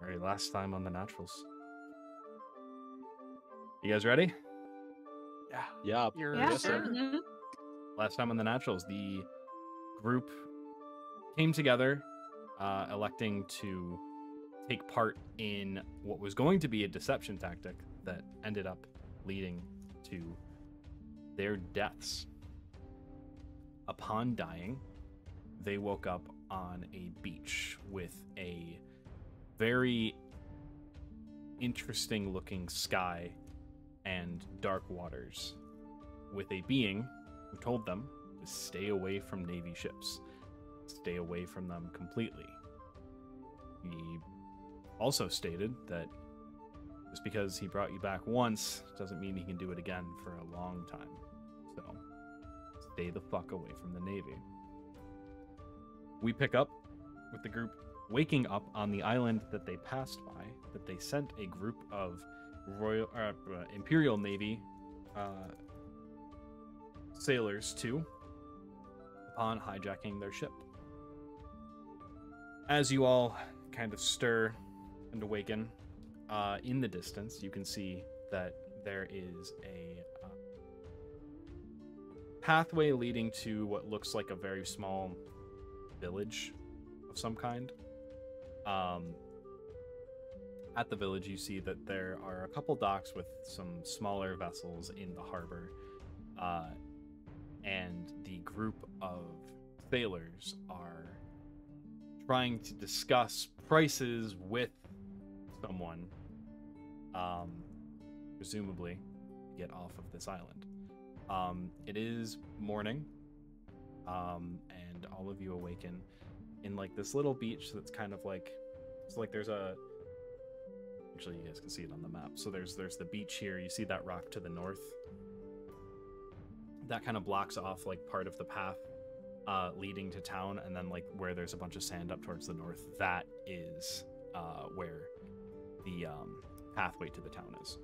Alright, last time on the Naturals. You guys ready? Yeah. You're Yeah, Yes, sir. sure. Mhm. Last time on the Naturals, the group came together, electing to take part in what was going to be a deception tactic that ended up leading to their deaths. Upon dying, they woke up on a beach with a very interesting looking sky and dark waters, with a being who told them to stay away from Navy ships, stay away from them completely. He also stated that just because he brought you back once doesn't mean he can do it again for a long time. So stay the fuck away from the Navy. We pick up with the group waking up on the island that they passed by, that they sent a group of Imperial Navy sailors to upon hijacking their ship. As you all kind of stir and awaken, in the distance, you can see that there is a pathway leading to what looks like a very small village of some kind. At the village, you see that there are a couple docks with some smaller vessels in the harbor, and the group of sailors are trying to discuss prices with someone, presumably to get off of this island. It is morning, and all of you awaken in like this little beach that's kind of like, it's like there's a, actually you guys can see it on the map. So there's the beach here. You see that rock to the north. That kind of blocks off like part of the path leading to town, and then like where there's a bunch of sand up towards the north, that is where the pathway to the town is.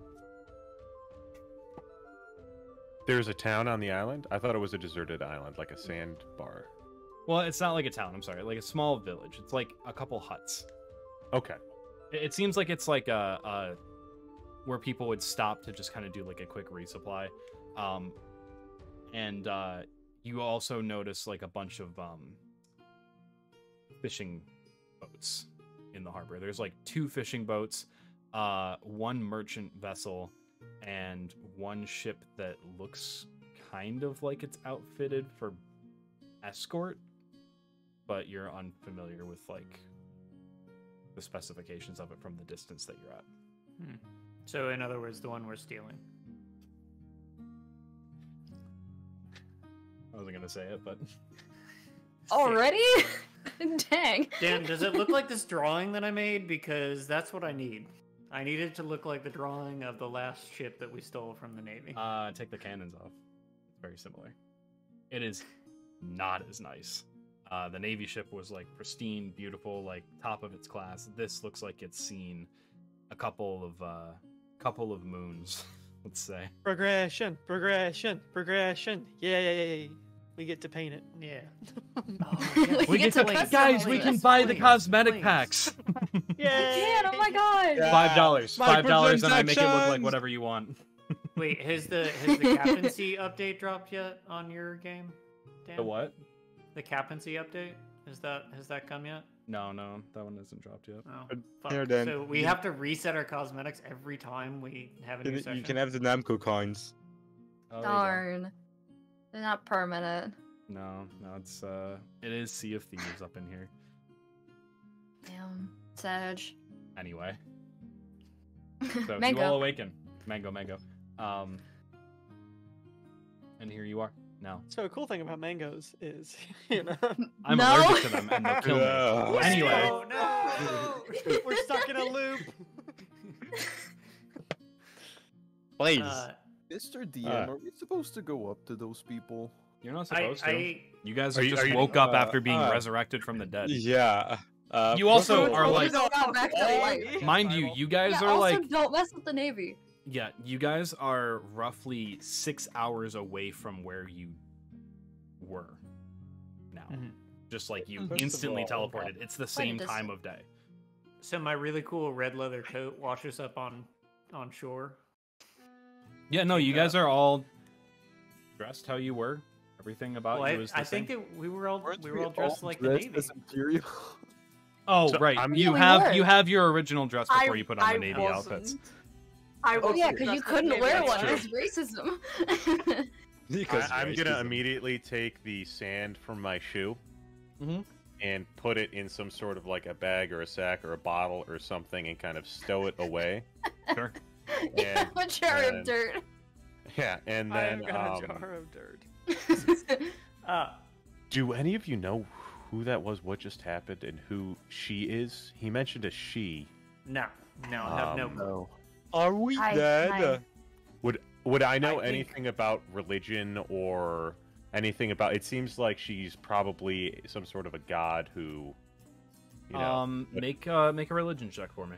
There's a town on the island? I thought it was a deserted island, like a sandbar. Well, it's not like a town, I'm sorry, like a small village. It's like a couple huts. Okay. It seems like it's like a where people would stop to just kind of do like a quick resupply. And you also notice like a bunch of fishing boats in the harbor. There's like 2 fishing boats, one merchant vessel, and one ship that looks kind of like it's outfitted for escort, but you're unfamiliar with like the specifications of it from the distance that you're at. So, in other words, the one we're stealing. I wasn't gonna say it, but Already? Dang. Dan, does it look like this drawing that I made? Because that's what I need. I need it to look like the drawing of the last ship that we stole from the Navy. take the cannons off. It's very similar. It is not as nice. The Navy ship was like pristine, beautiful, like top of its class. This looks like it's seen a couple of moons, let's say. progression. Yay! We get to paint it. Yeah. We get to, customize guys, we it. can buy the Please, cosmetic please. packs. Yay! Oh my god. $5. $5 and I make it look like Microtransactions. whatever you want. Wait, has the captaincy update dropped yet on your game, Dan? The what? The captaincy update? Has that come yet? No, that one hasn't dropped yet. Oh, But fuck. here then, So we have to reset our cosmetics every time we have a new session. You can have the Namco coins. Oh, there you go. Darn. They're not permanent. No, it's it is Sea of Thieves up in here. Damn. Sag. Anyway. So you all Mango. awaken. Mango. And here you are now. So a cool thing about mangoes is, you know, I'm No. allergic to them and they'll kill me. Yeah. Anyway. Oh, no! we're stuck in a loop. Please. Mr. DM, Uh. are we supposed to go up to those people? You're not supposed to. I You guys Are you- just are you- woke up after being uh, resurrected from the dead. Yeah. You also Russell- are Oh, like, don't go back to life. mind you, you guys Yeah, are also like, don't mess with the Navy. yeah, you guys are roughly 6 hours away from where you were now. Mhm. Just like you First of instantly all, teleported. It's the same distance. time of day. So my really cool red leather coat washes up on shore. Yeah, no, you guys are all dressed how you were. Everything about Well, you is the I think same. that we were all Weren't dressed all like the dressed Navy. as Imperial? Oh, So right. I'm- You Yeah, we were. have your original dress before you put on the Navy outfits. Oh wasn't yeah, because you dressed like couldn't Navy wear outfit. one. It's racism. Because I'm gonna racism. immediately take the sand from my shoe Mhm. and put it in some sort of like a bag or a sack or a bottle or something and kind of stow it away. Sure. Yeah, a jar and- of dirt. Yeah, and I've then got a jar of dirt. do any of you know who that was? What just happened and who she is? He mentioned a she. No, I have no. No. Are we Hi, dead? hi. Would I know I think- anything about religion or anything about? It seems like she's probably some sort of a god who, you know. Make a religion check for me.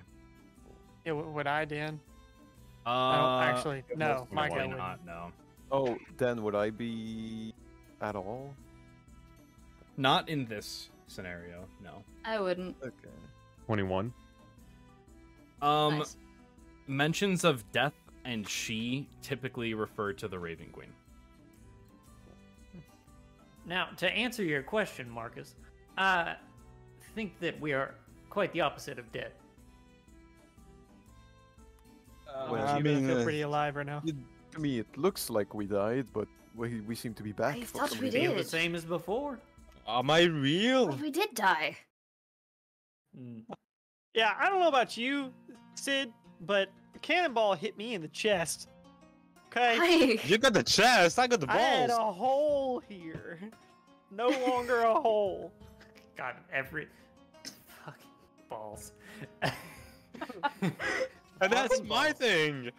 Yeah, would I, Dan? Uh, I don't actually. No, most of Mike, them I are wouldn't. not. No, Oh, then would I be at all? not in this scenario. No. I wouldn't. Okay. 21. Nice. Mentions of death and she typically refer to the Raven Queen. Now, to answer your question, Marcus, I think that we are quite the opposite of dead. Well, I I mean, mean, feel pretty alive right now. To me, it looks like we died, but we seem to be back. I for thought some we reason. Feel the did. same as before. am I real? But we did die. Mm. Yeah, I don't know about you, Sid, but a cannonball hit me in the chest. Okay. Hi. You got the chest. I got the I had balls. a hole here. No longer a hole. God, every fucking balls. And that's my thing.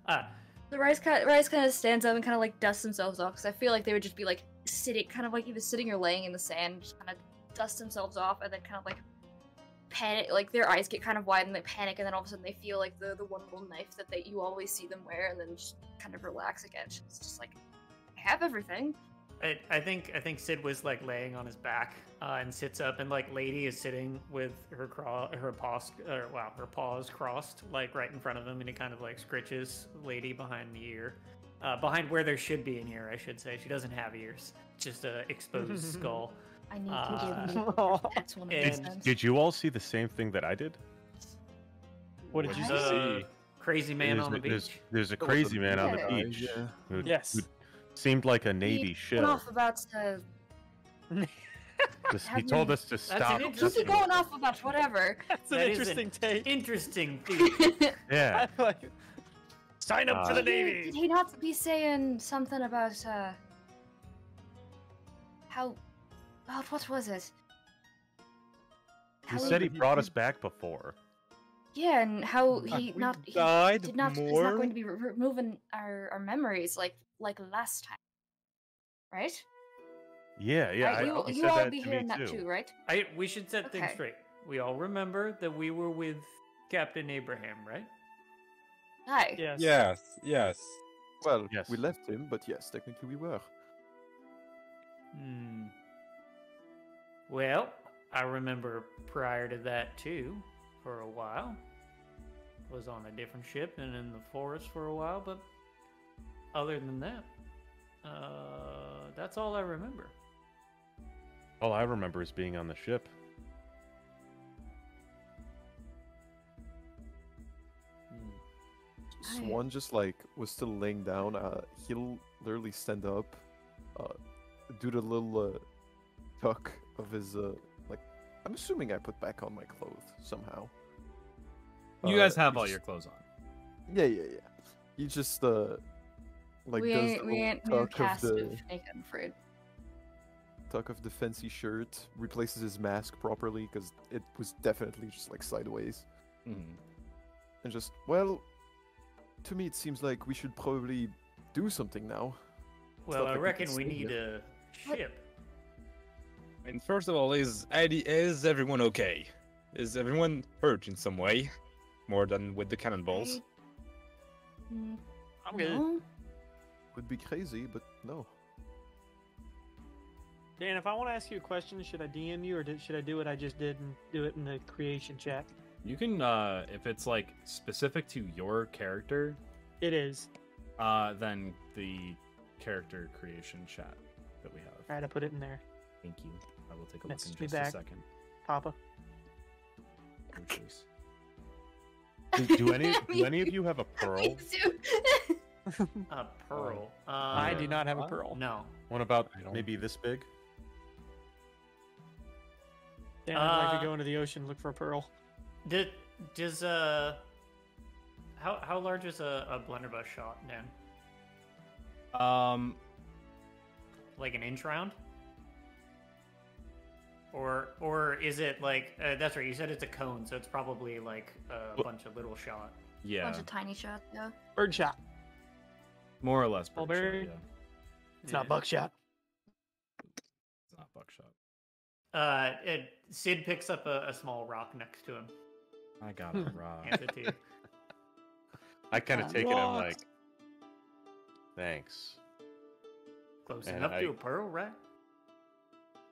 The Rice kind of stands up and kind of like dusts themselves off because I feel like they would just be like sitting, kind of like either sitting or laying in the sand, just kind of dust themselves off and then kind of like panic, like their eyes get kind of wide and they panic, and then all of a sudden they feel like the one little knife that you always see them wear, and then just kind of relax again. It's just like, I have everything. I think Sid was like laying on his back and sits up, and like Lady is sitting with her paws crossed, like right in front of him, and he kind of like scritches Lady behind the ear, behind where there should be an ear, I should say. She doesn't have ears, just a exposed skull. I need to give me. Oh, That's one of and- those things. Did you all see the same thing that I did? what did you What? see? Crazy man on the There's- beach. There's a There was crazy a man on the Yeah. beach. Yeah. Who, Yes. who seemed like a Navy He ship. went off about He told us to stop. an keep interesting- it going off about whatever. That's an That is an interesting take. Interesting theory. Yeah. I'm like, sign up for the Did Navy. he not be saying something about how what was it? He How said he brought us back before. yeah, and how he We not he died did not is more. not going to be removing our memories like last time, right? Yeah, Right, he you said all that be to hearing me that too. too, right? We should set things Okay. straight. We all remember that we were with Captain Abraham, right? Hi. Yes. Yes. Well, Yes. we left him, but yes, technically we were. Hmm. Well, I remember prior to that too, for a while. Was on a different ship and in the forest for a while, but other than that, that's all I remember. All I remember is being on the ship. Hmm. Swan just like was still laying down. He'll literally stand up, do the little tuck of his like. I'm assuming I put back on my clothes somehow. You guys have he all just- your clothes on. Yeah. He just like we does ain't the we little ain't near tuck of cast the of naked, I'm afraid. tuck of the fancy shirt, replaces his mask properly because it was definitely just like sideways, Mhm. and just well, to me it seems like we should probably do something now. Well, not I like we reckon can we stay need here. a ship. And first of all, is everyone okay? Is everyone hurt in some way? More than with the cannonballs? Mm, I'm good. no? Would be crazy, but no. Dan, if I want to ask you a question, should I DM you or should I do what I just did and do it in the creation chat? You can, if it's like specific to your character, It is. then the character creation chat that we have. All right, I put it in there. Thank you. I will take a look Message in me just a back. second. Papa. Oh, jeez. Do any of you have a pearl? Me too. A pearl. I do not have a pearl. No. One about I don't- maybe this big? Dan, I'd like to go into the ocean look for a pearl. Does how large is a blunderbuss shot, Dan? Like an inch round? Or is it like that's right? You said it's a cone, so it's probably like a Well- bunch of little shot. Yeah, Bunch of tiny shots, yeah. Bird shot. more or less. Birdshot, Mulberry? yeah. It's not buckshot. It's not buckshot. Sid picks up a small rock next to him. I got it right. Hands it to you. I kind of take it. I'm like, thanks. Close And enough I- to a pearl, right?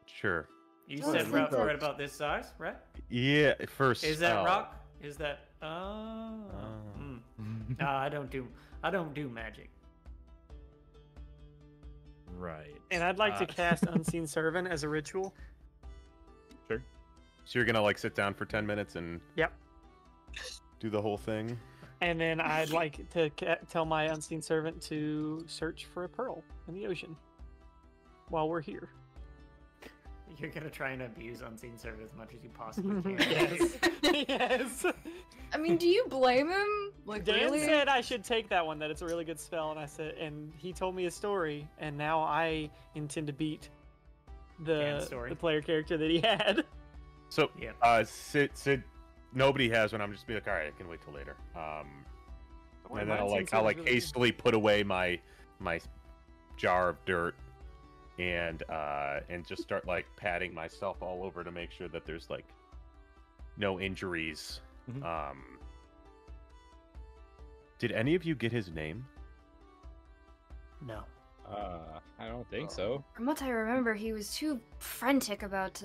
Sure. You Oh, said it's right, like right about this size, right? Yeah. First. Is that oh. rock? Is that? No, I don't do magic. Right. And I'd like to Uh, cast Unseen Servant as a ritual. Sure. So you're gonna like sit down for 10 minutes and Yep. do the whole thing. And then I'd like to tell my Unseen Servant to search for a pearl in the ocean while we're here. You're gonna try and abuse Unseen Servant as much as you possibly can. Yes. Yes. I mean, do you blame him? Like, Dan really? said I should take that one, that it's a really good spell, and I said, and he told me a story, and now I intend to beat Dan's the story. player character that he had. So, Yeah. Sid, nobody has one. I'm just be like, all right, I can wait till later. And then I'll like hastily put away my jar of dirt and just start like patting myself all over to make sure that there's like no injuries. Mhm. Did any of you get his name? No. I don't think so. From what I remember, he was too frantic about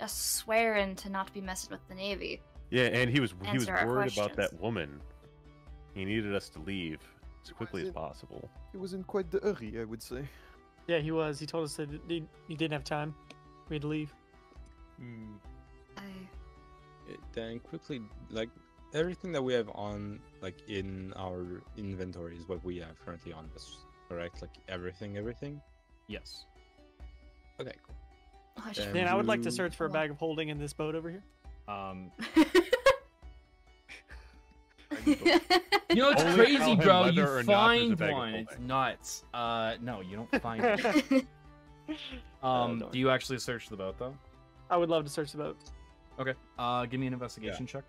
us swearing to not be messing with the Navy. Yeah, and he was Answer our worried about questions. that woman. He needed us to leave as quickly as it? possible. He was in quite the hurry, I would say. Yeah, he was. He told us that he didn't have time. We had to leave. Then quickly, like everything that we have on, like in our inventory, is what we have currently on us. Correct? Like everything. Yes. Okay, cool. Oh, I should- And Dan, I would like to you- search for a bag of holding in this boat over here. You know, it's Only tell crazy, him bro. whether You or not there's a find bag of one. It's holding. nuts. No, you don't find it. darn. Do you actually search the boat though? I would love to search the boat. Okay. Give me an investigation check.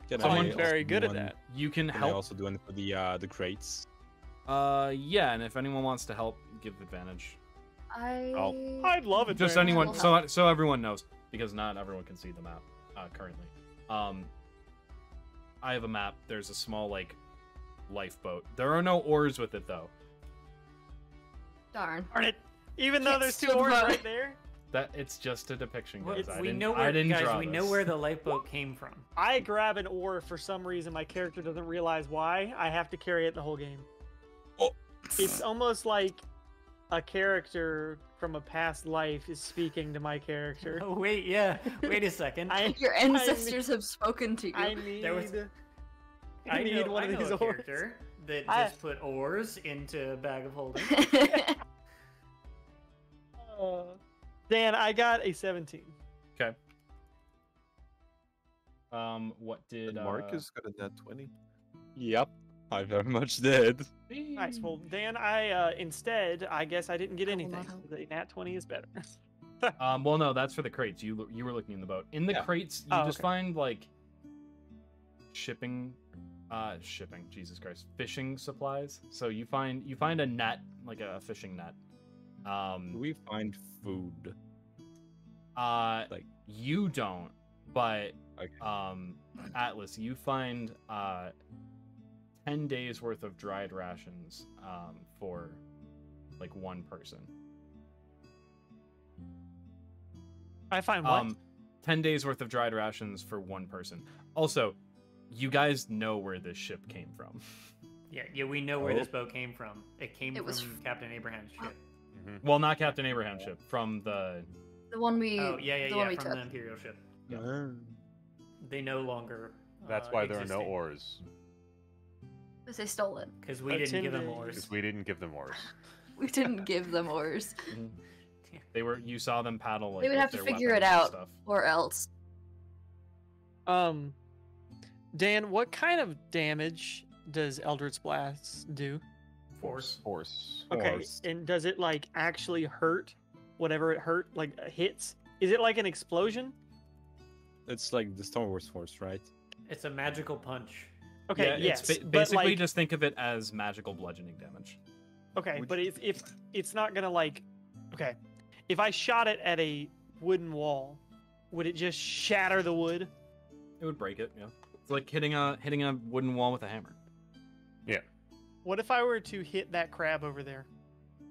Can Someone I also very do good at one- that. You can Can I help. also do one for the crates? Yeah, and if anyone wants to help, give advantage. I'd love it. Just man. anyone, Will so everyone knows, because not everyone can see the map currently. I have a map. There's a small like lifeboat. There are no oars with it though. Darn. Darn it. Even though Can't there's two steal the oars boat. right there, That it's just a depiction, guys. I we didn't, know I where, didn't guys. draw We know this. where the lifeboat came from. I grab an oar for some reason. My character doesn't realize why. I have to carry it the whole game. Oh. It's almost like a character from a past life is speaking to my character. Oh wait, yeah. Wait a second. Your ancestors have spoken to you. I need. There was- I need one of know these a oars. character that I- just put oars into a bag of holding. Dan, I got a 17. Okay. What did Marcus got a nat 20. Yep, I very much did. Nice. Well, Dan, I instead, I guess I didn't get I will anything. not help. The nat 20 is better. Well, no, that's for the crates. You were looking in the boat. In the Yeah. crates, you Oh, just okay. find like shipping, Jesus Christ, fishing supplies. So you find a net, like a fishing net. Do we find food? Like- You don't, but Okay. Atlas, you find 10 days worth of dried rations for like one person. I find what? 10 days worth of dried rations for one person. Also, you guys know where this ship came from. Yeah, we know where this boat came from. It came It was from Captain Abraham's ship. Well, not Captain Abraham's ship, from the... one we. Oh, yeah, the one we from took. the Imperial ship. Ah. They no longer. That's why there are no oars. Because they stole it. Because we didn't give them Attended. oars. Because we didn't give them oars. We didn't give them oars. They were... You saw them paddle, like, They would with have to their figure it weapons and out. stuff. Or else. Dan, what kind of damage does Eldritch Blast do? Force. Okay, Force. and does it like actually hurt whatever it hits? Is it like an explosion? It's like the Star Wars Force, right? It's a magical punch. Okay, Yeah, yes. it's but, basically like, just think of it as magical bludgeoning damage. okay, Would but if it's not gonna like, okay, if I shot it at a wooden wall, would it just shatter the wood? It would break it, yeah. It's like hitting a wooden wall with a hammer. Yeah. What if I were to hit that crab over there?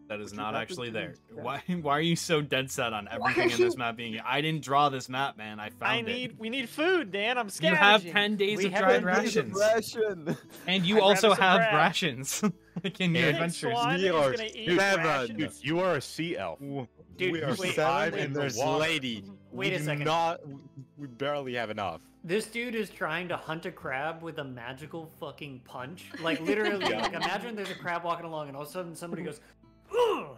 That is Would you not not actually be there. doing Why are you so dead set on Why everything are in this you- map being... I didn't draw this map, man. I found We need food, Dan. I'm it. You scavenging. have 10 days We of have dried 10 days of rations. Ration. And you I'd also rather some have crab. rations. like in your You think adventures. Swan We is are gonna eat seven. rations? Dude, you are a sea elf. Dude, we are wait, seven, wait, and there's water. lady. Wait we a do second. We barely have enough. This dude is trying to hunt a crab with a magical fucking punch. Like literally, Yeah. like imagine there's a crab walking along and all of a sudden somebody goes, "Ugh!"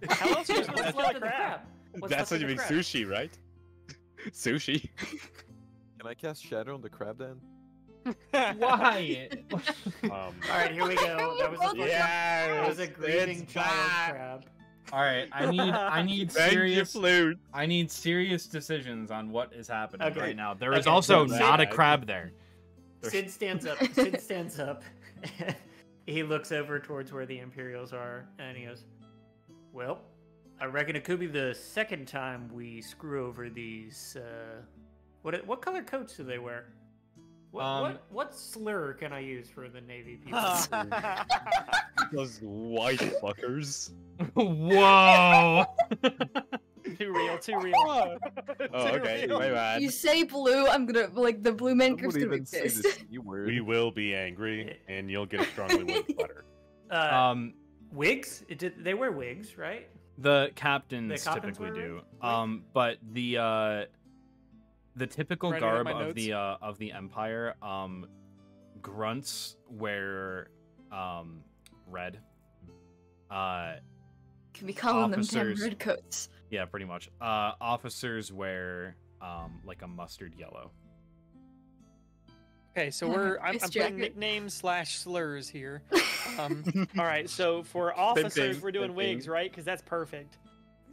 How else are you supposed to What's kill left a of the crab? What's That's left what of you the make crab? sushi, right? Sushi. Can I cast Shadow on the crab then? Why? All right, here we go. That was a fucking, that was a Yes, grieving it's child back. crab. All right, I need Thank you, serious flute. I need serious decisions on what is happening Okay. right now. There is Okay. also Sid- not a crab there. Sid stands up. Sid stands up. He looks over towards where the Imperials are, and he goes, "Well, I reckon it could be the second time we screw over these. What color coats do they wear? What slur can I use for the Navy people? Those white fuckers. Whoa! Too real, too real. Oh, okay. My bad. You say blue, I'm gonna like the blue man I would group's gonna even say exist. the C word. We will be angry, and you'll get a strongly worded letter. Wigs? They wear wigs, right? The captains The captains typically wear do. wigs? But the typical Writing out garb my of the Empire, grunts wear red. Can be calling them damn officers- redcoats. Yeah, pretty much. Officers wear like a mustard yellow. Okay, so I'm Nice putting jacket. nicknames / slurs here. All right, so for officers, thing, we're doing same wigs, thing. right? Because that's perfect.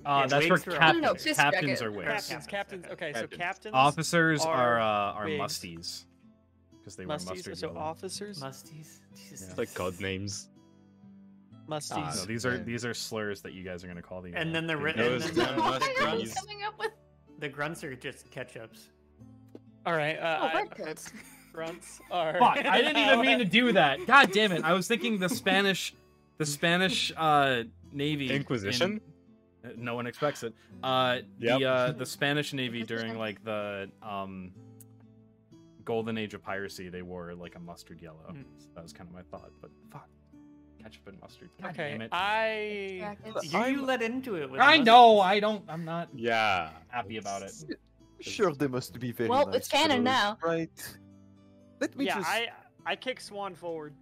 Yeah, That's for wigs are captains. No, fist Captains jacket. are wigs. Captains. Okay. Okay, so Captains. captains. Officers are are wigs. musties because they wear Musties. mustard So yellow. officers. Musties. Jesus. Yeah. It's like code names. Musties. No, these are slurs that you guys are gonna call the. And then the ri- Those and then damn the, What are you musties. coming up with? the grunts are just ketchups. All right. Oh, redcoats. Grunts are. Fuck! I didn't even mean to do that. God damn it! I was thinking the Spanish Navy Inquisition? no one expects it. Yep. The Spanish Navy during like the golden age of piracy, they wore like a mustard yellow. Hmm. So that was kind of my thought. But fuck, ketchup and mustard. God Okay, damn it. Jackets. You let into it. With I the know. I'm not Yeah. happy about it. Sure, they must be very Well, nice. it's canon fellows, now. right? Let me Yeah, just I kick Swan forward.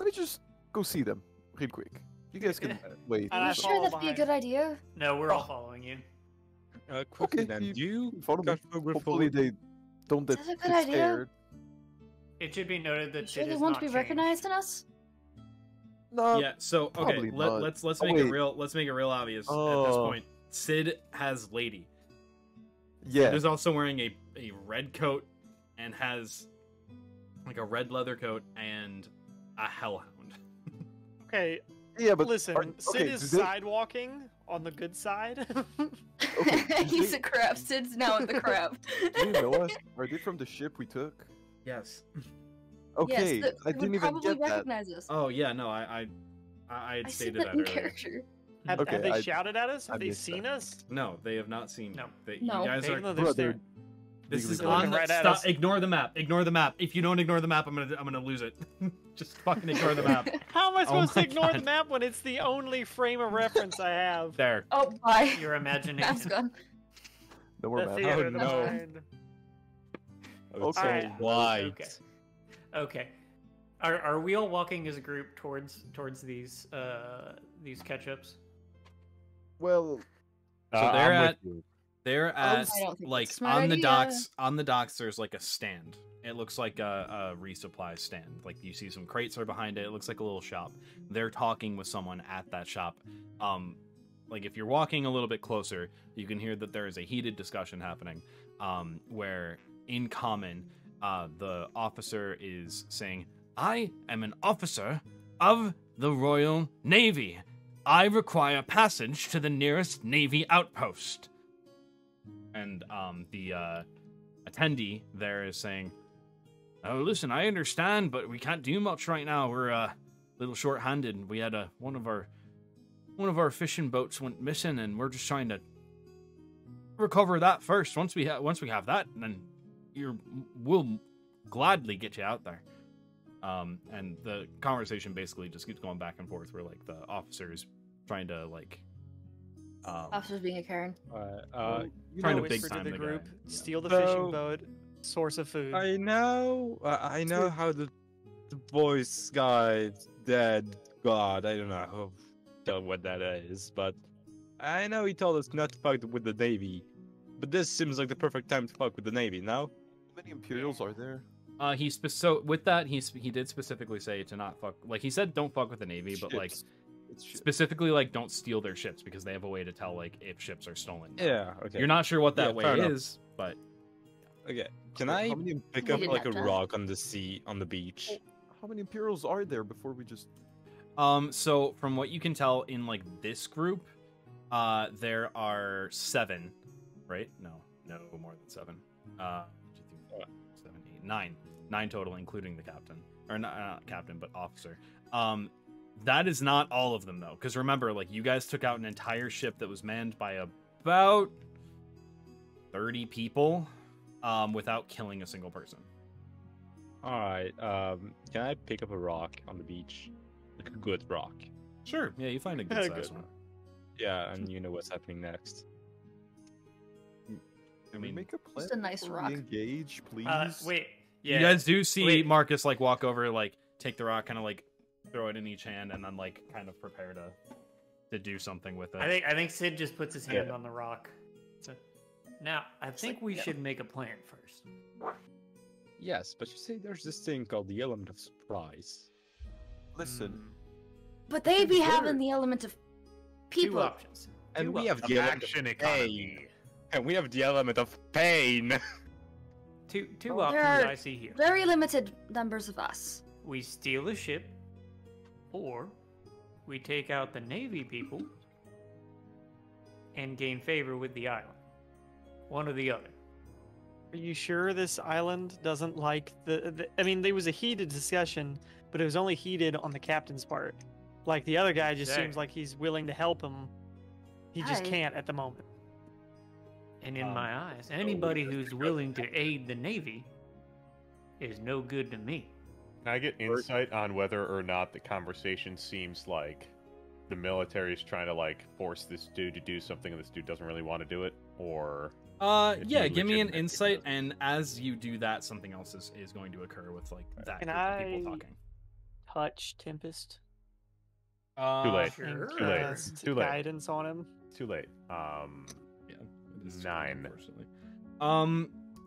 let me just go see them real quick. You guys can wait. And Are I you so- sure follow that'd be a behind. good idea? No, we're all following you. Quickly Okay, then, you do you follow me. got Fogre Hopefully forward? they don't Is get that a good get idea? scared. It should be noted that You sure Sid they is want not to be changed. recognizing us? No. Yeah. So okay, probably not. let's Oh, make it wait. real. Let's make it real obvious at this Oh. point. Sid has lady. Yeah. Sid is also wearing a red coat and has like a red leather coat and a hellhound. Okay, Yeah, but listen. are- Sid okay, is do they- sidewalking on the good side. Okay, He's they- a crab. Sid's now in the crab. Do you know us? Are they from the ship we took? Yes. Okay, yes, I they didn't would even probably get that. recognize us. Oh yeah, no, I had I said stated that that in earlier. character. Have Okay, they I- shouted at us? I Have they missed seen that. us? No, they have not seen. No. They, No. You guys Even are. though Bro, they're they're staring- This is looking on the. right at Stop, us. ignore the map. Ignore the map. If you don't ignore the map, I'm gonna lose it. Just fucking ignore the map. How am I Oh supposed to my ignore the God. map when it's the only frame of reference I have? There. Oh, bye. Your Maps imagination. gone. No more The map. theater, Oh, the no. mind. It's Okay. so white. Okay. Okay. Are we all walking as a group towards these catch-ups? Well, So they're I'm with at- you. They're I at don't think like that's a smart on the idea. docks. On the docks, there's like a stand. It looks like a resupply stand. Like you see some crates are behind it. It looks like a little shop. They're talking with someone at that shop. Like if you're walking a little bit closer, you can hear that there is a heated discussion happening. Where in common, the officer is saying, "I am an officer of the Royal Navy. I require passage to the nearest Navy outpost." And the attendee there is saying, "Oh, listen, I understand, but we can't do much right now. We're a little short-handed. We had one of our fishing boats went missing, and we're just trying to recover that first. Once we have that, then we'll gladly get you out there." And the conversation basically just keeps going back and forth, where like the officer is trying to like. Officer's being a Karen. You Trying know, to big whisper time to the the guy. group, Yeah. steal the So- fishing boat, source of food. I know how the voice guy, dead god, I don't know what that is, but I know he told us not to fuck with the Navy. But this seems like the perfect time to fuck with the Navy, now? how many Imperials are there? So with that, he did specifically say to not fuck. Like he said, don't fuck with the Navy, but like Ships. It's ships. specifically like don't steal their ships because they have a way to tell like if ships are stolen. Yeah, okay. You're not sure what that Yeah, way fair enough. is, but Okay, can How I many- pick We up didn't like a have to. rock on the sea, on the beach? How many Imperials are there before we just? so from what you can tell in like this group, there are 7, right? No more than 7. 7, 8, 9 total, including the captain, or not captain, but officer. That is not all of them though, because remember, like you guys took out an entire ship that was manned by about 30 people, without killing a single person. Alright, can I pick up a rock on the beach? Like a good rock. Sure. Yeah, you find a good Good. size one. Yeah, and you know what's happening next. Can we mean, make a plan? just a nice before rock. we engage, please. Wait. Yeah. You guys do see Wait. Marcus like walk over, like take the rock, kind of like throw it in each hand, and then like kind of prepare to do something with it. I think Sid just puts his hand on the rock. So, now, I think like, we yeah. should make a plan first. Yes, but you say there's this thing called the element of surprise. Listen, But they be Sure. having the element of Two people. options. And Two we have options. the element Action of pain. economy. And we have the element of pain. Two Well, there options are- I see here. Very limited numbers of us. We steal a ship, or we take out the Navy people and gain favor with the island. One or the other. Are you sure this island doesn't like the? I mean, there was a heated discussion, but it was only heated on the captain's part. Like the other guy just seems Exactly. like he's willing to help him. He just Hi. can't at the moment. And in my eyes, anybody who's willing to aid the Navy is no good to me. Can I get insight on whether or not the conversation seems like the military is trying to like force this dude to do something and this dude doesn't really want to do it, or if Yeah, you give me an legitimately insight, does. and as you do that, something else is going to occur with like that Can group of people I- talking. Touch Tempest. Too late. Sure. And Too late. cast Too late. Guidance on him. Too late. Yeah, it is 9. unfortunately.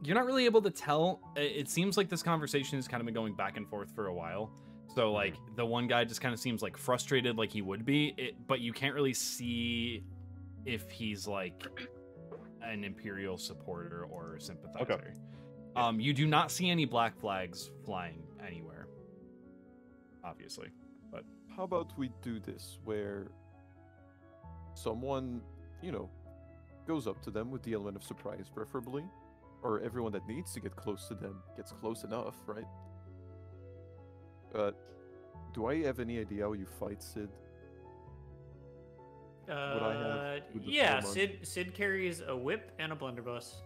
You're not really able to tell. It seems like this conversation has kind of been going back and forth for a while. So like the one guy just kind of seems like frustrated, like he would be, but you can't really see if he's like an Imperial supporter or a sympathizer. You do not see any black flags flying anywhere, obviously. But how about we do this where someone, goes up to them with the element of surprise, preferably, or everyone that needs to get close to them gets close enough, right? Do I have any idea how you fight, Sid? would I have with the Yeah, form on? Sid carries a whip and a blunderbuss.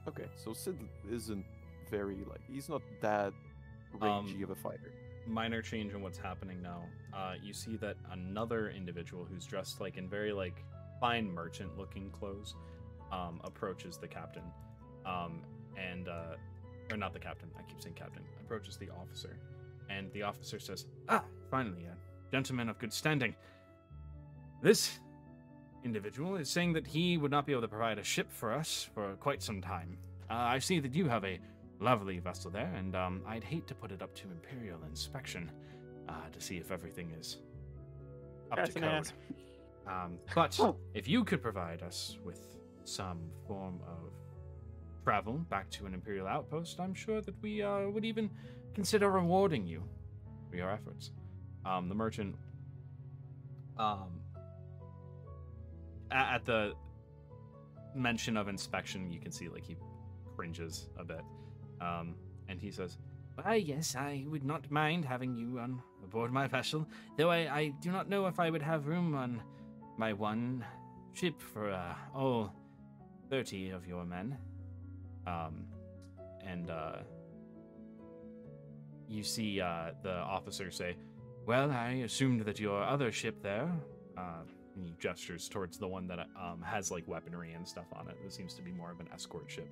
Okay, so Sid isn't very like he's not that rangy of a fighter. Minor change in what's happening now. You see that another individual who's dressed like in very like fine merchant looking clothes approaches the captain. Or not the captain, I keep saying captain, approaches the officer. And the officer says, finally, a gentleman of good standing. This individual is saying that he would not be able to provide a ship for us for quite some time. I see that you have a lovely vessel there, and I'd hate to put it up to Imperial inspection to see if everything is up That's to an code. ass. But if you could provide us with some form of travel back to an Imperial outpost, I'm sure that we would even consider rewarding you for your efforts. The merchant, at the mention of inspection, you can see like he cringes a bit, and he says, "Why, yes, I would not mind having you on aboard my vessel, though I do not know if I would have room on my one ship for all 30 of your men." You see the officer say, "Well, I assumed that your other ship there," and he gestures towards the one that has like weaponry and stuff on it. It seems to be more of an escort ship.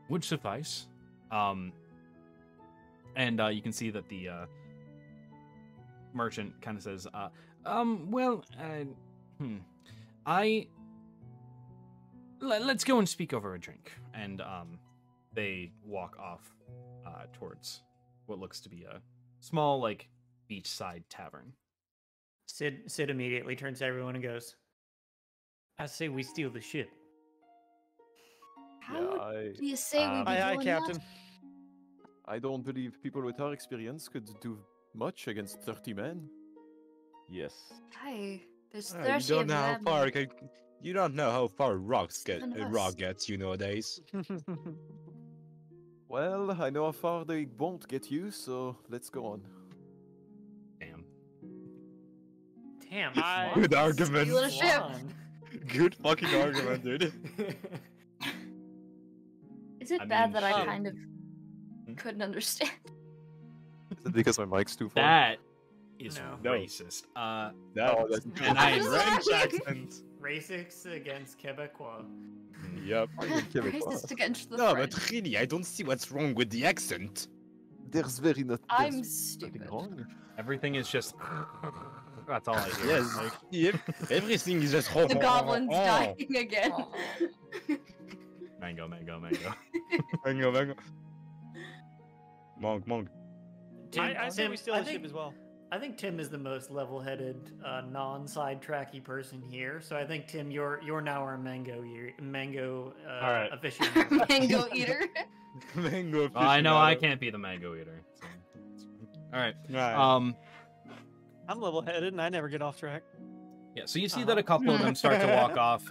Would suffice. You can see that the merchant kind of says, let's go and speak over a drink." And they walk off towards what looks to be a small, like, beachside tavern. Sid immediately turns to everyone and goes, "I say we steal the ship." How do you say we be Aye, doing Captain. that? I don't believe people with our experience could do much against 30 men. Yes. Hey, there's You 30 don't of know how them. far you don't know how far rocks get None of a us. rock gets you nowadays. Well, I know how far they won't get you, so let's go on. Damn. Damn, I- Good argument. Steal a ship. Swan. Good fucking argument, dude. Is it I bad mean, that I shit. kind of Hmm? couldn't understand? Is it because my mic's too far? That is No. racist. That that's and I am French sorry. accent. Racist against Quebecois. Yep. Racist against the No, French. but really, I don't see what's wrong with the accent. There's very not. I'm there's stupid. nothing wrong. everything is just. That's all I hear. Yes. Like, Yep. Everything is just The goblin's oh. dying again. mango. Mango, mango. Monk. I say we steal I the ship think- as well. I think Tim is the most level-headed, non-sidetracky person here. So I think Tim, you're now our mango All right. aficionado. Mango eater. Mango. well, I know I aficionado. can't be the mango eater. So. All right. Right. I'm level-headed and I never get off track. Yeah, so you see that a couple of them start to walk off.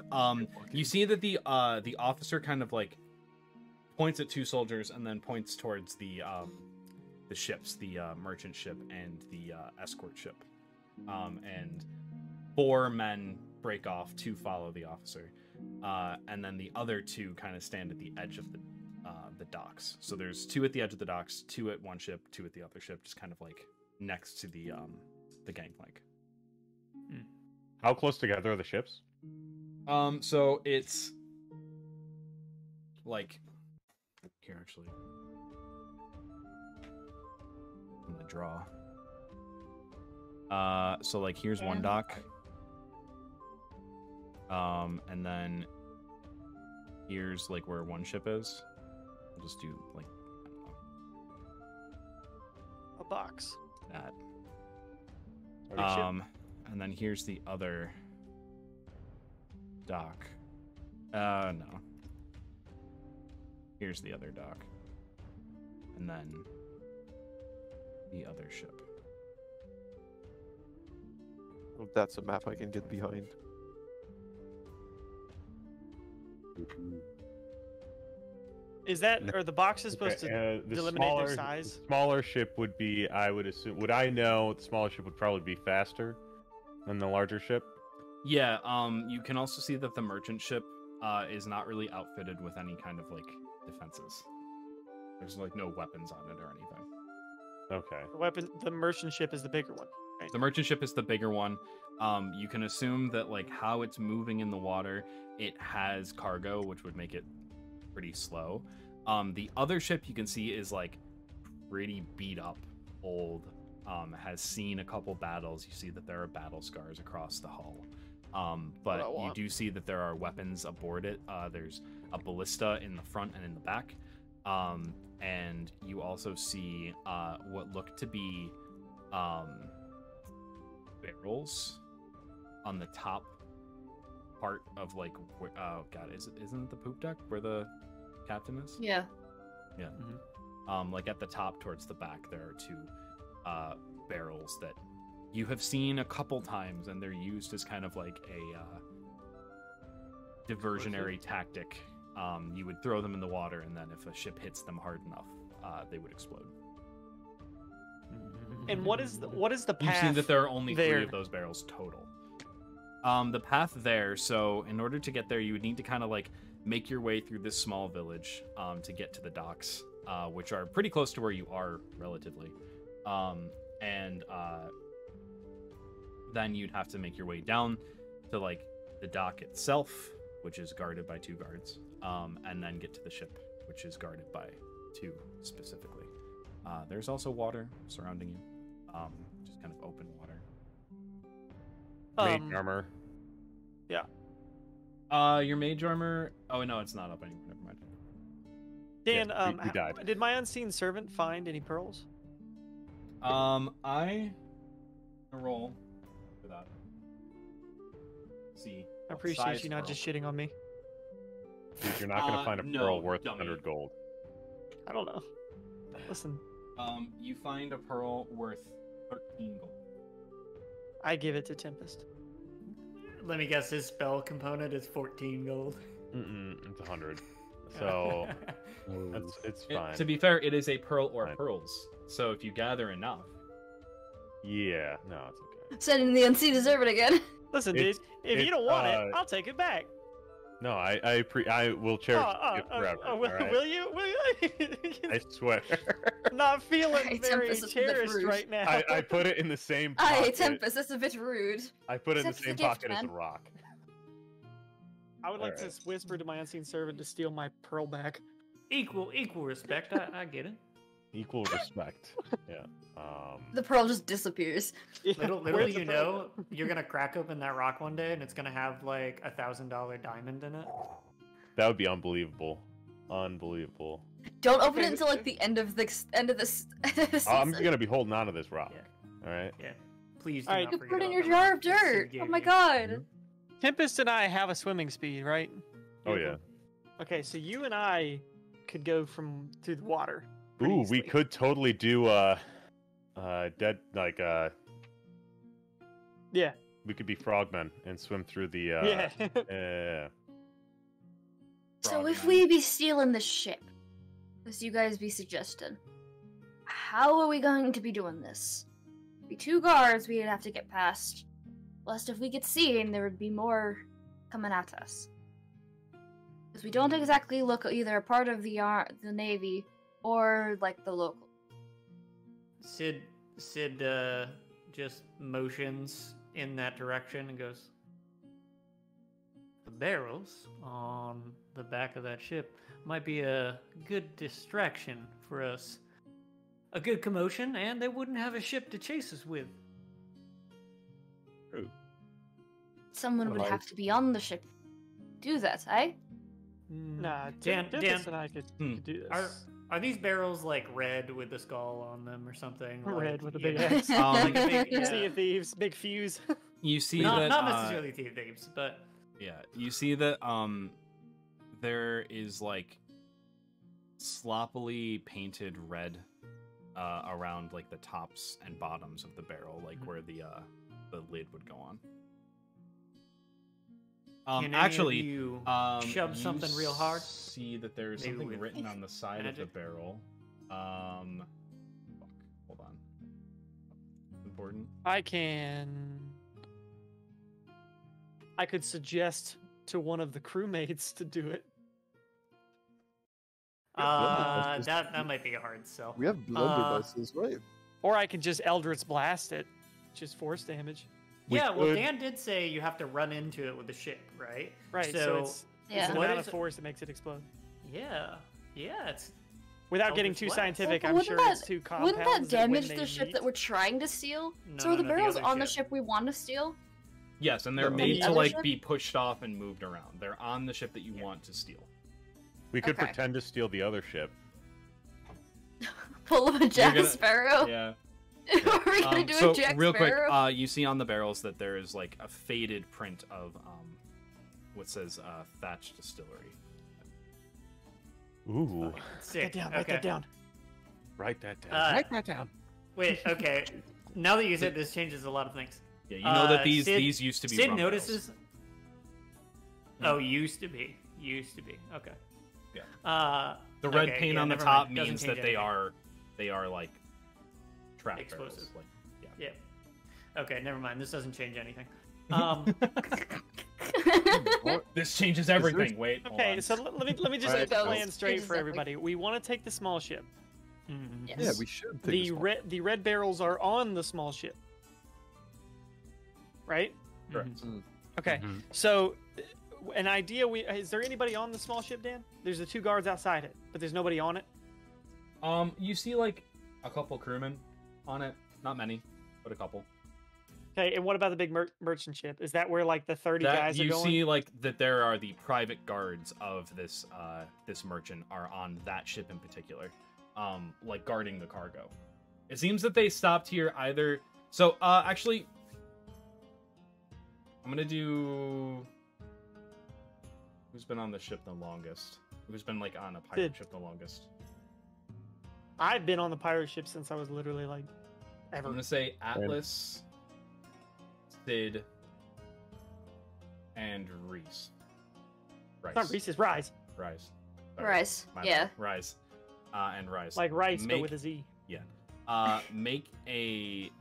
You see that the officer kind of like points at two soldiers and then points towards the ships, the merchant ship and the escort ship. And 4 men break off to follow the officer, and then the other 2 kind of stand at the edge of the docks. So there's 2 at the edge of the docks, 2 at one ship, 2 at the other ship, just kind of like next to the gangplank. How close together are the ships? So it's like here actually. I'm gonna draw. So like here's one dock. And then here's like where one ship is. We'll just do like I don't know, A box. that. Big ship. And then here's the other dock. No. Here's the other dock. And then the other ship. Well, that's a map I can get behind. Is that, are the boxes supposed to the eliminate their size? smaller ship would be, I would assume, would I know the smaller ship would probably be faster than the larger ship? Yeah, you can also see that the merchant ship is not really outfitted with any kind of like defenses. There's like no weapons on it or anything. Okay. The merchant ship is the bigger one. The merchant ship is the bigger one. You can assume that like how it's moving in the water, it has cargo, which would make it pretty slow. The other ship you can see is like pretty beat up, old, has seen a couple battles. You see that there are battle scars across the hull. But you do see that there are weapons aboard it. There's a ballista in the front and in the back. And you also see what look to be barrels on the top part of like oh god, isn't it the poop deck where the captain is? Yeah. Yeah. Like at the top towards the back there are two barrels that you have seen a couple times, and they're used as kind of like a diversionary tactic. You would throw them in the water, and then if a ship hits them hard enough, they would explode. And what is the path? You've seen that there are only there? 3 of those barrels total. The path there, so in order to get there, you would need to kind of like make your way through this small village to get to the docks, which are pretty close to where you are relatively. And then you'd have to make your way down to like the dock itself, which is guarded by 2 guards, and then get to the ship, which is guarded by 2 specifically. There's also water surrounding you, just kind of open water. Mage armor. Your mage armor. Oh no, it's not up anymore. Never mind. Dan, Yeah, we died. did my unseen servant find any pearls? I roll for that. See. I appreciate you not just shitting on me. Dude, you're not gonna find a no, pearl worth dummy. 100 gold. I don't know. Listen, You find a pearl worth 13 gold. I give it to Tempest. Let me guess, his spell component is 14 gold. It's 100. So it's fine. To be fair, it is a pearl or Fine. pearls. So if you gather enough, Yeah, no, it's okay. Sending the unseen servant again. Listen, It's- dude, if you it's, don't want it, I'll take it back. No, I will cherish it forever. will, all right? will you? Will you? I swear. Not feeling Hey, very Tempest, it's a bit cherished rude. right now. I put it in the same Aye, pocket. Tempest, that's a bit rude. I put it in the Accept same the gift, pocket as a man. rock. I would like Alright. to whisper to my unseen servant to steal my pearl back. Equal respect. I get it. Equal respect. Yeah. The pearl just disappears. Little Where's do the you pearl? know, you're gonna crack open that rock one day, and it's gonna have like $1,000 diamond in it. That would be unbelievable. Unbelievable. Don't open Okay, it until like the end of this I'm season. gonna be holding on to this rock. Yeah. All right. Yeah. Please do Alright. not You forget put it in about your the jar rock of that Sid dirt. Oh gave my you. god. Tempest and I have a swimming speed, right? Oh yeah. Okay, so you and I could go through the water. pretty Ooh, we easily. could totally do dead like Yeah. we could be frogmen and swim through the Yeah. yeah. So if Frogman. we be stealing the ship, as you guys be suggesting, how are we going to be doing this? Be 2 guards we'd have to get past. Lest if we get seen, there would be more coming at us. Because we don't exactly look either a part of the Navy or like the local. Sid just motions in that direction and goes, the barrels on the back of that ship might be a good distraction for us. A good commotion, and they wouldn't have a ship to chase us with. Someone would Right. have to be on the ship. Do that, eh? Nah, Dan- Tempest Dan- and I could Hmm. do this. Are these barrels like red with the skull on them or something? Red Like, with a you big know, X. like a big, Yeah. Sea of Thieves, big fuse. you see not, that not necessarily thieves, but yeah, you see that there is like sloppily painted red around like the tops and bottoms of the barrel, like where the lid would go on. can any Actually, of you you shove something real hard? See that there's Maybe something with written on the side of the magic? barrel. Fuck, hold on. Important. I can I could suggest to one of the crewmates to do it. That might be a hard sell. We have blunderbusses, right? Or I can just Eldritch Blast it, just force damage. Yeah, well, could- Dan did say you have to run into it with the ship, right? Right, so So, it's Yeah. the What amount is of it? force that makes it explode. yeah, it's Without getting Eldritch too Blast. scientific, Well, I'm wouldn't sure that- it's two compounds. Wouldn't that when damage they the ship meet. that we're trying to steal? No, So are the no, barrels other on the ship. ship we want to steal? Yes, and they're No. made The to other like ship? be pushed off and moved around. They're on the ship that you want to steal. We could Okay. pretend to steal the other ship. Pull up a Jack gonna- Sparrow? Yeah. Are we gonna do so a Jack real quick, Sparrow? you see on the barrels that there is like a faded print of what says Thatch Distillery. Ooh, Write sick. that down, write okay. that down. write that down. Uh, write that down. Wait, okay. Now that you said this changes a lot of things. Yeah, you know that Sid- these used to be. Sid rum notices. Hmm. Oh, used to be. Okay. Yeah. Uh, The red okay, paint yeah, on the never top mind. Doesn't means change that they anything. are like trap Explosive. barrels. Like, Yeah. Okay, never mind. This doesn't change anything. this changes everything. Wait. hold Okay, on. so let me just Alright, get the goes. plan straight Changes for everything. everybody. We want to take the small ship. Mhm. Yes. Yeah, we should. Take The red barrels are on the small ship, right? Correct. Mhm. Okay, Mhm. so an idea. Is there anybody on the small ship, Dan? There's the 2 guards outside it, but there's nobody on it. You see like a couple crewmen on it. Not many, but a couple. Okay, and what about the big merchant ship? Is that where like the 30 That guys are you going? see like that there are the private guards of this this merchant are on that ship in particular, like guarding the cargo. It seems that they stopped here either. So actually, I'm gonna do. Who's been on the ship the longest? Who's been like on a pirate Sid. ship the longest? I've been on the pirate ship since I was literally like I'm ever. gonna say Atlas, Sid, and Reese. Rice. It's not Reese's Rise, Rise. Sorry. Rice. My Yeah. bad. Rise. And Rise. like rice but Make- with a Z. Make a.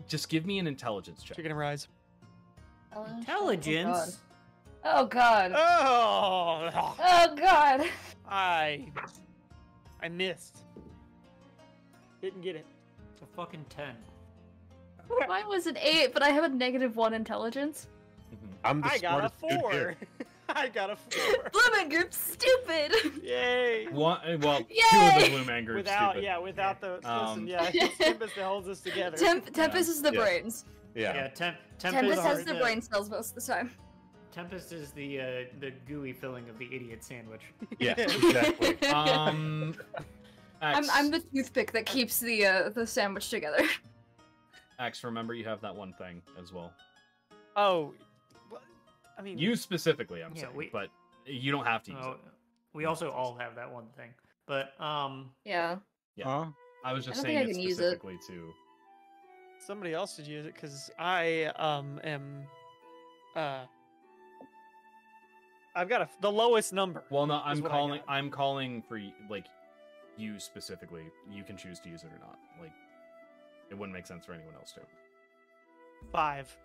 Just give me an intelligence check. Chicken and Rise. Intelligence. Oh god. Oh, Oh god. I missed. Didn't get it. It's a fucking 10. Mine was an 8, but I have a -1 intelligence. Mhm. I'm the I got a smartest dude 4. here. I got a 4. Blooming group stupid. Yay! Well, 2 of Yay! the Blue Man group. Without, stupid. yeah, without the Um, listen, yeah, it's Tempest that holds us together. Tempest is the Yeah. brains. Yeah. Yeah, Tempest Tempest, has is the brain cells most of the time. Tempest is the gooey filling of the idiot sandwich. Yes, exactly. X, I'm the toothpick that keeps the sandwich together. X, remember you have that one thing as well. Oh, well, I mean, You specifically, I'm Yeah, saying, but you don't have to use Oh, it. we also all have that one thing. But Yeah. Yeah. Huh? I was just I don't saying think I it can use it. specifically to. somebody else should use it because I am I've got the lowest number. Well, no, I'm what I calling. got. I'm calling for like you specifically. You can choose to use it or not. Like, it wouldn't make sense for anyone else to. 5.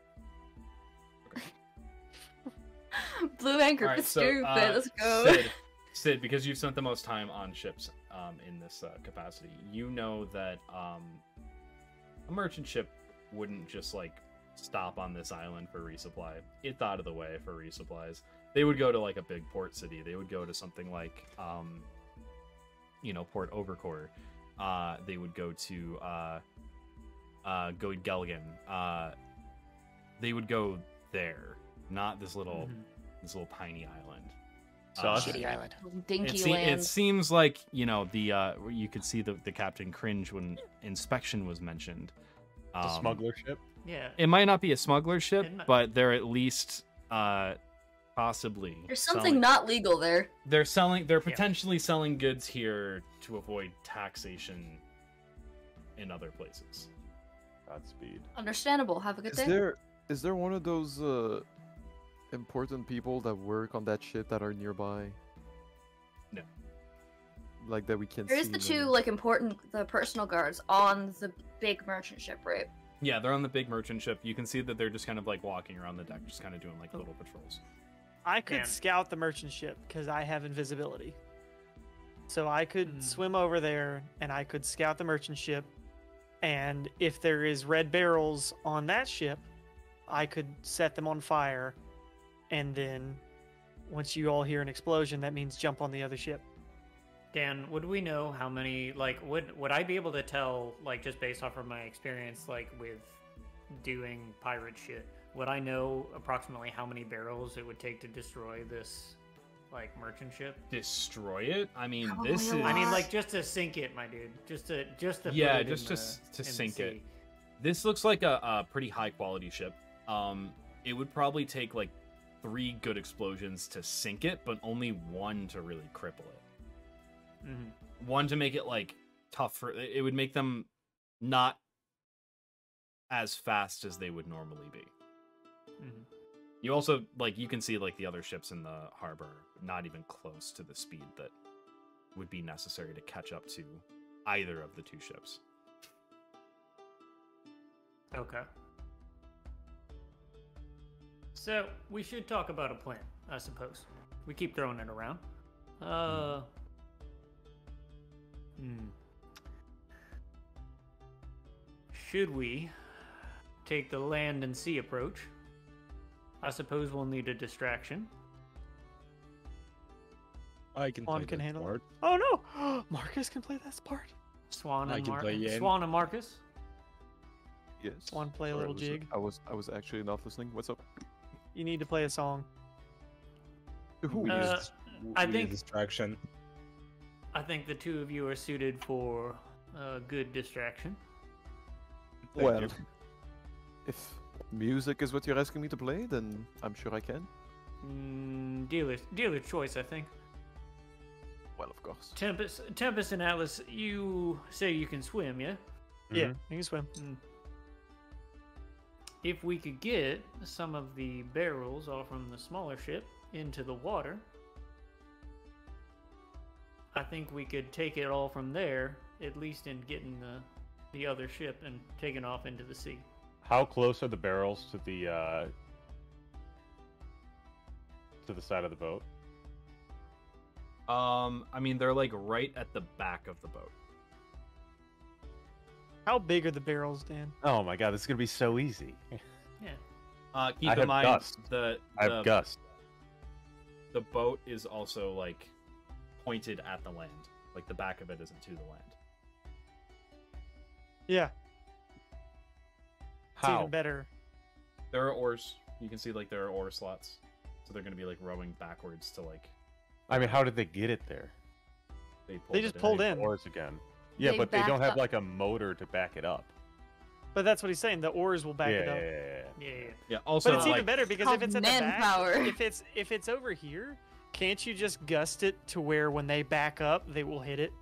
Blue Man group Alright, is so, stupid. Let's go. Sid, because you've spent the most time on ships in this capacity, you know that a merchant ship wouldn't just like stop on this island for resupply. It thought of the way for resupplies. They would go to like a big port city. They would go to something like Port Overcore. They would go to Gilligan. They would go there, not this little tiny island. Shitty island. Dinky It land. seems like you could see the captain cringe when inspection was mentioned. The smuggler ship. yeah, It might not be a smuggler ship, It might- but they're at least possibly. There's something not legal there. They're selling. They're potentially selling goods here to avoid taxation in other places. Godspeed. Understandable. Have a good day. Is there one of those important people that work on that ship that are nearby? No. Like that we can There's see the them? two like important the personal guards on the big merchant ship, right? Yeah, they're on the big merchant ship. You can see that they're just kind of like walking around the deck, just kind of doing like little patrols. I could Man. scout the merchant ship because I have invisibility. So I could swim over there and I could scout the merchant ship. And if there is red barrels on that ship, I could set them on fire. And then once you all hear an explosion, that means jump on the other ship. Dan, would we know how many, like, would I be able to tell, like, just based off of my experience, like, with doing pirate shit, would I know approximately how many barrels it would take to destroy this, like, merchant ship? Destroy it? I mean, Probably this a is. lot. I mean, like, just to sink it, my dude. Just to Yeah, put it just in to the sink it. sea. This looks like a pretty high quality ship. It would probably take like 3 good explosions to sink it, but only 1 to really cripple it. Mhm. 1 to make it like tough for. It would make them not as fast as they would normally be. Mhm. You also like you can see like the other ships in the harbor not even close to the speed that would be necessary to catch up to either of the 2 ships. Okay. So, we should talk about a plan, I suppose. We keep throwing it around. Should we take the land and sea approach? I suppose we'll need a distraction. I can Juan play can that handle part. it. Oh no! Marcus can play that part. Swan I and, can play in. Swan and Marcus? Yes. Swan, play a Sorry, little jig. I was actually not listening. What's up? You need to play a song. We need Uh, we I need a think- distraction. I think the 2 of you are suited for a good distraction. Thank Well, you. if music is what you're asking me to play, then I'm sure I can. Dealer's choice, I think. Well, of course. Tempest and Atlas, you say you can swim, yeah? Yeah, Mhm. you can swim. If we could get some of the barrels off from the smaller ship into the water, I think we could take it all from there, at least in getting the other ship and taking off into the sea. How close are the barrels to the side of the boat? I mean, they're like right at the back of the boat. How big are the barrels, Dan? Oh my god, this is gonna be so easy. Yeah. Keep I in have mind gust. the I have gust. the boat is also like pointed at the land. Like the back of it isn't to the land. Yeah, it's How? even better. There are oars. You can see like there are oar slots, so they're gonna be like rowing backwards to like I mean, how did they get it there? They just pulled in. Oars again. Yeah, They but they don't backed have up. like a motor to back it up. But that's what he's saying. The oars will back yeah, it up. yeah. Yeah. Yeah. Also, But it's even like, better because called if it's at the back, manpower. if it's over here, can't you just gust it to where when they back up, they will hit it?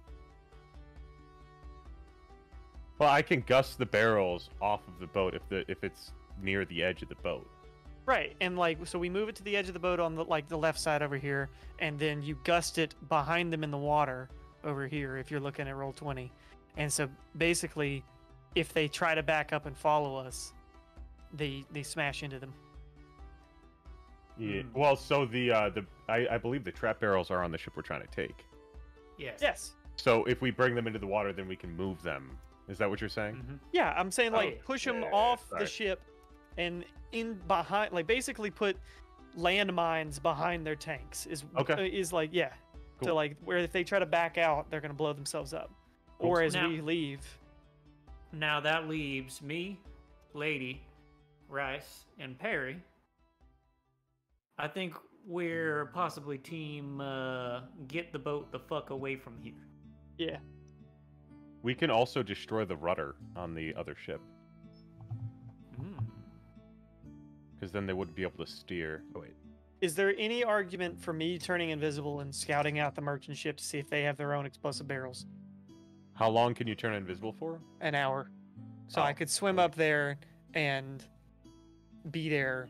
Well, I can gust the barrels off of the boat if it's near the edge of the boat. Right, and like so we move it to the edge of the boat on the the left side over here, and then you gust it behind them in the water over here if you're looking at roll 20. And so basically, if they try to back up and follow us, they smash into them. Yeah. Well, so I believe the trap barrels are on the ship we're trying to take. Yes. Yes. So if we bring them into the water, then we can move them. Is that what you're saying? Mhm. Yeah, I'm saying like Oh, push them yeah, off sorry. the ship and in behind, like basically put landmines behind their tanks. Okay. Is like yeah, to Cool. like where if they try to back out, they're gonna blow themselves up. Cool. Or as Now- we leave. Now that leaves me, Lady, Rice, and Perry. I think we're possibly team get the boat the fuck away from here. Yeah. We can also destroy the rudder on the other ship, because then they wouldn't be able to steer. oh wait. Is there any argument for me turning invisible and scouting out the merchant ship to see if they have their own explosive barrels? How long can you turn invisible for? An hour. So Oh, I could swim okay. up there and be there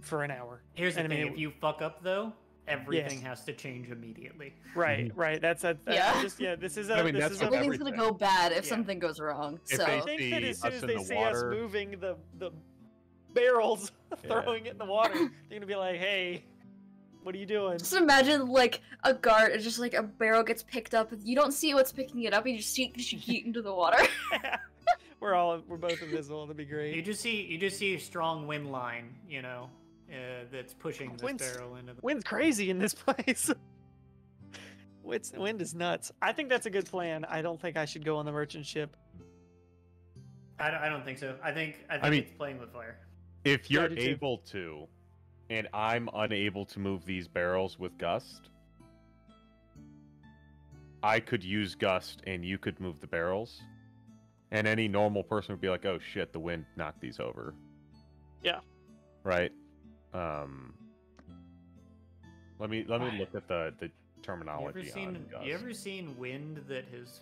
for an hour. Here's the And I thing: mean, if you fuck up though, everything has to change immediately. Right. That's Yeah. This is a. I mean, this that's is what a Everything's gonna go bad if Yeah. something goes wrong. If So they I think that as see soon us as in they the see water- us moving the barrels, throwing it in the water, they're gonna be like, "Hey, what are you doing?" just imagine like a guard, it's just like a barrel gets picked up. You don't see what's picking it up. You just see it yeet into the water. We're both invisible. That'd be You great. just see a strong wind line, that's pushing this Wind's- barrel into the. Wind's crazy in this place. Wind is nuts. I think that's a good plan. I don't think I should go on the merchant ship. I don't think so. I think mean- it's playing with fire. If Yeah, I you're do too. able to, and I'm unable to move these barrels with Gust, I could use Gust and you could move the barrels. And any normal person would be like, oh shit, the wind knocked these over. Yeah. Right? Let me look at the terminology on Gust. You ever seen wind that has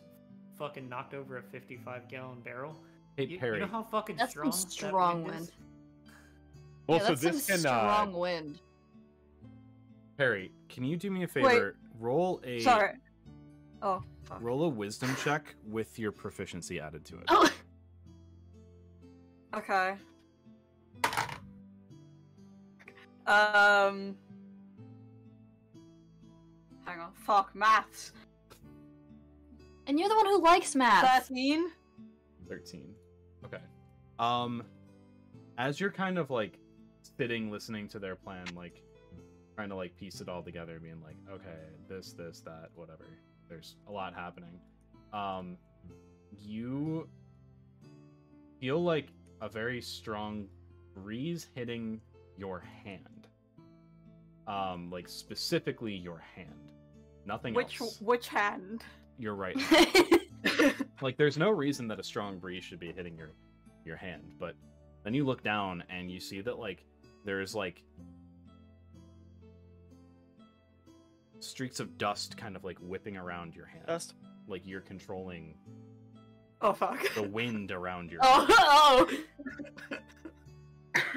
fucking knocked over a 55-gallon barrel? Hey, You Perry. know how fucking That's strong some that strong wind wind. is? Well, Yeah, so that's this some can strong wind. Perry, can you do me a favor? Roll a Sorry. Oh, fuck. roll a wisdom check with your proficiency added to it. Oh. Okay. Hang on. Fuck, maths. And you're the one who likes math. 13. 13. Okay. As you're kind of like sitting listening to their plan, like trying to like piece it all together, being like, okay, this, that, whatever. There's a lot happening. You feel like a very strong breeze hitting your hand. Like specifically your hand. Nothing else. Which hand? Your right. Like there's no reason that a strong breeze should be hitting your hand, but then you look down and you see that like there's like streaks of dust kind of like whipping around your hand. Dust. Like you're controlling Oh fuck. the wind around your Oh, hand.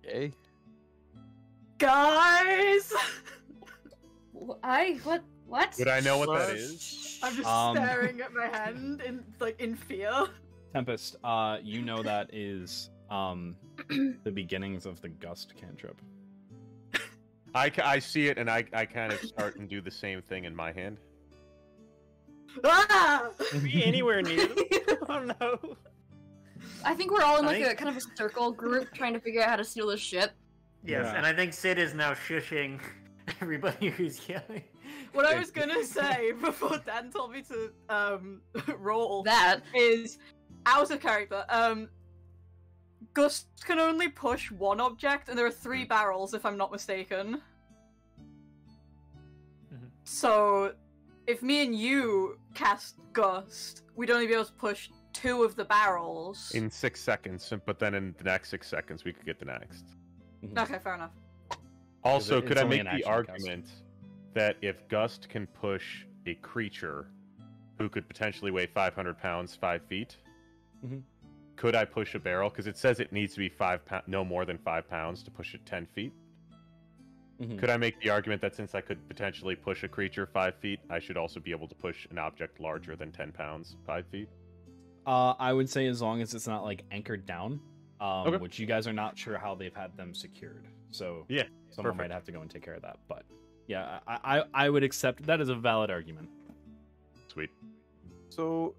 Okay. Guys! what? Would I know what that is? I'm just Um, staring at my hand in fear. Tempest, you know that is the beginnings of the gust cantrip. I see it and I kind of start and do the same thing in my hand. Ah! Be anywhere near them. Oh no. I think we're all in I like a think- kind of a circle group trying to figure out how to steal this ship. Yes, Yeah. and I think Sid is now shushing everybody who's yelling. What I was gonna say before Dan told me to roll That. is out of character. Gust can only push one object, and there are 3 barrels, if I'm not mistaken. Mhm. So, if me and you cast Gust, we'd only be able to push 2 of the barrels. In 6 seconds, but then in the next 6 seconds we could get the next. Okay, fair enough. Also, it's could I only make an the action cast. argument that if Gust can push a creature who could potentially weigh 500 pounds 5 feet, Mhm. could I push a barrel? Because it says it needs to be no more than 5 pounds to push it 10 feet. Mhm. Could I make the argument that since I could potentially push a creature 5 feet, I should also be able to push an object larger than 10 pounds 5 feet? I would say as long as it's not like anchored down, Okay. which you guys are not sure how they've had them secured. So Yeah, someone perfect. might have to go and take care of that. But yeah, I would accept that as a valid argument. Sweet. So,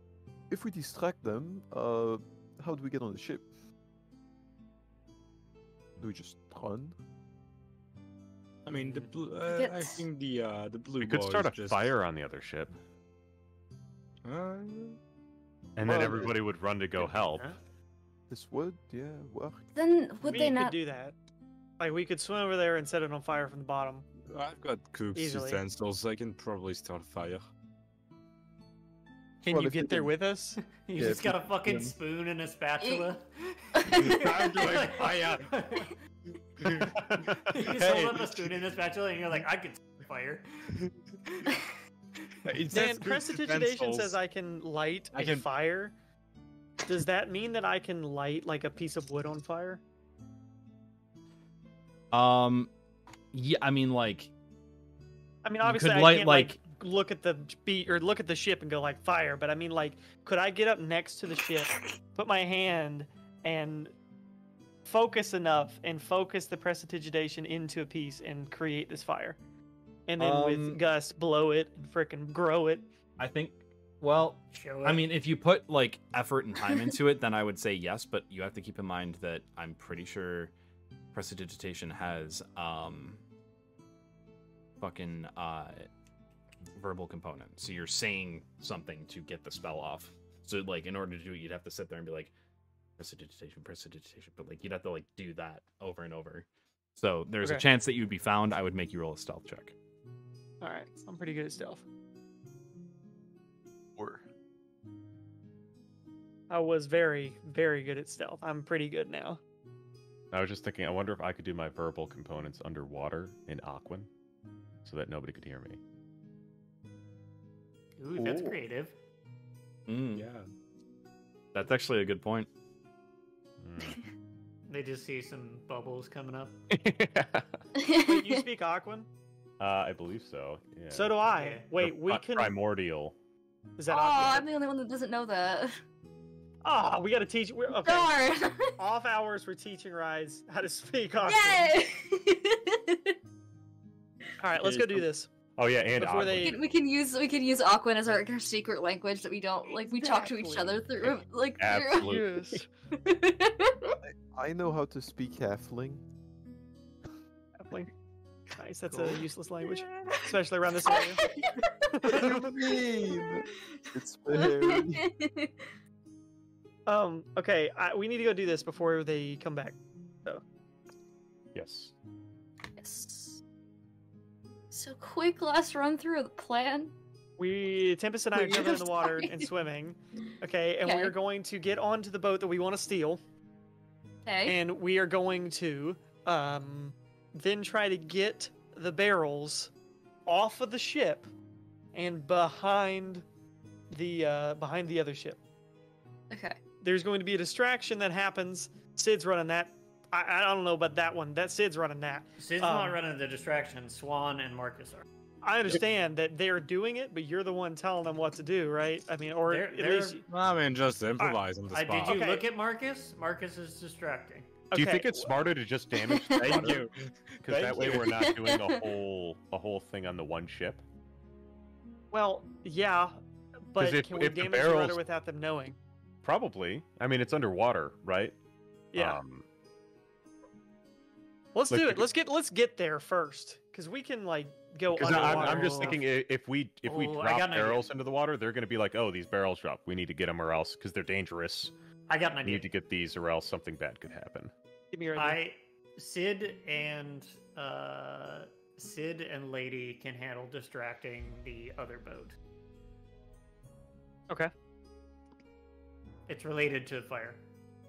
if we distract them, how do we get on the ship? Do we just run? I mean, the I Yes. think the blue. We could boys start a just... fire on the other ship, Uh, and then Well, everybody would run to go help. Huh? This would, yeah, work. Then would We they could not? do that. Like we could swim over there and set it on fire from the bottom. I've got cooks Easily. utensils. I can probably start a fire. Can Well, you if we get there can- with us? You Yeah, just if got a you- fucking yeah. spoon and a spatula. I'm doing fire. You just Hey. hold up a spoon and a spatula, and you're like, I could fire. Dan, prestidigitation says I can light I a can- fire. Does that mean that I can light like a piece of wood on fire? Yeah, I mean like I mean, You obviously, could I light, can't like look at the beat or look at the ship and go like fire. But I mean, like, could I get up next to the ship, put my hand, and focus enough and focus the prestidigitation into a piece and create this fire, and then with Gus blow it and frickin' grow it. I think. Well, Show I it. mean, if you put like effort and time into it, then I would say yes. But you have to keep in mind that I'm pretty sure prestidigitation has fucking verbal component. So you're saying something to get the spell off. So like in order to do it, you'd have to sit there and be like prestidigitation, but like you'd have to like do that over and over. So there's a Okay. chance that you'd be found. I would make you roll a stealth check. All right, I'm pretty good at stealth. Or I was very, very good at stealth. I'm pretty good now. I was just thinking, I wonder if I could do my verbal components underwater in Aquan, so that nobody could hear me. Ooh, that's Ooh. creative. Mm, Yeah. that's actually a good point. Mm. They just see some bubbles coming up. Wait, you speak Aquan? I believe so. Yeah. So do I. Yeah. Wait, The we can. primordial. Is that Oh, Aquan? I'm the only one that doesn't know that. Ah, we gotta teach. Okay. Darn! Off hours, we're teaching Rise how to speak Aquan. Yay! All right, let's go do this. Oh yeah, and Before Aquan. they- we can use Aquan as our secret language that we don't like. We talk to each other through like. Absolutely. Yes. I know how to speak halfling. Halfling. Nice. That's a useless language, especially around this area. What do you mean? It's very... Okay. We need to go do this before they come back. Yes. Yes. So quick last run through of the plan. Tempest and I are Wait, jumping in the I'm water sorry. and swimming. Okay, and Okay. we're going to get onto the boat that we want to steal, Okay. and we are going to then try to get the barrels off of the ship and behind the other ship. Okay. There's going to be a distraction that happens. Sid's running that. I don't know about that one. That Sid's running that. Sid's not running the distraction. Swan and Marcus are. I understand that they're doing it, but you're the one telling them what to do, right? I mean, or They're- at they're- least. I mean, just improvise on the spot. Did you Okay. look at Marcus? Marcus is distracting. Do you Okay, think it's smarter to just damage the Thank water? you. Because Thank that way you. we're not doing a whole thing on the one ship. Well, yeah, but if- can we if the damage the rudder barrels- without them knowing? Probably. I mean, it's underwater, right? Yeah. Um, Let's like do the- it. Let's get there first, because we can like go Because underwater. I'm just thinking if we Oh, I drop got an idea. barrels into the water, they're going to be like, oh, these barrels drop. We need to get them or else because they're dangerous. I got an We idea. need to get these or else something bad could happen. Give me your idea. Sid and Lady can handle distracting the other boat. Okay. It's related to fire.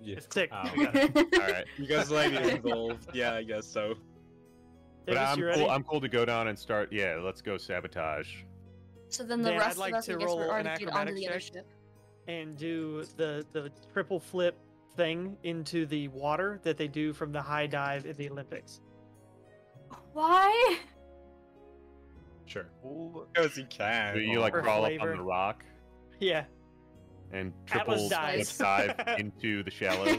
Yeah. It's Sick. Oh, We got it. All right. You guys lady involved. Yeah, I guess so. But Davis, I'm you cool. ready? I'm cool to go down and start. Yeah, let's go sabatage. So then the Dan, rest I'd like of us, to I guess, roll we're an already get onto acrobatics the other check. ship. And do the triple flip thing into the water that they do from the high dive in the Olympics. Why? Sure. Because he can. So you like For crawl flavor. up on the rock Yeah. and Atlas triple dives. dive into the shallows.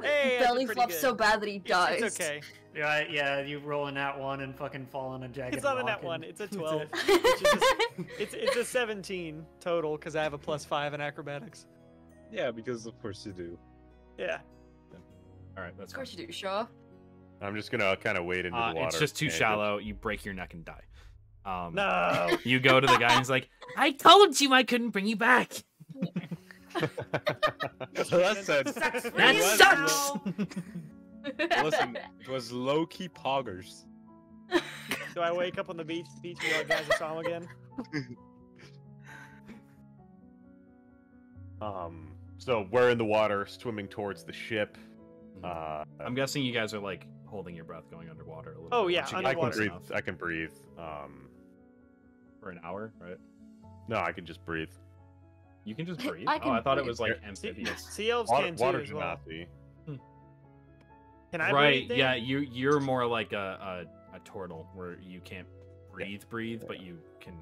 Hey, I did Belly pretty flops good. so bad that he dies. It's okay. Yeah, you roll in that one and fucking fall on a jagged It's not a rock net and- one. It's a That's 12. it. It's a 17 total because I have a +5 in acrobatics. Yeah, because of course you do. Yeah. All right, that's Of fine. course you do, Shaw. I'm just gonna kind of wade into the water. It's just too and shallow. You break your neck and die. No. You go to the guy and he's like, "I told you I couldn't bring you back." So that's it. That was sucks. Listen, it was low key poggers. Do I wake up on the beach and be like, guys, I saw him again? So we're in the water, swimming towards the ship. I'm guessing you guys are like holding your breath going underwater a little Oh, bit. yeah, once you I get can close breathe. enough. I can breathe. For an hour, right? No, I can just breathe. You can just breathe. I Oh, can I thought it breathe. was like Sea, amphibious. sea elves Water, can too water as do well. not see. Can I Right? breathe, Dan? Yeah, you're more like a turtle where you can't breathe, but you can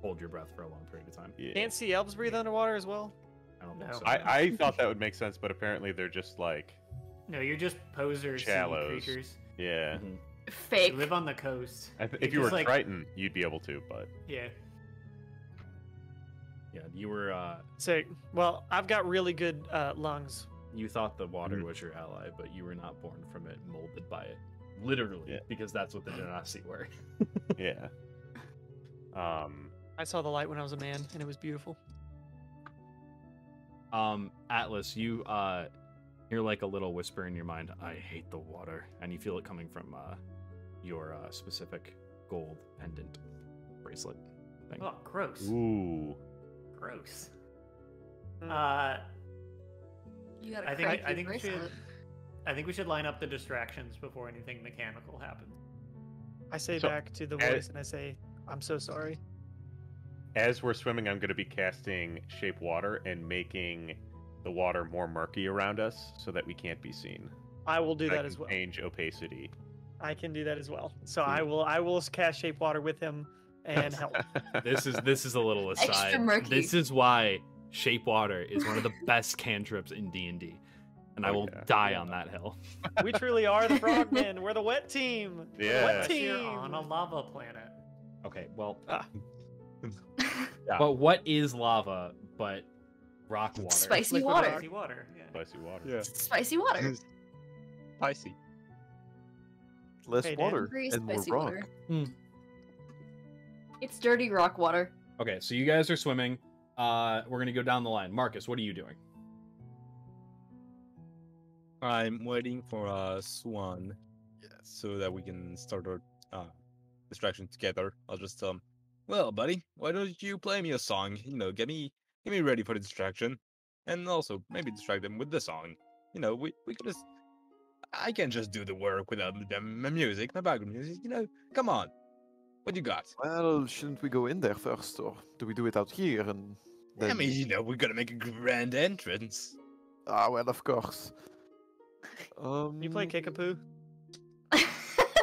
hold your breath for a long period of time. Yeah. Can't sea elves breathe underwater as well? I don't think No. so. I thought that would make sense, but apparently they're just like, No, you're just poser sea Shallows. creatures. yeah. Mhm. Fake. You live on the coast. If you just were like- Triton, you'd be able to, but Yeah. Yeah, you were. So, well, I've got really good lungs. You thought the water Mhm. was your ally, but you were not born from it, molded by it. Literally, Yeah. because that's what the Genasi were. yeah. I saw the light when I was a man, and it was beautiful. Atlas, you hear like a little whisper in your mind. I hate the water, and you feel it coming from your specific gold pendant bracelet thing. Oh, gross. Ooh. Gross. Mm. You got a I think cracky I think we should bracelet. I think we should line up the distractions before anything mechanical happens. I say So, back to the as- voice, and I say, I'm so sorry. As we're swimming, I'm going to be casting Shape Water and making the water more murky around us so that we can't be seen. I will do I that can as well. change opacity. I can do that as well. So I will cast shape water with him and help. This is a little Extra aside. murky. This is why Shape Water is one of the best cantrips in D&D, and I Oh, will yeah. die on that hill. We truly are the frogmen. We're the wet team. We're the Yeah. wet Unless team. you're on a lava planet. Okay, well, Ah. Yeah. but what is lava but rock water? Spicy Liquid water. rock. Spicy water. Yeah. Spicy water. Yeah. Spicy water. Spicy. Less Hey, Dan. water Very and more spicy rock. water. Mm. It's dirty rock water. Okay, so you guys are swimming. We're gonna go down the line. Marcus, what are you doing? I'm waiting for Swan, so that we can start our distraction together. I'll just tell him, well, buddy, why don't you play me a song? You know, get me ready for the distraction, and also maybe distract them with the song. You know, we could just. I can't just do the work without my music, my background music. You know, come on, what you got? Well, shouldn't we go in there first, or do we do it out here and then? I mean, you know, we gotta make a grand entrance. Ah, well, of course. You play Kickapoo?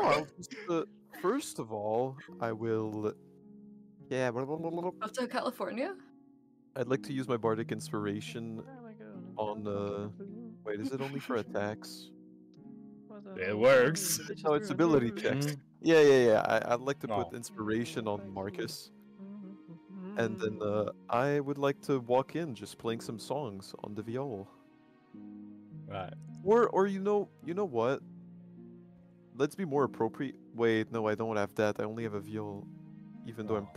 Well, just, first of all, I will. Yeah, Up to California? I'd like to use my bardic inspiration on. Wait, is it only for attacks? It works. No, it's ability checks. Yeah. I'd like to put Oh. inspiration on Marcus, and then I would like to walk in just playing some songs on the viol. Right. Or you know what? Let's be more appropriate. Wait, no, I don't have that. I only have a viol, even though I'm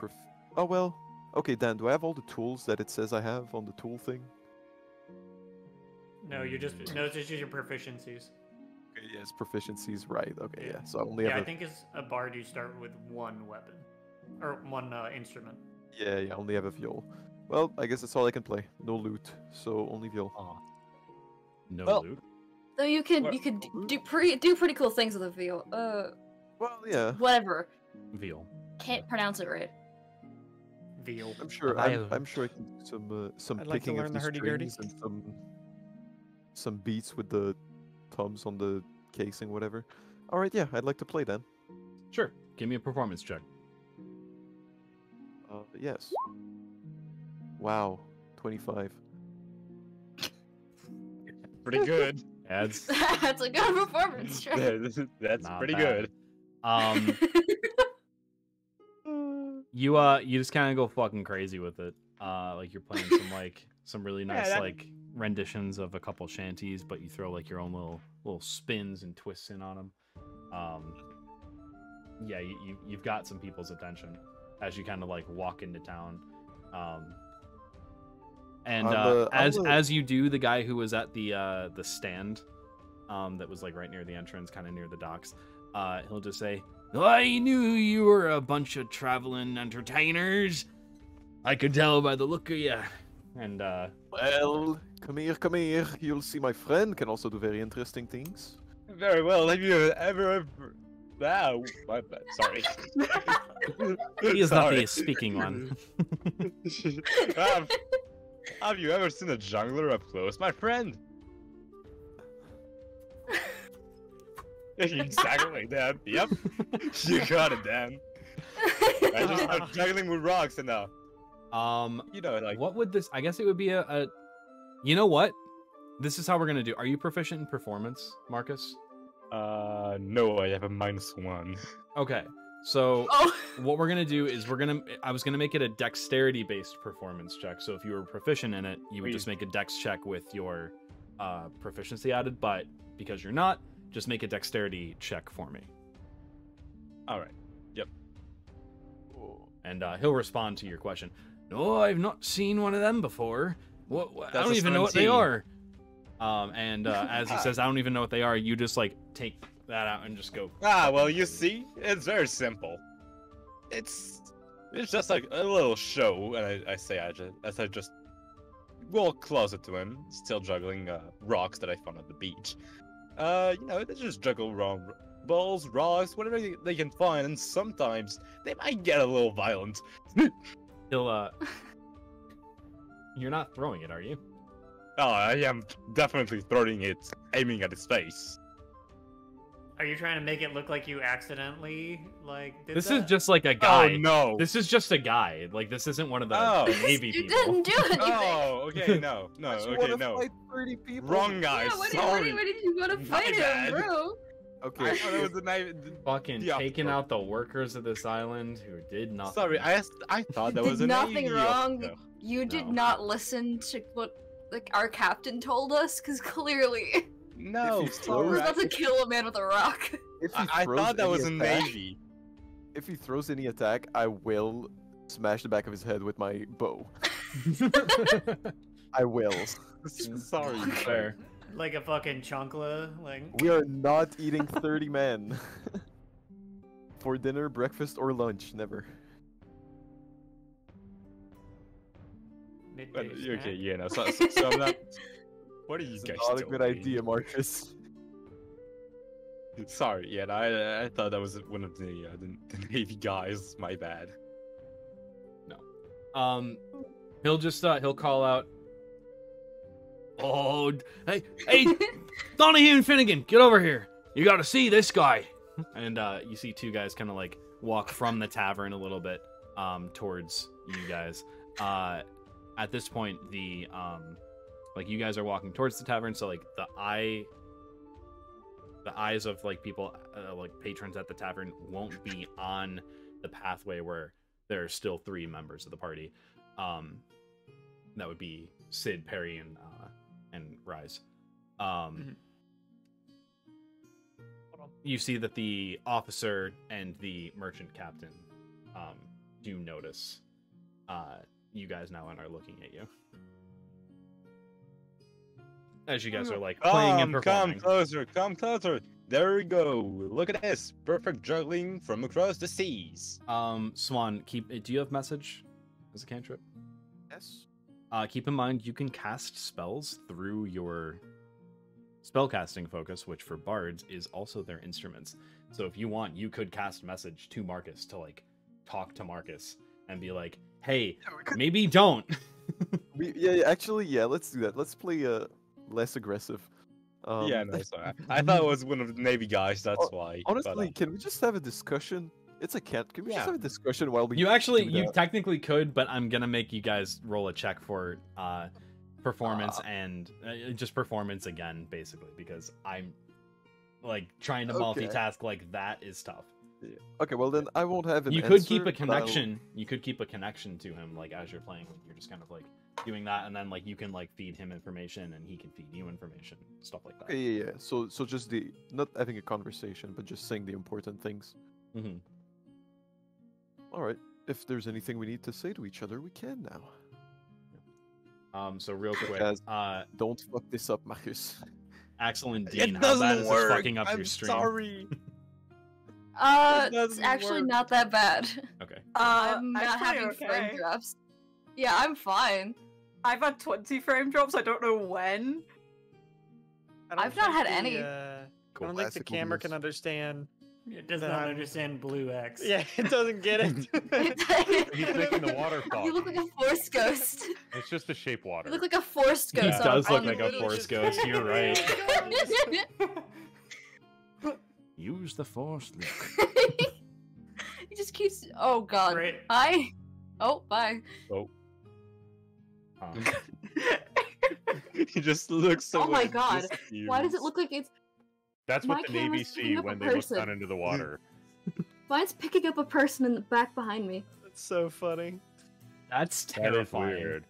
Oh well. Okay, Dan, do I have all the tools that it says I have on the tool thing? No, it's just your proficiencies. Okay, yes, proficiencies, right? Okay, Yeah. yeah. So I only Yeah, have. I think as a bard you start with one weapon or one instrument. Yeah, I only have a viol. Well, I guess that's all I can play. No loot, so only viol. No Well- loot. Though you could Well- do pretty cool things with a viol. Well, yeah. Whatever. Veal. Can't pronounce it right. Veal. I'm sure. I'm sure I can do some I'd like to picking learn of the the hurdy-gurdy. strings and some beats with the thumbs on the casing, whatever. All right, yeah, I'd like to play then. Sure. Give me a performance check. Yes. Wow, 25. Pretty good. Adds. That's a good performance, check. That's Not pretty bad. good. You just kind of go fucking crazy with it. Like you're playing some really nice that- like renditions of a couple shanties, but you throw like your own little spins and twists in on them. Yeah, you've got some people's attention as you kind of like walk into town. And as you do, the guy who was at the stand, that was like right near the entrance, kind of near the docks, he'll just say, "I knew you were a bunch of traveling entertainers. I could tell by the look of you." And Well, come here. You'll see my friend can also do very interesting things. Very well. Have you ever? Wow. My bad. Sorry. he is not Sorry. the speaking one. Have you ever seen a jungler up close, my friend? Exactly, Dan. Yep. You got it, Dan. I just start juggling with rocks and you know, like what would this? I guess it would be a. You know what? This is how we're gonna do. Are you proficient in performance, Marcus? no, I have a -1. Okay, so Oh. what we're gonna do is I was gonna make it a dexterity-based performance check. So if you were proficient in it, you would just make a dex check with your proficiency added. But because you're not, just make a dexterity check for me. All right. Yep. And he'll respond to your question. No, I've not seen one of them before. What I That's don't a even know what they 17. are. As he says, I don't even know what they are. You just like take that out and just go. Ah, well, you see, it's very simple. It's just like a little show, and I say as I just walk closer to him, still juggling rocks that I found at the beach. You know, they just juggle wrong balls, rocks, whatever they can find, and sometimes they might get a little violent. He'll You're not throwing it, are you? Oh, I am definitely throwing it, aiming at his face. Are you trying to make it look like you accidentally did This that? is just like a guy. Oh no! This is just a guy. Like this isn't one of the Oh. Navy You people. didn't do anything. Oh, okay, no, I just okay, wanna no. fight 30 people. Wrong guy. Yeah, what Sorry. did you want to My fight him, bad. bro? Okay. I thought it was the knife. Fucking Yeah. taking out the workers of this island who did nothing. Sorry, I thought that Did was a nothing Navy wrong. officer. You did No. not listen to what our captain told us, because clearly No, If he he was throws- about to kill a man with a rock. If he I throws thought that any was a attack- Navy. If he throws any attack, I will smash the back of his head with my bow. I will. Sorry. Fair. like a fucking chunkla. Like We are not eating 30 men. For dinner, breakfast, or lunch, never. midday snack. Okay, yeah, no, so I'm not. What are you It's guys not a doing? good idea, Marcus. Sorry, yeah, I thought that was one of the Navy guys. My bad. He'll just he'll call out. Oh, hey, Donahue and Finnegan, get over here! You got to see this guy. And you see two guys kind of like walk from the tavern a little bit towards you guys. At this point, the like you guys are walking towards the tavern, so like the eyes of like people like patrons at the tavern won't be on the pathway where there are still three members of the party. That would be Sid, Perry, and Rise. You see that the officer and the merchant captain do notice you guys now and are looking at you. As you guys are like playing and performing. Come closer. There we go. Look at this. Perfect juggling from across the seas. Swan, do you have message as a cantrip? Yes. Keep in mind you can cast spells through your spellcasting focus, which for bards is also their instruments. So if you want, you could cast message to Marcus to like talk to Marcus and be like, "Hey, maybe don't." Actually, let's do that. Let's play less aggressive. Yeah, no, sorry. I thought it was one of the Navy guys. That's why. Honestly, can we just have a discussion? It's a cat. Can we just Yeah. have a discussion while we? You actually, do you that? technically could, but I'm gonna make you guys roll a check for performance and just performance again, basically, because I'm like trying to Okay. multitask like that is tough. Okay, well then I won't have an You could keep answer, a but I'll- connection. You could keep a connection to him, like as you're playing. Like, you're just kind of like doing that, and then like you can like feed him information, and he can feed you information, stuff like that. Okay, yeah. So just the not having a conversation, but just saying the important things. hmm All right. If there's anything we need to say to each other, we can now. So real quick, Guys. Don't fuck this up, Marcus. Axel and It Dean, how doesn't bad is work. this fucking up I'm your stream? sorry. It's doesn't actually work. not that bad. Okay. I'm not actually having okay. frame drops. Yeah, I'm fine. I've had 20 frame drops. I don't know when. I don't I've not think had any. I Cool. don't think the Classical camera use. can understand. It does That not I'm- understand Blue X. Yeah, it doesn't get it. He's making the water fall. You look like a forest ghost. It's just the shape water. You look like a forest He ghost. does on look like a the forest beach. ghost. You're right. Oh Use the force, Luke. He just keeps. Oh God. Great. Oh, bye. Oh. He just looks Oh away. my and God. Why does it disappears. look like it's? That's My what the Navy camera's see picking up when a they look person. down into the water. Mine's picking up a person in the back behind me. That's so funny. That's That is terrifying. weird.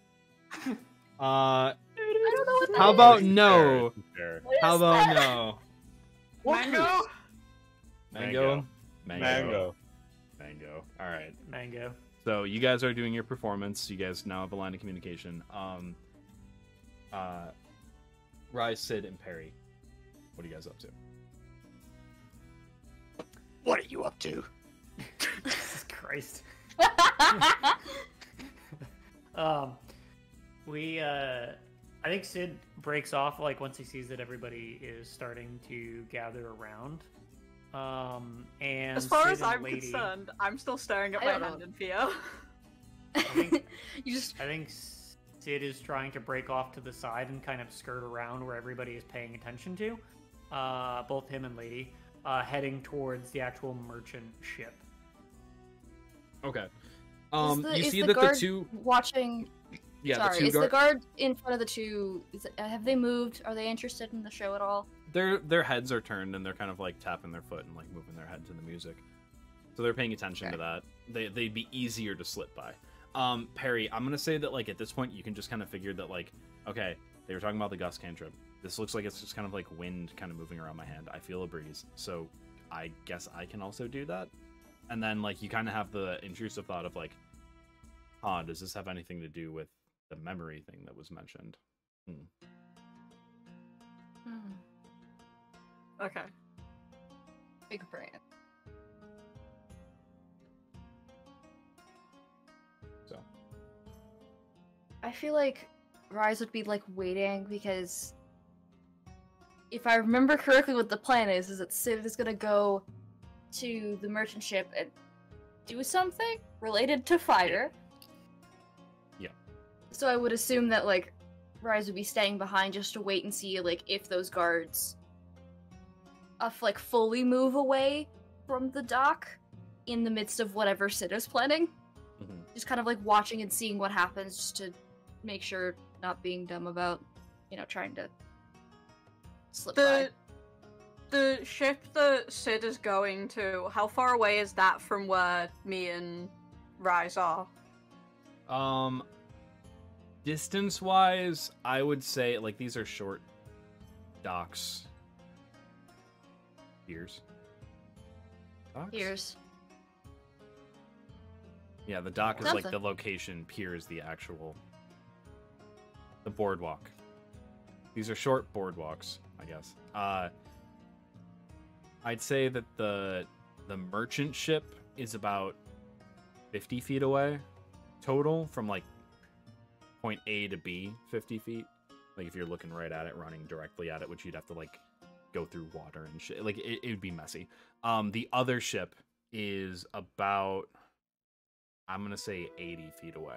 I don't know what that How is. about Fair, no? it's fair. What is How about that? no? Mango. Mango. Mango. Mango. All right. Mango. So you guys are doing your performance. You guys now have a line of communication. Rise, Sid, and Perry. What are you guys up to? What are you up to? Jesus Christ. I think Sid breaks off like once he sees that everybody is starting to gather around. And As far Sid as and I'm Lady, concerned, I'm still staring at I my don't hand know. in fear. You just I think Sid is trying to break off to the side and kind of skirt around where everybody is paying attention to. Both him and Lady, heading towards the actual merchant ship. Okay. is You see the that the guard two. watching. Yeah, Sorry, the two is the guard in front of the two? Have they moved? Are they interested in the show at all? Their heads are turned and they're kind of like tapping their foot and like moving their head to the music. So they're paying attention to that. They'd be easier to slip by. Perry, I'm gonna say that like at this point you can just kind of figure that like, okay, they were talking about the gust cantrip. This looks like it's just kind of like wind kind of moving around my hand. I feel a breeze, so I guess I can also do that. And then like you kind of have the intrusive thought of like, does this have anything to do with the memory thing that was mentioned? Okay. Big brain. So I feel like Rise would be like waiting because if I remember correctly, what the plan is that Sid is gonna go to the merchant ship and do something related to fire. Yeah. So I would assume that like Rise would be staying behind just to wait and see like if those guards like fully move away from the dock in the midst of whatever Sid is planning. Just kind of like watching and seeing what happens just to make sure not being dumb about, trying to slip by. The ship that Sid is going to, how far away is that from where me and Rise are? Distance wise, I would say like these are short docks. Piers. Docks? Piers. Yeah, the dock is like Something. the location, pier is the actual the boardwalk. These are short boardwalks, I guess. I'd say that the merchant ship is about 50 feet away total from like point A to B, 50 feet. Like if you're looking right at it, running directly at it, which you'd have to like go through water and shit. Like it would be messy. The other ship is about, I'm gonna say 80 feet away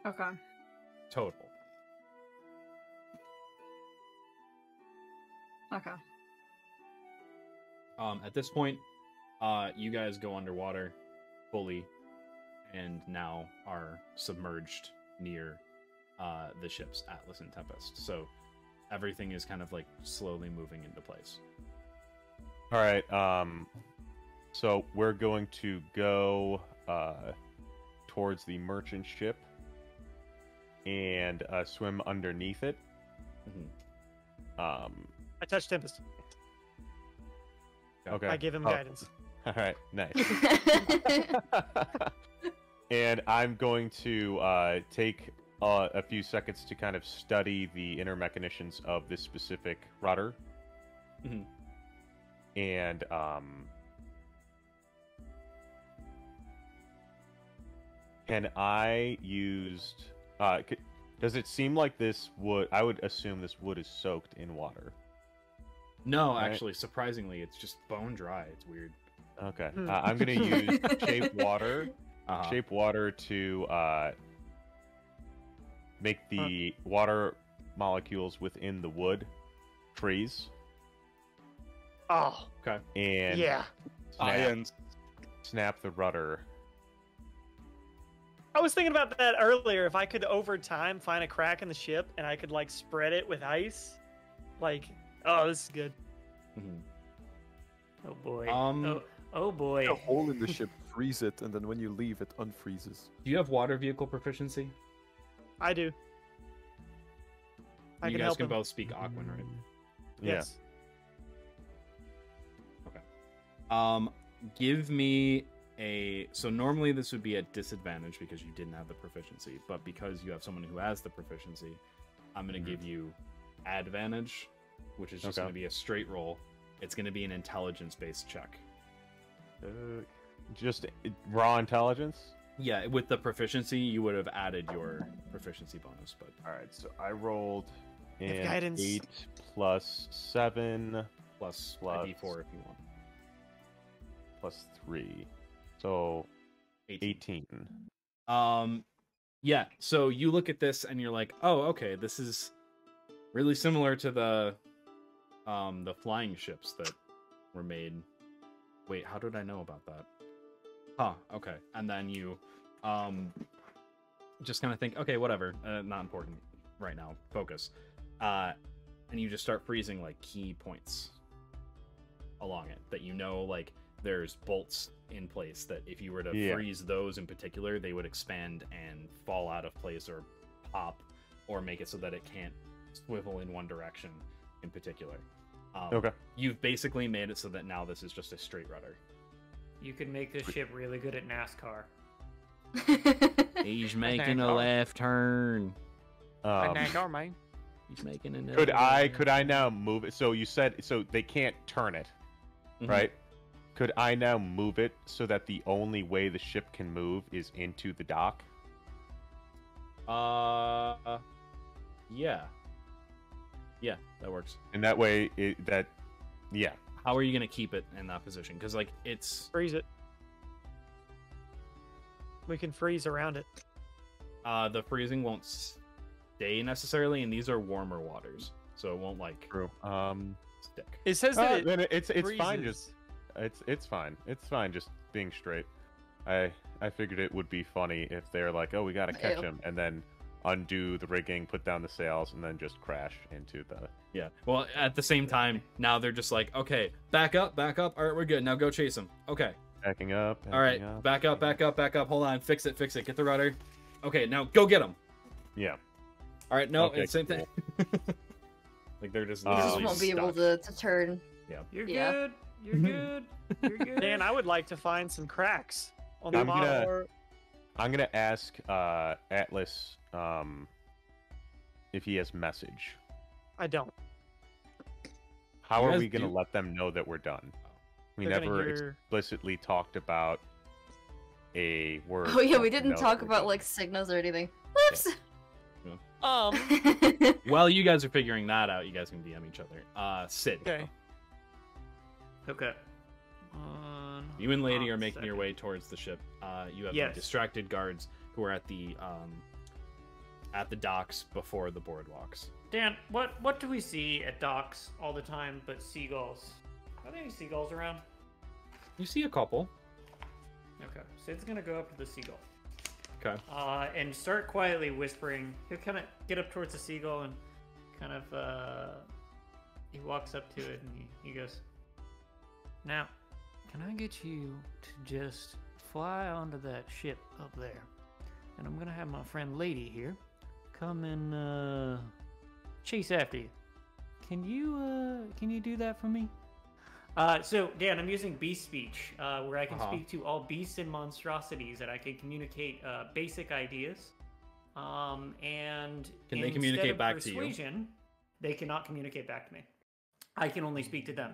Okay. total. Okay. At this point, you guys go underwater fully and now are submerged near the ships Atlas and Tempest. So everything is kind of like slowly moving into place. All right. So we're going to go towards the merchant ship and swim underneath it. Mhm. I touch Tempest. Okay. I give him Oh, guidance. All right. Nice. And I'm going to take a few seconds to kind of study the inner machinations of this specific rudder. Mhm. And can I use? Does it seem like this wood? I would assume this wood is soaked in water. No, Right. actually, surprisingly, it's just bone dry. It's weird. Okay. Hmm. I'm going to use shape water. Uh-huh. Shape water to make the water molecules within the wood freeze. Oh, Okay. And yeah. snap. snap the rudder. I was thinking about that earlier. If I could over time find a crack in the ship and I could like spread it with ice, like, oh, this is good. Oh boy. Oh Put boy. a hole in the ship, freeze it, and then when you leave, it unfreezes. Do you have water vehicle proficiency? I do. I You can guys help can him. both speak Aquan, right? Yes. Give me a. So normally this would be at disadvantage because you didn't have the proficiency, but because you have someone who has the proficiency, I'm going to give you advantage, which is just Okay. going to be a straight roll. It's going to be an intelligence-based check. Just raw intelligence. Yeah, with the proficiency, you would have added your proficiency bonus, but All right, so I rolled Have an guidance. 8 plus 7 plus a Plus. d4 if you want. plus 3, so 18. Yeah, so you look at this and you're like, oh, okay, this is really similar to the flying ships that were made. Wait, how did I know about that? Huh, okay. And then you just kind of think, okay, whatever, not important right now, focus. And you just start freezing like key points along it that you know, like there's bolts in place that if you were to Yeah. freeze those in particular, they would expand and fall out of place or pop or make it so that it can't swivel in one direction in particular. Okay. You've basically made it so that now this is just a straight rudder. You could make this ship really good at NASCAR. He's making a left turn. man. He's making another. Could I now move it? So you said so they can't turn it, Mhm. right? Could I now move it so that the only way the ship can move is into the dock? Yeah. Yeah, that works. And that way, yeah. How are you gonna keep it in that position? Because like it's Freeze it. We can freeze around it. the freezing won't stay necessarily, and these are warmer waters, so it won't like True. stick. It says that Then it's fine. freezes. Just it's fine. It's fine. Just being straight. I figured it would be funny if they're like, oh, we gotta catch Ew. him, and then undo the rigging, put down the sails, and then just crash into the. Yeah. Well, at the same time, now they're just like, okay, back up. All right, we're good. Now go chase him. Okay. Backing up. All right, back up. Hold on, fix it. Get the rudder. Okay, now go get him. Yeah. All right, no, Okay, it's same thing. Like they're just You just literally won't be able stuck. to turn. You're Yeah. good. You're good. You're good. Dan, I would like to find some cracks on the I'm model. gonna- I'm gonna ask Atlas if he has message. I don't. How You are guys we gonna do- let them know that we're done? We They're gonna never hear- explicitly talked about a word. Oh yeah, that we they didn't know talk that we're about done. like signals or anything. Whoops. While you guys are figuring that out, you guys can DM each other. Sid. Okay. Okay. You and Lady Hold are on a making your second. way towards the ship. You have the Yes. distracted guards who are at the docks before the boardwalks. Dan, what do we see at docks all the time but seagulls? Are there any seagulls around? You see a couple. Okay, Sid's gonna go up to the seagull. Okay. And start quietly whispering. He'll kind of get up towards the seagull and kind of, he walks up to it and he goes, "Now, can I get you to just fly onto that ship up there? And I'm gonna have my friend Lady here come and, chase after you. Can you do that for me?" So, Dan, I'm using beast speech, where I can speak to all beasts and monstrosities, and I can communicate basic ideas. And Can they instead communicate of back to you? persuasion, they cannot communicate back to me. I can only speak to them.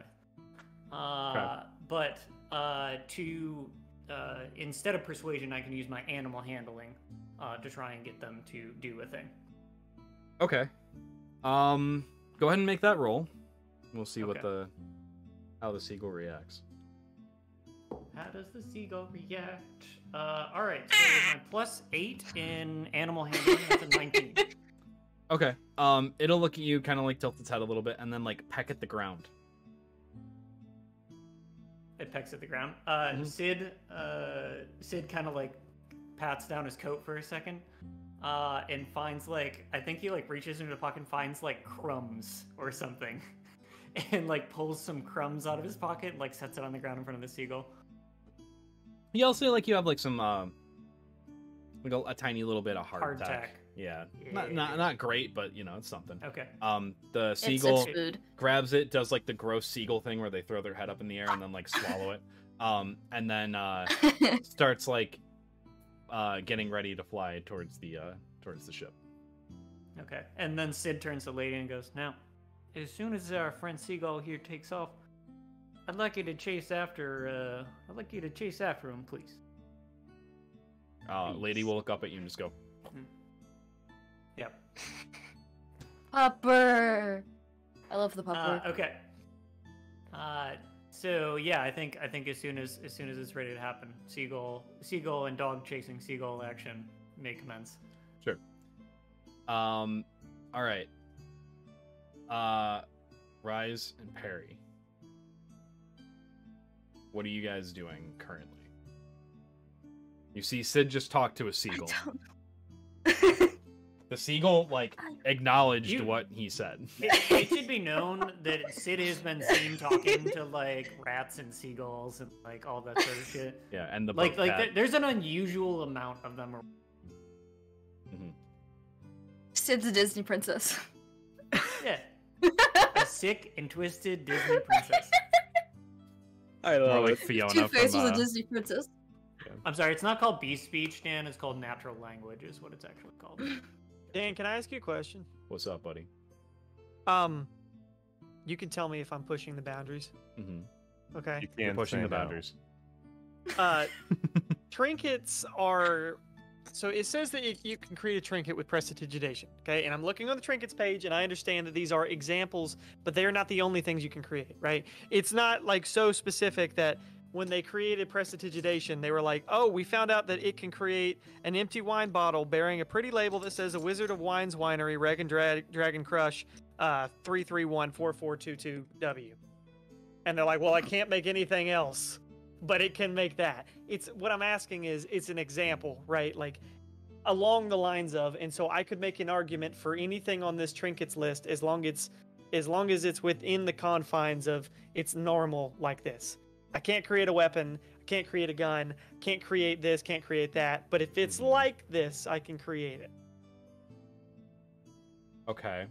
But instead of persuasion, I can use my animal handling to try and get them to do a thing. Okay. Go ahead and make that roll. We'll see Okay. how the seagull reacts. How does the seagull react? All right. So with my +8 in animal handling, that's a 19. Okay. It'll look at you, kind of like tilt its head a little bit, and then like peck at the ground. It pecks at the ground. Sid kind of like pats down his coat for a second, and finds like, I think he like reaches into the pocket and finds like crumbs or something, and like pulls some crumbs out of his pocket and like sets it on the ground in front of the seagull. You also like you have like some like a tiny little bit of hardtack. Yeah. Yeah. Not great, but you know, it's something. Okay. The seagull It's food. grabs it, does like the gross seagull thing where they throw their head up in the air and then like swallow it. And then starts like getting ready to fly towards the ship. Okay. And then Sid turns to the lady and goes, "Now, as soon as our friend Seagull here takes off, I'd like you to chase after him, please." Lady will look up at you and just go, Yep. Pupper. I love the pupper. Okay. So yeah, I think as soon as it's ready to happen, seagull and dog chasing seagull action may commence. Sure. All right. Rise and Perry. What are you guys doing currently? You see Sid just talked to a seagull. The seagull, like, acknowledged what he said. It should be known that Sid has been seen talking to, like, rats and seagulls and, like, all that sort of shit. Yeah, and the like there's an unusual amount of them. Mm-hmm. Sid's a Disney princess. Yeah. A sick and twisted Disney princess. I More love like it. Fiona Two-Face from... was a Disney princess. I'm sorry, it's not called Beast Speech, Dan. It's called Natural Language, is what it's actually called. Dan, can I ask you a question? What's up, buddy? You can tell me if I'm pushing the boundaries. Mm-hmm. Okay. You You're can't pushing say the no. boundaries. Trinkets are... So it says that you can create a trinket with prestidigitation, okay? And I'm looking on the trinkets page, and I understand that these are examples, but they are not the only things you can create, right? It's not like so specific that when they created prestidigitation, they were like, oh, we found out that it can create an empty wine bottle bearing a pretty label that says a Wizard of Wines Winery, Regan Dragon Crush, 3314422W. And they're like, well, I can't make anything else, but it can make that. It's what I'm asking is, it's an example, right? Like along the lines of, and so I could make an argument for anything on this trinkets list as long as it's within the confines of it's normal like this. I can't create a weapon, I can't create a gun, can't create this, can't create that, but if it's like this, I can create it. Okay.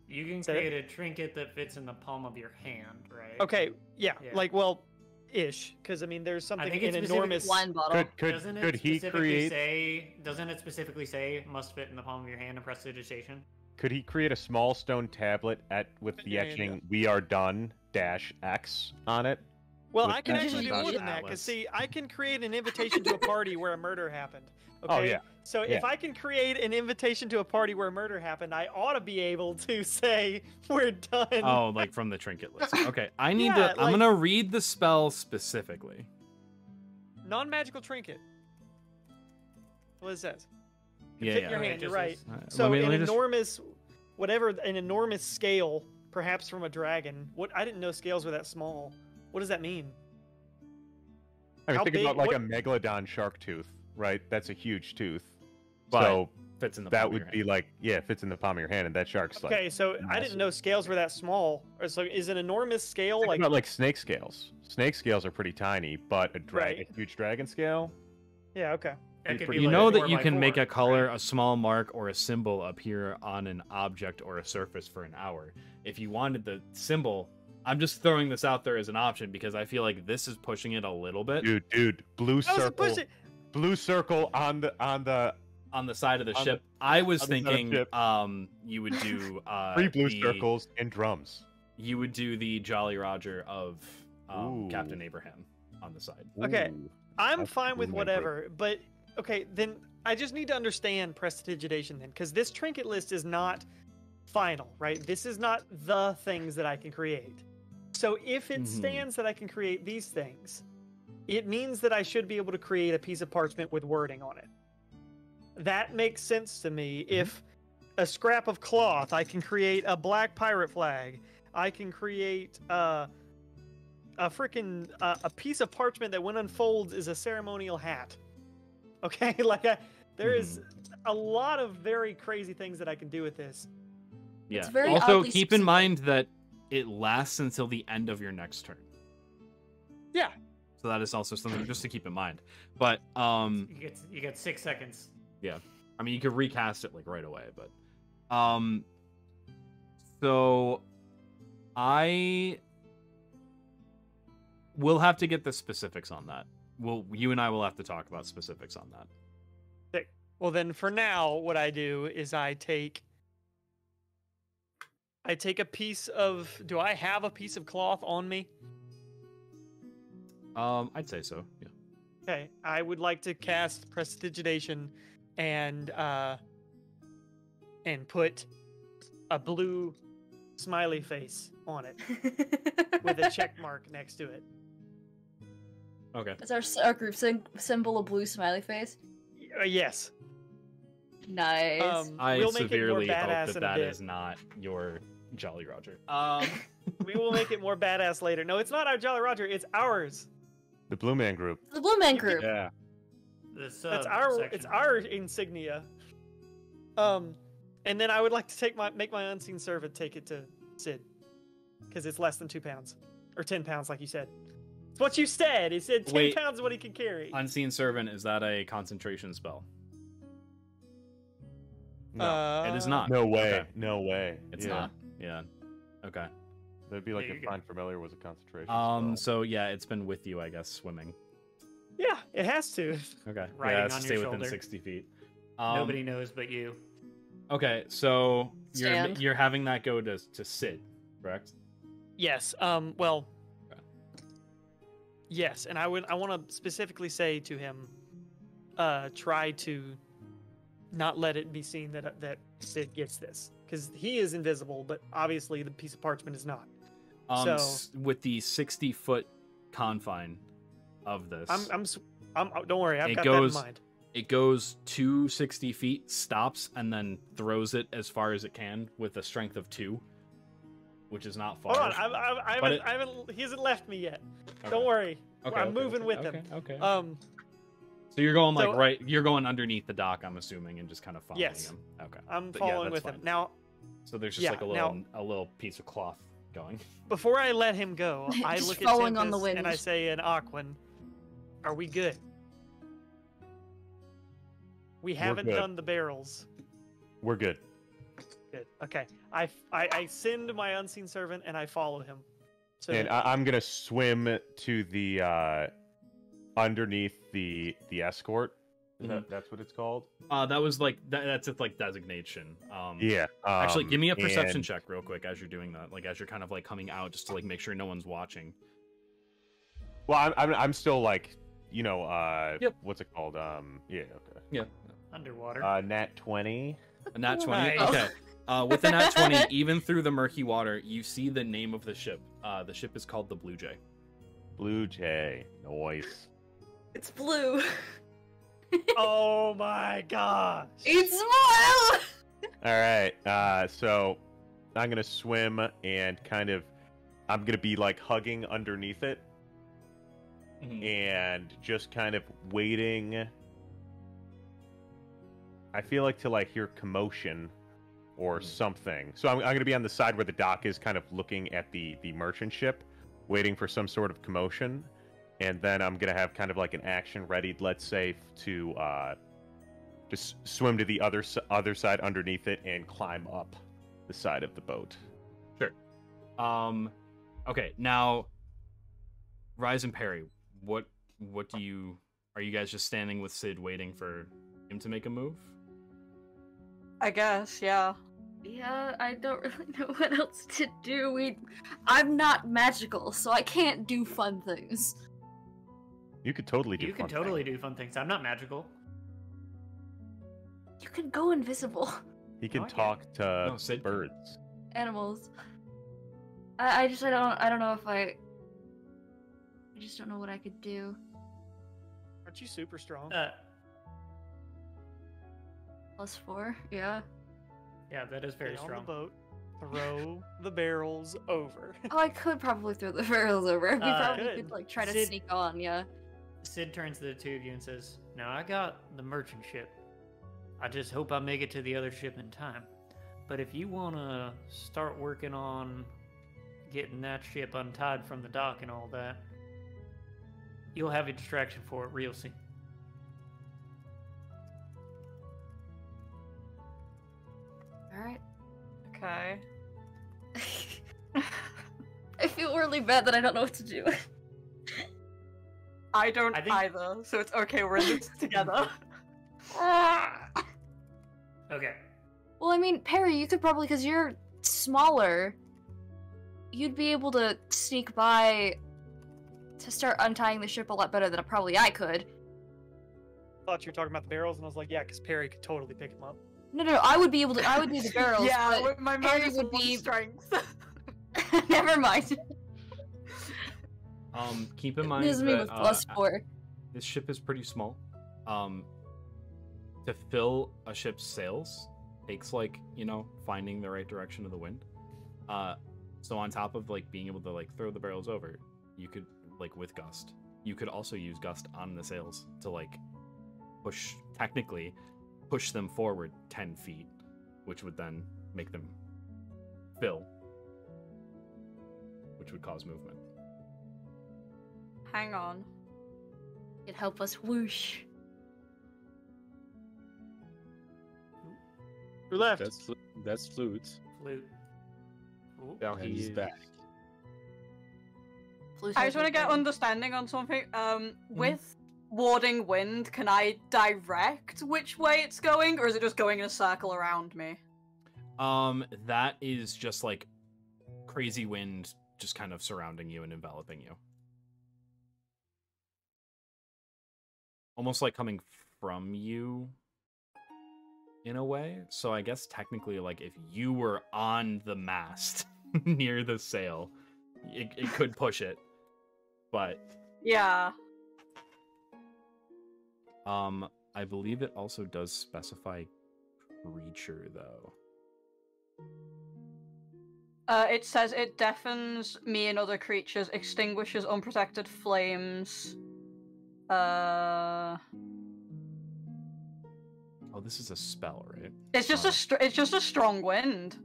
You can Is that create a trinket that fits in the palm of your hand, right? Okay, yeah. Yeah. Like, well, ish, because I mean, there's something think it's an specific- enormous. Wine bottle. Doesn't it Could he specifically create? Doesn't it specifically say must fit in the palm of your hand and prestidigitation? Could he create a small stone tablet with the Yeah, etching "We are done" -X on it? Well, with I can that actually do on more the than that, because atlas. see, I can create an invitation to a party where a murder happened. Okay? Oh, yeah. So if I can create an invitation to a party where a murder happened, I ought to be able to say we're done. Oh, like from the trinket list. Okay, I need Yeah, to... I'm like- gonna read the spell specifically. Non-magical trinket. What it says. Yeah, fit yeah. your Okay, hand. You're just right. as- So let an me just- enormous, an enormous scale, perhaps from a dragon. What I didn't know scales were that small. What does that mean? I mean, How think big- about like what- a megalodon shark tooth, right? That's a huge tooth. But So fits in the that palm of would your be hand. like, yeah, it fits in the palm of your hand, and that shark's like. Okay, so I didn't know scales were that small. Or so is an enormous scale Think like? about like snake scales. Snake scales are pretty tiny, but Right. a huge dragon scale. Yeah. Okay. That could pretty- be You like know a that you 4x4, can make a color, right? a small mark, or a symbol appear on an object or a surface for an hour. If you wanted the symbol, I'm just throwing this out there as an option because I feel like this is pushing it a little bit. Dude, blue I was circle, pushing. blue circle on the On the side of the On ship, I was on the side of the thinking, ship. you would do three blue the- circles and drums. You would do the Jolly Roger of Ooh. Captain Abraham on the side. Okay. Ooh. I'm That's fine with remember. whatever, but okay, then I just need to understand prestidigitation then, because this trinket list is not final, right? This is not the things that I can create. So if it Mhm. stands that I can create these things, it means that I should be able to create a piece of parchment with wording on it. That makes sense to me. If a scrap of cloth, I can create a black pirate flag. I can create freaking a piece of parchment that when unfolds is a ceremonial hat. Okay, there is a lot of very crazy things that I can do with this. Yeah. It's very Also, oddly keep in specific. mind that it lasts until the end of your next turn. Yeah. So that is also something just to keep in mind. But You get 6 seconds. I mean, you could recast it like right away, but so I will have to get the specifics on that. You and I will have to talk about specifics on that. Well, then for now, what I do is I take a piece of. Do I have a piece of cloth on me? I'd say so. Yeah. Okay, I would like to cast Prestidigitation and put a blue smiley face on it with a check mark next to it. Okay. Is our group symbol a blue smiley face? Yes. Nice. I we'll make it more severely hope badass that in a that bit. is not your Jolly Roger. We will make it more badass later. No, it's not our Jolly Roger. It's ours. The Blue Man Group. The Blue Man Group. Yeah. It's our insignia. And then I would like to make my unseen servant take it to Sid, because it's less than 2 pounds or 10 pounds, like you said. It's what you said. He said 10 pounds is what he can carry. Unseen Servant, is that a concentration spell? No, it is not. no way. Okay. No way. It's Yeah. not. Yeah. Okay. That'd be like Yeah, if you're Find Familiar was a concentration. spell. So yeah, it's been with you, I guess, swimming. Yeah, it has to. Okay. Riding yeah, it's on to your stay within shoulder. 60 feet. Nobody knows but you. Okay, so Stand. you're having that go to Sid, correct? Yes. Well. Okay. Yes, and I want to specifically say to him, try to not let it be seen that Sid gets this, because he is invisible, but obviously the piece of parchment is not. So With the 60-foot confine of this, I'm don't worry, I've It got goes- that in mind. it goes to 60 feet, stops, and then throws it as far as it can with a strength of 2, which is not far. Hold on, I haven't. He hasn't left me yet. Don't worry. I'm moving with him. Okay. So you're going so- you're going underneath the dock, I'm assuming, and just kind of following Yes. him. Okay. I'm But yeah, following that's with him fine. now. So there's just yeah, like a little piece of cloth going. Before I let him go, I Just look at following on the Tempest and I wind. say in Aquan, "Are we good? We haven't good. done the barrels. We're good. Good. Okay. I send my unseen servant and I follow him. So And I'm gonna swim to the underneath the escort. That's what it's called. That was like that's its like designation. Yeah. Actually, give me a perception and- check real quick as you're doing that, like as you're kind of like coming out, just to like make sure no one's watching. Well, I'm still like, you know, Yep. what's it called? Yeah. Okay. Yeah. Underwater. Nat 20. A nat 20. Nice. Okay. With the nat 20, even through the murky water, you see the name of the ship. The ship is called the Blue Jay. Blue Jay. Noise. It's blue. oh my gosh. It's blue. All right. So I'm gonna swim and I'm gonna be like hugging underneath it and just kind of waiting. I feel like to like hear commotion or something. So I'm gonna be on the side where the dock is, kind of looking at the merchant ship, waiting for some sort of commotion. And then I'm gonna have kind of like an action ready, let's say, to just swim to the other side underneath it and climb up the side of the boat. Sure. Okay. Now, Rise and Perry, what do you? Are you guys just standing with Sid, waiting for him to make a move? I guess, yeah. Yeah, I don't really know what else to do. I'm not magical, so I can't do fun things. You could totally do. You can fun totally things. do fun things. I'm not magical. You can go invisible. He can No, I can't. talk to No, Sid can. birds. Animals. I don't know if I just don't know what I could do. Aren't you super strong? +4, yeah. Yeah, that is very Get on strong. the boat. throw the barrels over. Oh, I could probably throw the barrels over. We probably good. could like try to Sid- sneak on, yeah. Sid turns to the two of you and says, "Now I got the merchant ship. I just hope I make it to the other ship in time. But if you want to start working on getting that ship untied from the dock and all that, you'll have a distraction for it real soon." Alright. Okay. I feel really bad that I don't know what to do. I don't I think- either, so it's okay, we're in this together. Okay. Well, I mean, Perry, you could probably, because you're smaller, you'd be able to sneak by to start untying the ship a lot better than probably I could. I thought you were talking about the barrels, and I was like, yeah, because Perry could totally pick them up. No, I would be able to. I would do the barrels. Yeah, but my Perry minus would one be. strength. Never mind. Keep in mind This is me that with +4. this ship is pretty small. To fill a ship's sails takes finding the right direction of the wind. So on top of being able to throw the barrels over, you could with gust. You could also use gust on the sails to push them forward 10 feet, which would then make them fill, which would cause movement. Hang on. It'd help us whoosh. Who left? That's Flute. Flute. Ooh. Now he's back. I just want to get understanding on something. With warding wind, can I direct which way it's going, or is it just going in a circle around me? That is just crazy wind just kind of surrounding you and enveloping you. Almost like coming from you in a way. So I guess technically if you were on the mast near the sail, it could push it. But Yeah. I believe it also does specify creature though. It says it deafens me and other creatures, extinguishes unprotected flames. Oh, this is a spell, right? It's just it's just a strong wind.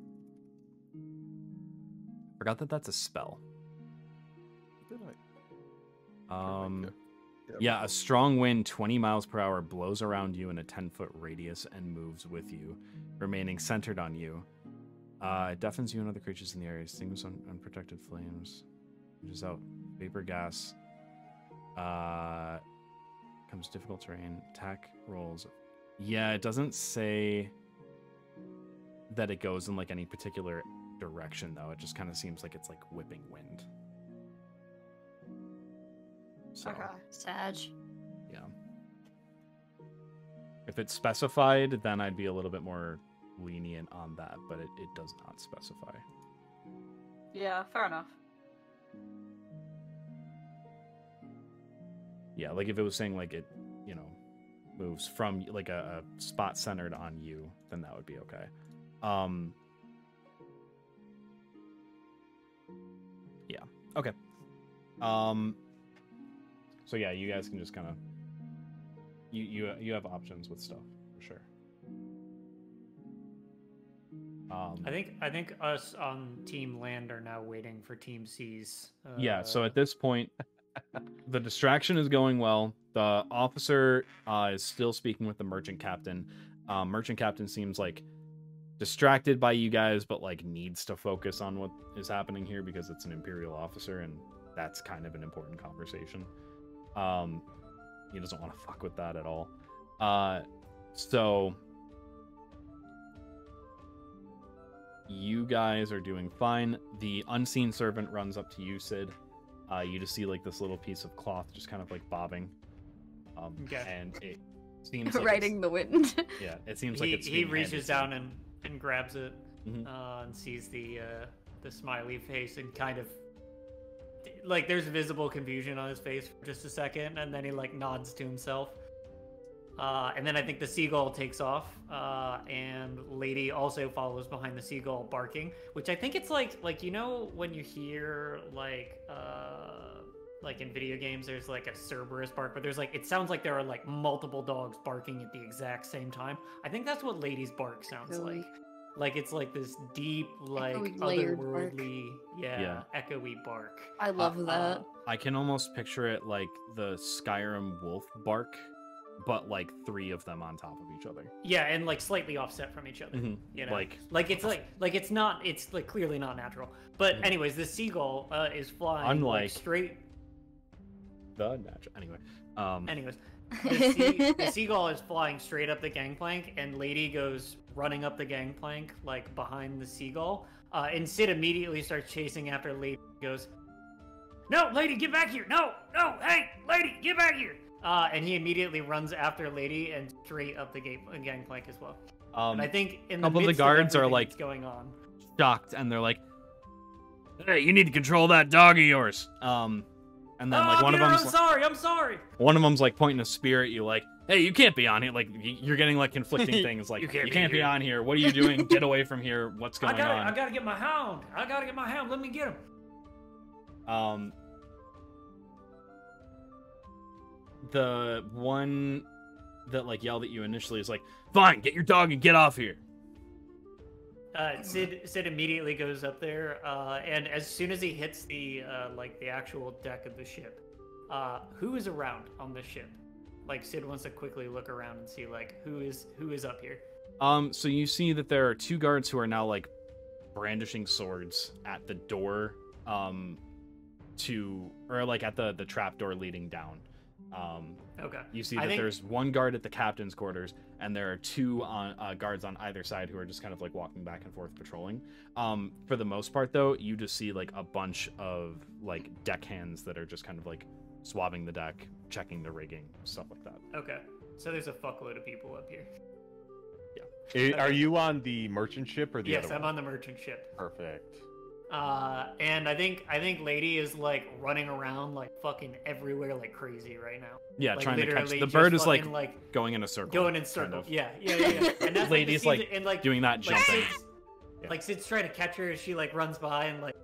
Forgot that that's a spell. Did I? Yeah, a strong wind 20 miles per hour blows around you in a 10-foot radius and moves with you, remaining centered on you. It deafens you and other creatures in the area, extinguishes unprotected flames, pushes out vapor gas. Comes difficult terrain, attack rolls. Yeah, it doesn't say that it goes in any particular direction though. It just kind of seems like it's whipping wind. So, Okay. Sag. yeah. If it's specified, then I'd be a little bit more lenient on that, but it does not specify. Yeah, fair enough. Yeah, if it was saying it, moves from a spot centered on you, then that would be okay. Yeah. Okay. So yeah, you guys can just kind of you have options with stuff for sure. I think us on Team Land are now waiting for Team C's. Yeah, so at this point, the distraction is going well. The officer is still speaking with the merchant captain. Merchant captain seems distracted by you guys, but needs to focus on what is happening here because it's an Imperial officer, and that's kind of an important conversation. He doesn't want to fuck with that at all. So you guys are doing fine. The unseen servant runs up to you, Sid. You just see this little piece of cloth just kind of bobbing. Okay. And it seems like Riding the wind. yeah, it seems like it's he being reaches handed to down and grabs it Mhm. and sees the smiley face and kind of there's visible confusion on his face for just a second, and then he nods to himself. And then I think the seagull takes off, and Lady also follows behind the seagull, barking. Which I think it's like you know when you hear like in video games, there's like a Cerberus bark, but there's like it sounds like there are like multiple dogs barking at the exact same time. I think that's what Lady's bark sounds like. Like it's like this deep, like otherworldly, echoey bark. I love that. I can almost picture it like the Skyrim wolf bark, but like 3 of them on top of each other. Yeah, and like slightly offset from each other. You know, like it's like clearly not natural. But anyways, the seagull is flying unlike straight. The natural. Anyway. Anyways, the seagull is flying straight up the gangplank, and Lady goes running up the gangplank like behind the seagull. And Sid immediately starts chasing after Lady. Goes, "No, Lady, get back here! No, hey, Lady, get back here!" And he immediately runs after Lady and straight up the gangplank as well. And I think in the couple of the guards are like going on, shocked, and they're like, "Hey, you need to control that dog of yours." And then like one of them's I'm sorry. One of them's like pointing a spear at you, like, "Hey, you can't be on here." Like you're getting like conflicting things, like you can't be on here. What are you doing? Get away from here. What's going on? I gotta get my hound. Let me get him. The one that like yelled at you initially is like, "Fine, get your dog and get off here." Sid immediately goes up there, and as soon as he hits the actual deck of the ship, who is around on the ship? Like Sid wants to quickly look around and see like who is up here. So you see that there are 2 guards who are now like brandishing swords at the door, or like at the trap door leading down. Okay. You see that there's 1 guard at the captain's quarters, and there are 2 guards on either side who are just kind of like walking back and forth patrolling. For the most part, though, you just see like a bunch of like deckhands that are just kind of like swabbing the deck, checking the rigging, stuff like that. Okay. So there's a fuckload of people up here. Yeah. Are you on the merchant ship or the other one? Yes, I'm on the merchant ship. Perfect. And I think Lady is like running around like fucking everywhere like crazy right now. Yeah, like, trying to catch the bird is like going in a circle. Going in circles. Kind of. Yeah. And that's Lady's like, and, like doing that jumping. Like Sid's trying to catch her as she like runs by and like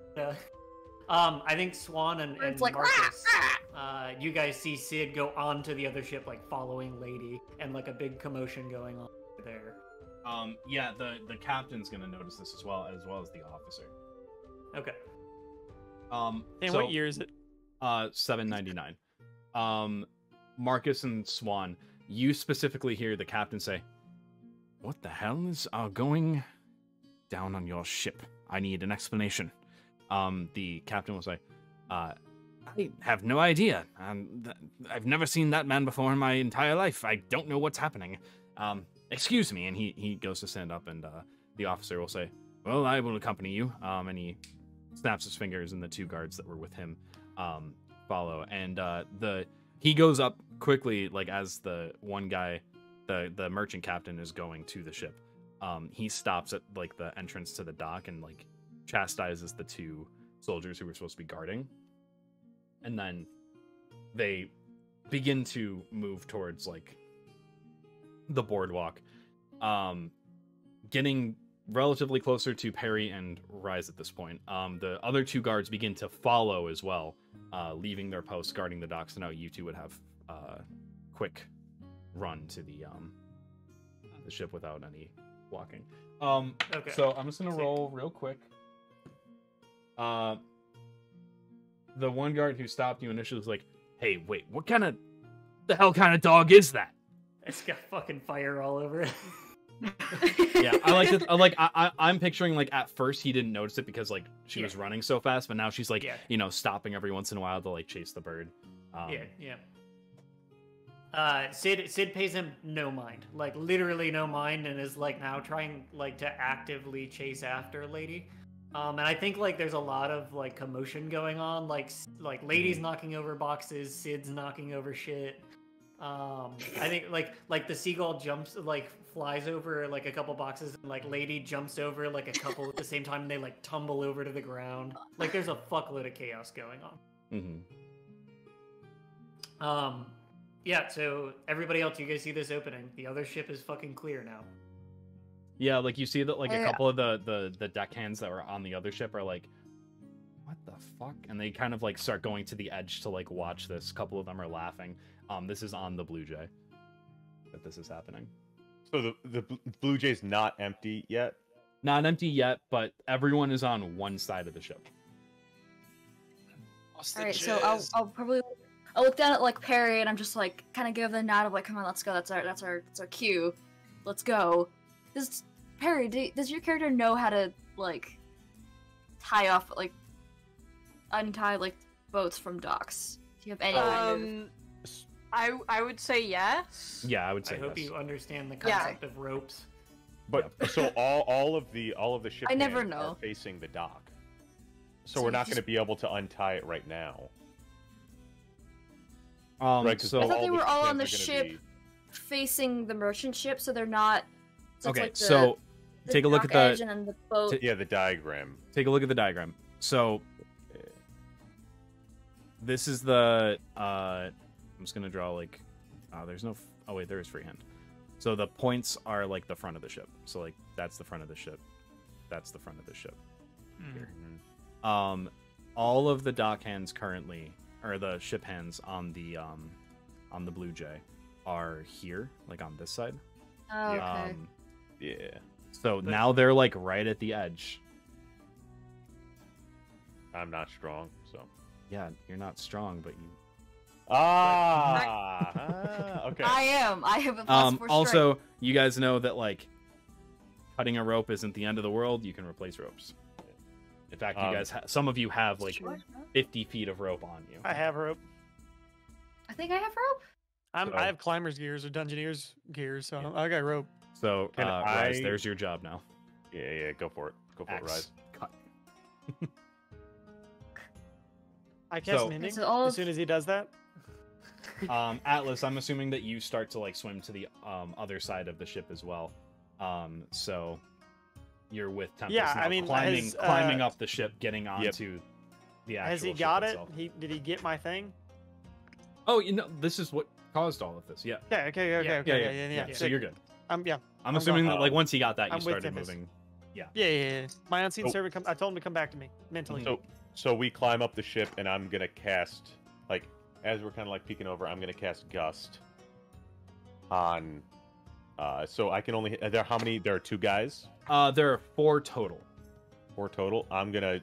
I think Swan and like, Marcus, you guys see Sid go onto the other ship like following Lady, and like a big commotion going on there. Yeah, the captain's gonna notice this as well as the officer. Okay. And so, what year is it? 799. Marcus and Swan, you specifically hear the captain say, "What the hell is going down on your ship? I need an explanation." The captain will say, "I have no idea. I've never seen that man before in my entire life. I don't know what's happening. Excuse me." And he goes to stand up, and the officer will say, "Well, I will accompany you." And he snaps his fingers, and the 2 guards that were with him follow. And he goes up quickly, like as the one guy, the merchant captain, is going to the ship. He stops at like the entrance to the dock and like chastises the 2 soldiers who were supposed to be guarding. And then they begin to move towards like the boardwalk, getting relatively closer to Perry and Rise at this point. The other 2 guards begin to follow as well, leaving their posts guarding the docks. So now you 2 would have quick run to the ship without any walking. Okay. So I'm just gonna roll real quick. The one guard who stopped you initially was like, "Hey, wait, the hell kind of dog is that?" It's got fucking fire all over it. Yeah, I like it. I'm picturing like at first he didn't notice it because like she was running so fast, but now she's like stopping every once in a while to like chase the bird. Sid pays him no mind, like literally no mind, and is like now trying like to actively chase after Lady. And I think like there's a lot of like commotion going on, like Lady's knocking over boxes, Sid's knocking over shit. I think like the seagull flies over like a couple boxes, and like Lady jumps over like a couple at the same time, and they like tumble over to the ground. Like there's a fuckload of chaos going on. Yeah, so everybody else, you guys see this opening. The other ship is fucking clear now. Yeah, like you see that like a Yeah. couple of the deckhands that were on the other ship are like, what the fuck? And they kind of like start going to the edge to like watch this. A couple of them are laughing. This is on the Blue Jay that this is happening. So the Blue Jay's not empty yet. Not empty yet, but everyone is on one side of the ship. All right, so I'll probably I'll look down at like Perry and I'm just like kind of give the nod of like, come on, let's go. That's our cue. Let's go. Does your character know how to like tie off like untie like boats from docks? Do you have any kind of... I would say yes. Yeah, I would say I hope yes. you understand the concept of ropes. But so all of the ship I never hands know. are facing the dock. So So we're you not just- going to be able to untie it right now. Right, 'cause so I thought they the were all ship on the hands are gonna ship facing the merchant ship, so they're not. So it's okay, like the, so the take a look dock at edge the and then the boat. Yeah, the diagram. take a look at the diagram. So this is the I'm just gonna draw like there's no oh wait, there is freehand. So the points are like the front of the ship. So like that's the front of the ship. That's the front of the ship. Here. All of the dock hands currently, or the ship hands on the Blue Jay, are here, like on this side. Oh, okay. Yeah. So now they're like right at the edge. I'm not strong, so. Yeah, you're not strong, but you. Okay. I am. I have a plus 4 strength. Also, you guys know that like cutting a rope isn't the end of the world. You can replace ropes. In fact, you guys, some of you have like 50 feet of rope on you. I have rope. I think I have rope. I have climber's gears or dungeoneer's gears, so I got rope. So, Can Rise, I- there's your job now. Yeah, go for it. Go for it, Rise. Cut. I cast So- mending So all as of- soon as he does that. Atlas, I'm assuming that you start to like swim to the other side of the ship as well. So you're with Tempest Yeah, now, I mean, climbing up the ship, getting onto the actual Has he ship got it? itself. Did he get my thing? Oh, you know, this is what caused all of this. Yeah. Yeah. Okay. Yeah. So you're good. I'm I'm assuming gone. that like once he got that, you I'm with started Tempest. moving. Yeah. My unseen Oh. servant. I told him to come back to me mentally. So we climb up the ship, and I'm gonna cast, like, as we're kind of like peeking over, I'm gonna cast Gust on. So I can only. How many? There are 2 guys. There are 4 total. 4 total. I'm gonna.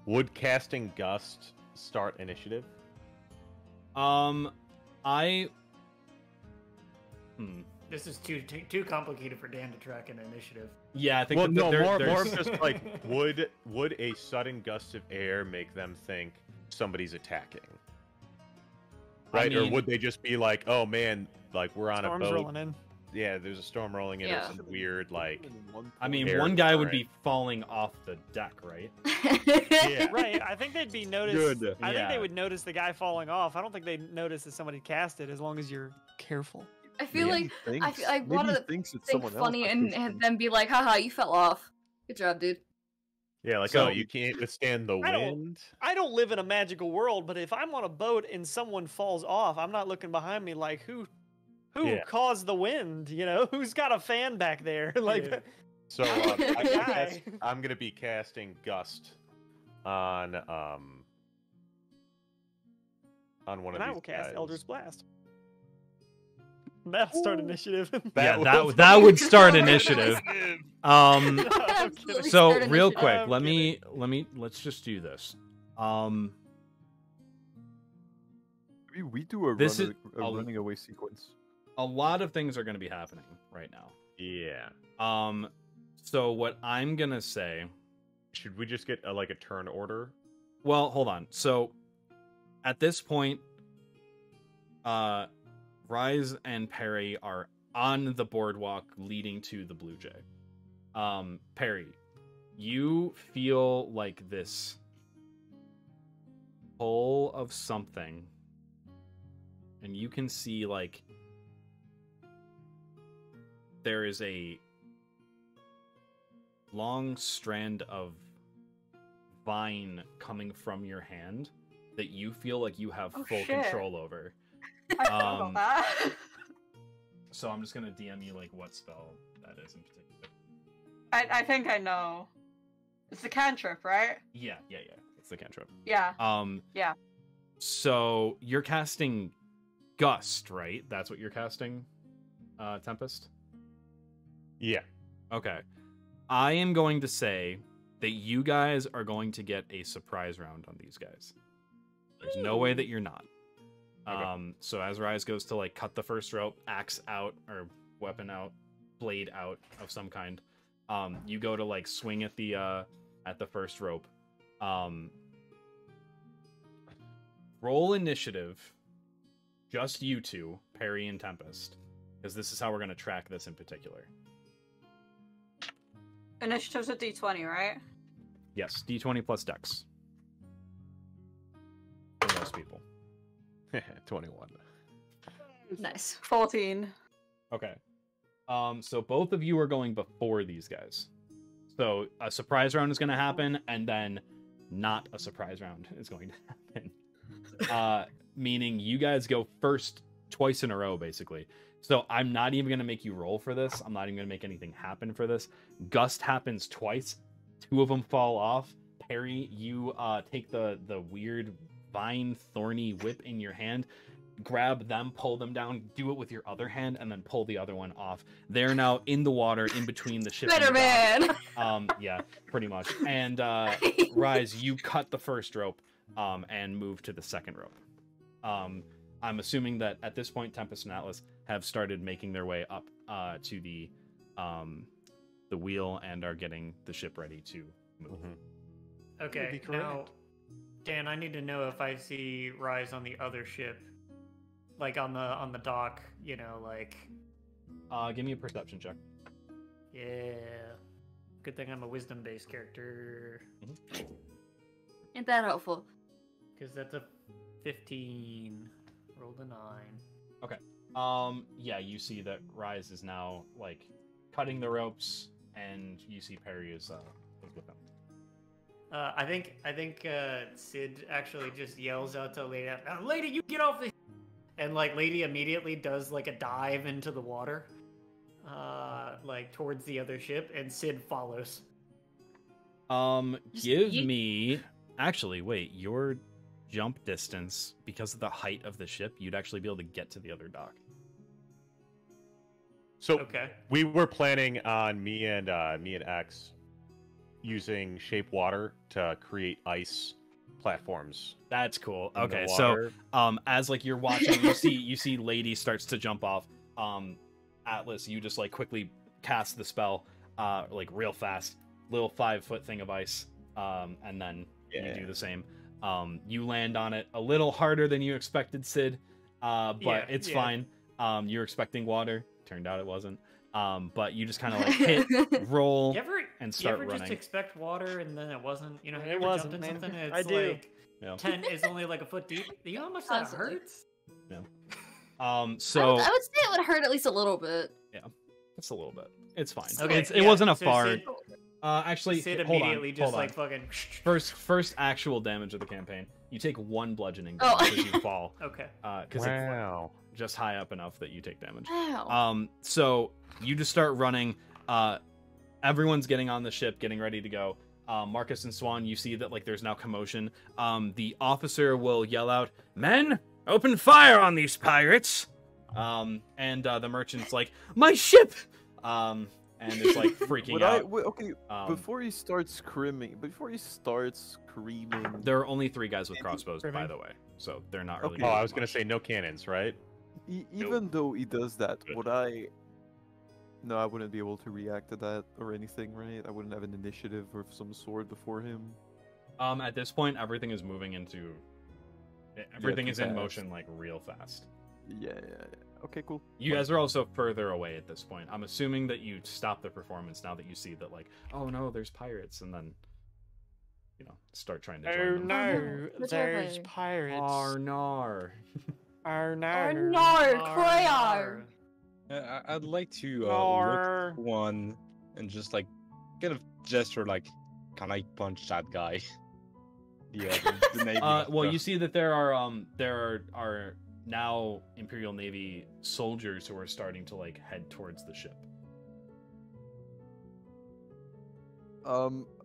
Would casting Gust start initiative? This is too complicated for Dan to track an initiative. Yeah, I think. Well, that no, more there's... of just like would a sudden gust of air make them think somebody's attacking? Right, mean- or would they just be like, "Oh man, like we're on Storm's a boat. rolling in. Yeah, there's a storm rolling in. Yeah. Or some weird like." I mean, air one guy would current. be falling off the deck, right? Yeah. Right. I think they'd be noticed. Good. I think Yeah. they would notice the guy falling off. I don't think they'd notice that somebody cast it as long as you're careful. I feel like I Maybe want he to thinks it's think someone funny else. and then be like, haha, you fell off. Good job, dude. Yeah, like So- oh, you can't withstand the I don't- wind. I don't live in a magical world, but if I'm on a boat and someone falls off, I'm not looking behind me like who Yeah. caused the wind? You know, who's got a fan back there? Like, Yeah. So Guy. I'm gonna be casting Gust on one of and I these will cast guys. Eldritch Blast. That'll start initiative. That would start initiative. I'm kidding. So Start real initiative. quick, I'm let's just do this. Maybe we do a, This run, is- a I'll- running away sequence. A lot of things are going to be happening right now. Yeah. So what I'm gonna say. Should we just get like a turn order? Well, hold on. So at this point, Rise and Perry are on the boardwalk leading to the Blue Jay. Perry, you feel like this pull of something, and you can see like there is a long strand of vine coming from your hand that you feel like you have Oh, full shit. control over. I forgot about that. So I'm just gonna DM you like what spell that is in particular. I think I know. It's the cantrip, right? Yeah. It's the cantrip. Yeah. Yeah. So you're casting Gust, right? That's what you're casting, Tempest? Yeah. Okay. I am going to say that you guys are going to get a surprise round on these guys. There's no way that you're not. Okay. So as Rise goes to like cut the first rope, axe out or weapon out, blade out of some kind, you go to like swing at the first rope. Roll initiative. Just you two, Perry and Tempest, because this is how we're going to track this in particular. Initiative's a D20, right? Yes, D20 plus Dex. For most people. 21. Nice. 14. Okay. So both of you are going before these guys. So a surprise round is going to happen, and then not a surprise round is going to happen. Meaning you guys go first twice in a row, basically. So I'm not even going to make you roll for this. I'm not even going to make anything happen for this. Gust happens twice. 2 of them fall off. Perry, you take the weird vine thorny whip in your hand, grab them, pull them down, do it with your other hand, and then pull the other one off. They're now in the water in between the ship. Better man. Yeah, pretty much. And Rise, you cut the first rope and move to the second rope. I'm assuming that at this point, Tempest and Atlas have started making their way up to the wheel and are getting the ship ready to move. Mm-hmm. Okay, now, Dan, I need to know if I see Rise on the other ship, like on the dock. You know, like. Give me a perception check. Yeah. Good thing I'm a wisdom-based character. Ain't that helpful? Because that's a 15. Rolled a 9. Okay. Yeah, you see that Rise is now like cutting the ropes, and you see Perry is with them. I think Sid actually just yells out to Lady, "Lady, you get off the!" And like Lady immediately does like a dive into the water, like towards the other ship, and Sid follows. Give me. Actually, wait. Your jump distance, because of the height of the ship, you'd actually be able to get to the other dock. So Okay. we were planning on me and X using shape water to create ice platforms. That's cool. in the Okay, so water. as like you're watching, you see Lady starts to jump off. Atlas, you just like quickly cast the spell, like real fast, little 5-foot thing of ice, and then you do the same. You land on it a little harder than you expected, Sid, but it's fine. You're expecting water. Turned out it wasn't. But you just kind of like hit, roll, and start running. Just expect water and then it wasn't? You know, It wasn't, jumped in man. something and I it's do. like Yeah. 10 is only like a foot deep. You know how much that Constantly. hurts? So I would say it would hurt at least a little bit. it's a little bit. It's fine. Okay, It wasn't a so far. Sid, Actually, Sid hold immediately on, just hold on. like fucking. First actual damage of the campaign. You take 1 bludgeoning Oh. damage as you fall. Okay. Because Wow. it's just high up enough that you take damage. Wow. So you just start running. Everyone's getting on the ship, getting ready to go. Marcus and Swan, you see that like there's now commotion. The officer will yell out, "Men, open fire on these pirates!" And the merchant's like, "My ship!" And it's like freaking out. Okay, before he starts screaming, There are only 3 guys with crossbows, by the way, so they're not really. Okay. Oh, doing I was gonna much. say no cannons, right? even though he does that, Good. would I? No, I wouldn't be able to react to that or anything, right? I wouldn't have an initiative of some sort before him. At this point, everything is moving into. Everything too is in fast. motion like real fast. Yeah. Okay, cool. You guys are also further away at this point. I'm assuming that you stop the performance now that you see that, like, oh no, there's pirates, and then, start trying to join Oh them. no, That's there's okay. pirates. Arnar. Oh no. Oh no, Croyar! I'd like to look Arr. at one and just like kind of gesture like, can I punch that guy? the Navy. Well, you see that there are now Imperial Navy soldiers who are starting to like head towards the ship.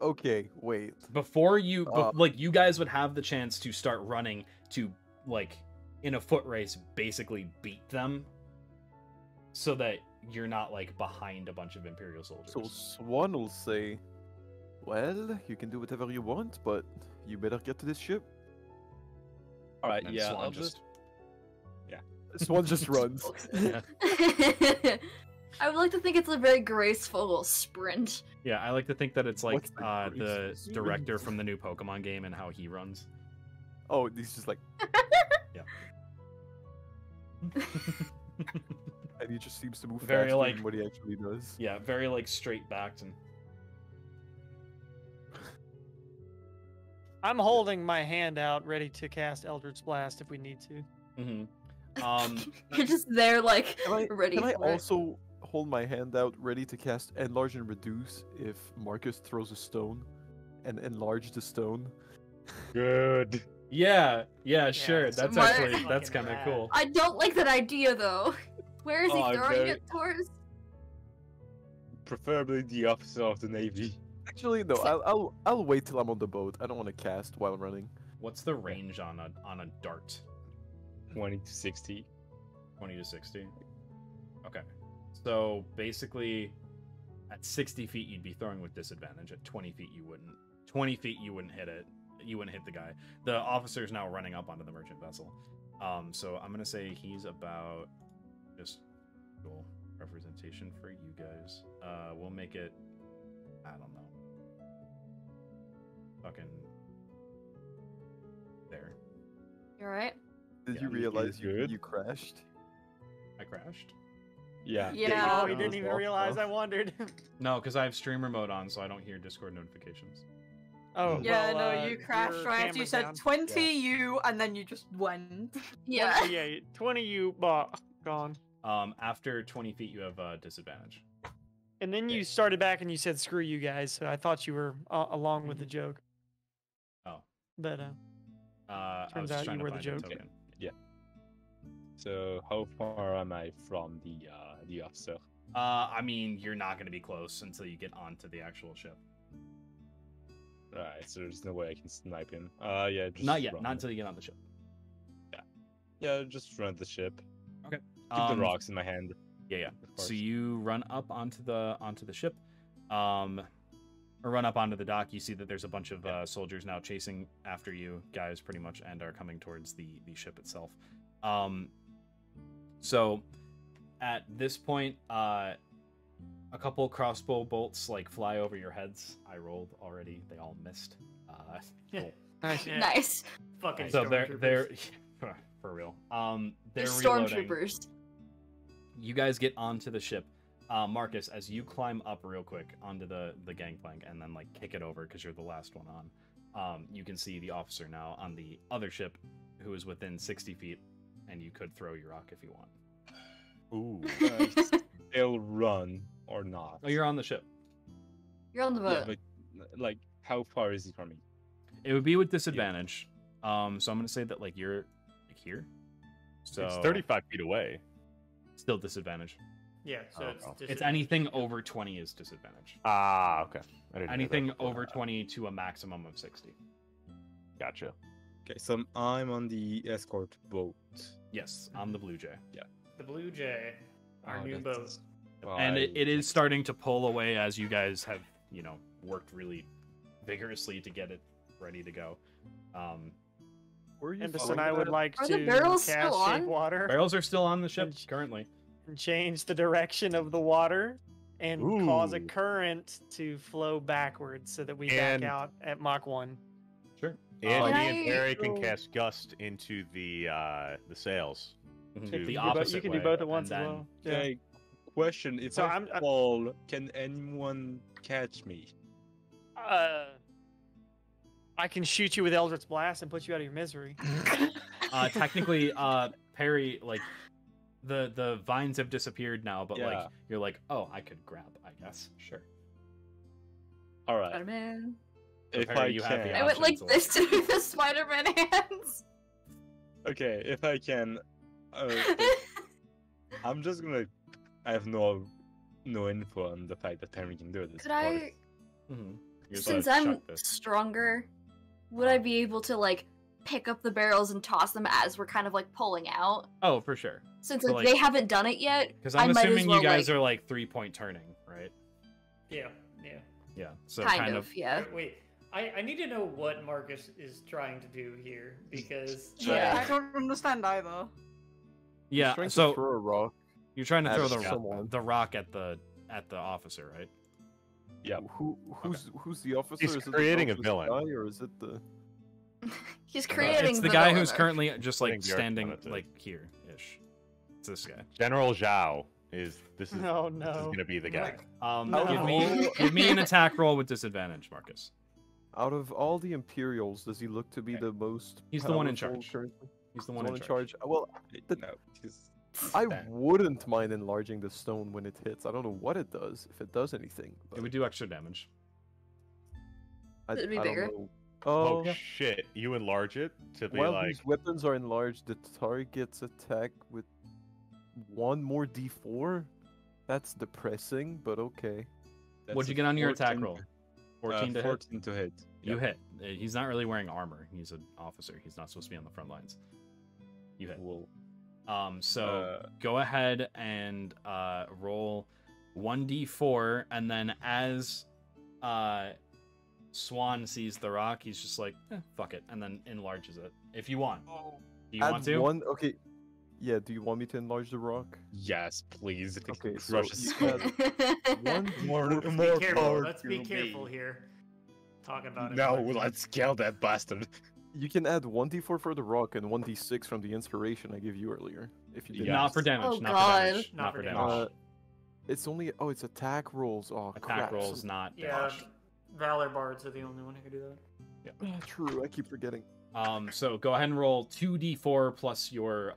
Okay, wait. Before you, like, you guys would have the chance to start running to, like, in a foot race, basically beat them, so that you're not like behind a bunch of Imperial soldiers. So Swan will say, "Well, you can do whatever you want, but you better get to this ship." All right, And yeah, Swan I'll just Swan just runs. yeah. I would like to think it's a very graceful sprint. Yeah, I like to think that it's like What's the the greatest director sprint? from the new Pokemon game and how he runs. Oh, he's just like, and he just seems to move Very, faster like- than what he actually does. Yeah, very like straight backed and I'm holding my hand out, ready to cast Eldritch Blast if we need to. You're just there, like, Can ready I for it. also hold my hand out, ready to cast Enlarge and Reduce if Marcus throws a stone, and enlarge the stone? Good. yeah, sure. it's That's Mar- actually that's fucking kind of rad. cool. I don't like that idea, though. Where is he Oh, I'm throwing very- it towards? preferably the officer of the Navy. Actually, no. I'll wait till I'm on the boat. I don't want to cast while running. What's the range on a dart? 20 to 60. 20 to 60. Okay. So basically, at 60 feet you'd be throwing with disadvantage. At 20 feet you wouldn't. 20 feet you wouldn't hit it. You wouldn't hit the guy. The officer's now running up onto the merchant vessel. So I'm gonna say he's about just cool representation for you guys. We'll make it. I don't know. Fucking there. You alright? Did Yeah, you you realize good? you crashed? I crashed. Yeah. Yeah. Oh, you didn't even realize I wondered. No, because I have streamer mode on, so I don't hear Discord notifications. Oh, Yeah, well, no, you crashed your right after you camera's said down. 20 you, and then you just went. Yeah. 20, yeah, 20 you, gone. After 20 feet, you have disadvantage. And then you started back and you said, "Screw you guys." So I thought you were along with the joke. Oh. But I Turns was out just trying you to were the find a joke. token. So how far am I from the officer? I mean, you're not going to be close until you get onto the actual ship. Alright, so there's no way I can snipe him. Yeah, just Not yet. run. Not until you get on the ship. Yeah, just run the ship. Okay. Keep the rocks in my hand. Yeah. Of course. So you run up onto the ship, or run up onto the dock. You see that there's a bunch of soldiers now chasing after you guys, pretty much, and are coming towards the ship itself. So at this point, a couple crossbow bolts like fly over your heads. I rolled already; they all missed. Cool. nice. Yeah. Nice. Fucking So they're stormtroopers. for real. The They're reloading. stormtroopers. You guys get onto the ship. Marcus, as you climb up real quick onto the gangplank and then like kick it over because you're the last one on, you can see the officer now on the other ship who is within 60 feet, and you could throw your rock if you want. Ooh. They'll run or not. Oh, you're on the ship. You're on the Yeah, boat. but like, how far is he from me? It would be with disadvantage. So I'm gonna say that like you're like here. So It's 35 feet away. still disadvantage. Yeah, so Oh, it's well. just It's anything over 20 is disadvantage. Ah, okay. I didn't know Anything that. over 20 to a maximum of 60. Gotcha. Okay, so I'm on the escort boat. Yes, I'm the Blue Jay. the Blue Jay, our Oh, new that's- boat. well, And I- it is starting to pull away as you guys have, worked really vigorously to get it ready to go. Were you Anderson, following I would that? like Are to the barrels cast still Shape on? Water Barrels are still on the ship And- currently. and change the direction of the water and cause a Ooh. current to flow backwards so that we And- back out at Mach 1. Sure. And Can me and I Barry can go- cast Gust into the sails. Mhm. To- The You opposite You can do way, both at and once as then- well. Yeah. Okay, question: if So I I'm- fall, can anyone catch me? I can shoot you with Eldritch Blast and put you out of your misery. Technically, Perry, like the vines have disappeared now, but like Yeah. you're like, oh, I could grab, I guess. Sure. All right. Spider-Man. if Prepare, I you have the can. I went like options, this to do the Spider-Man hands. Okay, if I can, I'm just gonna. I have no info on the fact that Perry can do this. Could I, Mhm. You're just since gonna I'm chuck this. stronger, would I be able to like pick up the barrels and toss them as we're kind of like pulling out? Oh, for sure. Since So, like, like- they haven't done it yet, Because I I'm might as assuming well, you guys like- are like 3-point turning, right? Yeah. Yeah. So kind of, yeah. Wait, I need to know what Marcus is trying to do here because Yeah. I don't understand either. Yeah. Trying to So throw a rock. you're trying to at throw someone. the rock at the officer, right? Who's the officer? He's is it the creating a office villain. guy, or is it the? He's creating It's the guy villain who's arc. currently just I like think Bjork standing wanted to- like here ish. It's this guy. General Zhao is this is Oh, this is no. gonna be the guy. No. Give me an attack roll with disadvantage, Marcus. Out of all the Imperials, does he look to be Okay. the most? He's the one in powerful charge. currently? He's the The one in charge. Well, No, he's I bad. wouldn't mind enlarging the stone when it hits. I don't know what it does, if it does anything. But It would do extra damage. It'd be I don't bigger. know. Oh Oh, shit! You enlarge it to be while like these weapons are enlarged, the target's attack with 1 more D4. That's depressing, but okay. What'd you get on your attack roll? 14 to hit. 14 to hit. You hit. He's not really wearing armor. He's an officer. He's not supposed to be on the front lines. You hit. Well, So go ahead and roll 1d4, and then as Swan sees the rock, he's just like, fuck it, and then enlarges it. If you want. Do you Add want to? one. Okay. Yeah. Do you want me to enlarge the rock? yes, please. If it Okay, so crushes you add one. more be careful. power Let's be to careful me. here. Talk about it. No, more. let's kill that bastard. You can add 1d4 for the rock and 1d6 from the inspiration I gave you earlier. If you did. Yeah. Not for damage. Oh, not God. for damage. Not Not for for damage. damage. It's only. Oh, it's attack rolls. Oh, Attack crap. rolls, not Yeah, damage. Valor Bards are the only one who can do that. True. I keep forgetting. So go ahead and roll 2d4 plus your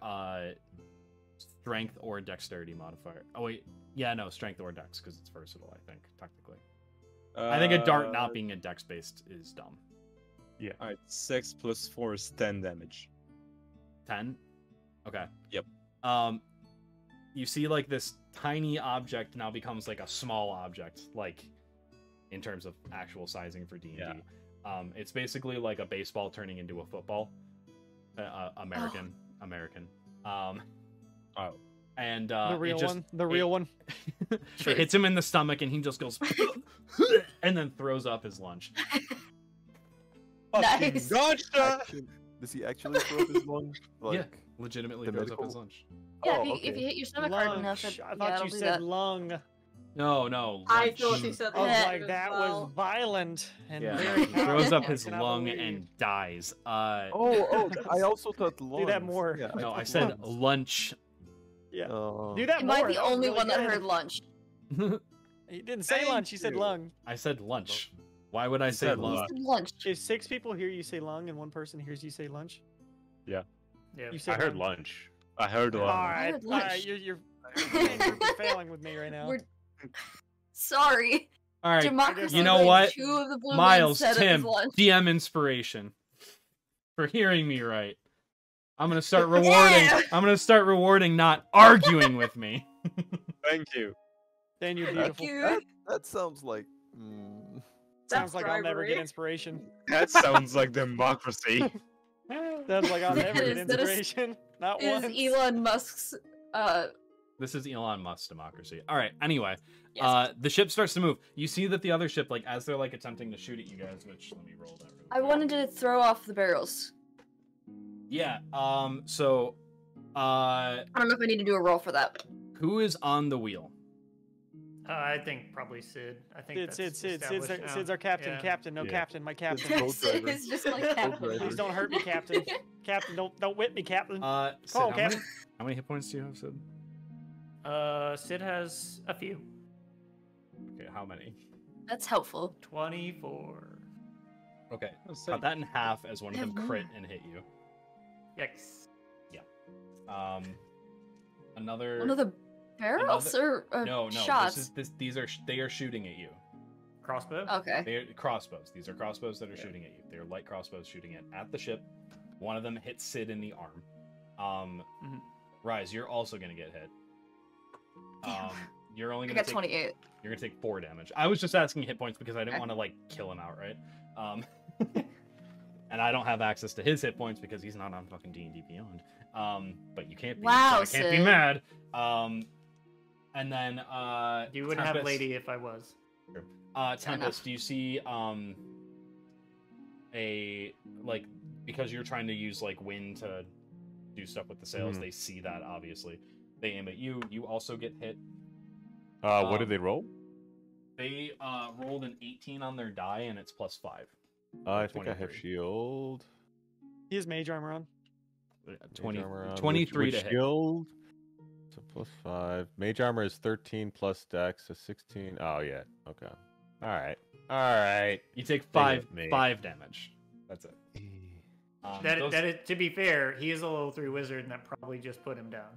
strength or dexterity modifier. Oh wait, yeah, no, strength or dex because it's versatile. I think technically. I think a dart not being a dex based is dumb. Alright, 6 plus 4 is 10 damage. 10. Okay. Yep. You see like this tiny object now becomes like a small object, like in terms of actual sizing for D&D. Yeah. It's basically like a baseball turning into a football. American. Oh. And The it real just- one. The real one. it hits him in the stomach, and he just goes, and then throws up his lunch. Nice. Actually, does he actually throw up his lung? Yeah. Legitimately the throws up his medical- lunch. Yeah, Oh, if, you, okay. if you hit your stomach hard enough, Lunch. it, I yeah, thought it'll you do said that. lung. No. I lunch. thought he said I was that like, as that well. was violent and Yeah, very he throws up powerful. his I cannot lung believe. and dies. Oh, I also thought lungs. Do that more. Yeah, No, I thought said lungs. lunch. Yeah. Oh. Do that Am more. I the that was only really one that good. heard lunch? He didn't say Thank lunch. He said you. lung. I said lunch. Why would I say said lunch? lunch. Lunch. If 6 people hear you say lung and 1 person hears you say lunch, Yeah. you say I heard lung. lunch. I heard All one. right, heard all right, lunch. you're failing with me right now. We're sorry. All right, Democracy you know ranked what? 2 of the blue ones Miles, said it was Tim, lunch. DM inspiration for hearing me right. I'm gonna start rewarding. Yeah. I'm gonna start rewarding not arguing with me. Thank you. Then you're Thank beautiful. you. That sounds like. Sounds like I'll never get bribery. inspiration. That sounds like democracy. Sounds like I'll never That get is- that is- inspiration. Not It once. is Elon Musk's This is Elon Musk's democracy. All right. Anyway, yes. the ship starts to move. You see that the other ship, like as they're like attempting to shoot at you guys, which let me roll that. Really I quick. wanted to throw off the barrels. Yeah. So, I don't know if I need to do a roll for that. who is on the wheel? I think probably Sid. I think Sid's established Sid's now. our captain. Yeah. Captain, no Yeah. captain, my Sid's captain. boat driver. It's just like that. driver. Please don't hurt me, captain. Captain, don't whip me, captain. Sid, Call, how, many, Captain. how many hit points do you have, Sid? Sid has a few. Okay, how many? That's helpful. 24. Okay, cut that in half as one of them Have crit more. and hit you. Yikes. Another. One of the barrels or No, shots? These are they are shooting at you. Crossbow? Okay. They're crossbows. These are crossbows that are shooting at you. They're light crossbows shooting at the ship. One of them hits Sid in the arm. Rise, you're also gonna get hit. Damn. You're only I gonna got take 28. You're gonna take 4 damage. I was just asking hit points because I didn't want to like kill him outright. And I don't have access to his hit points because he's not on fucking D&D Beyond. But you can't be. Wow, so I can't be Sid. mad. And then You wouldn't have Tempest- Lady if I was. Tempest, do you see a like because you're trying to use like wind to do stuff with the sails, they see that obviously. They aim at you. You also get hit. What did they roll? They rolled an 18 on their die and it's +5. I think I have 23. shield. He has mage armor on. 20, Mage armor on. 23 Which to hit. shield? So +5. Mage armor is 13 plus dex, so 16. Oh yeah. Okay. All right. All right. You take They 5 hit me. damage. That's it. To be fair, he is a level 3 wizard, and that probably just put him down.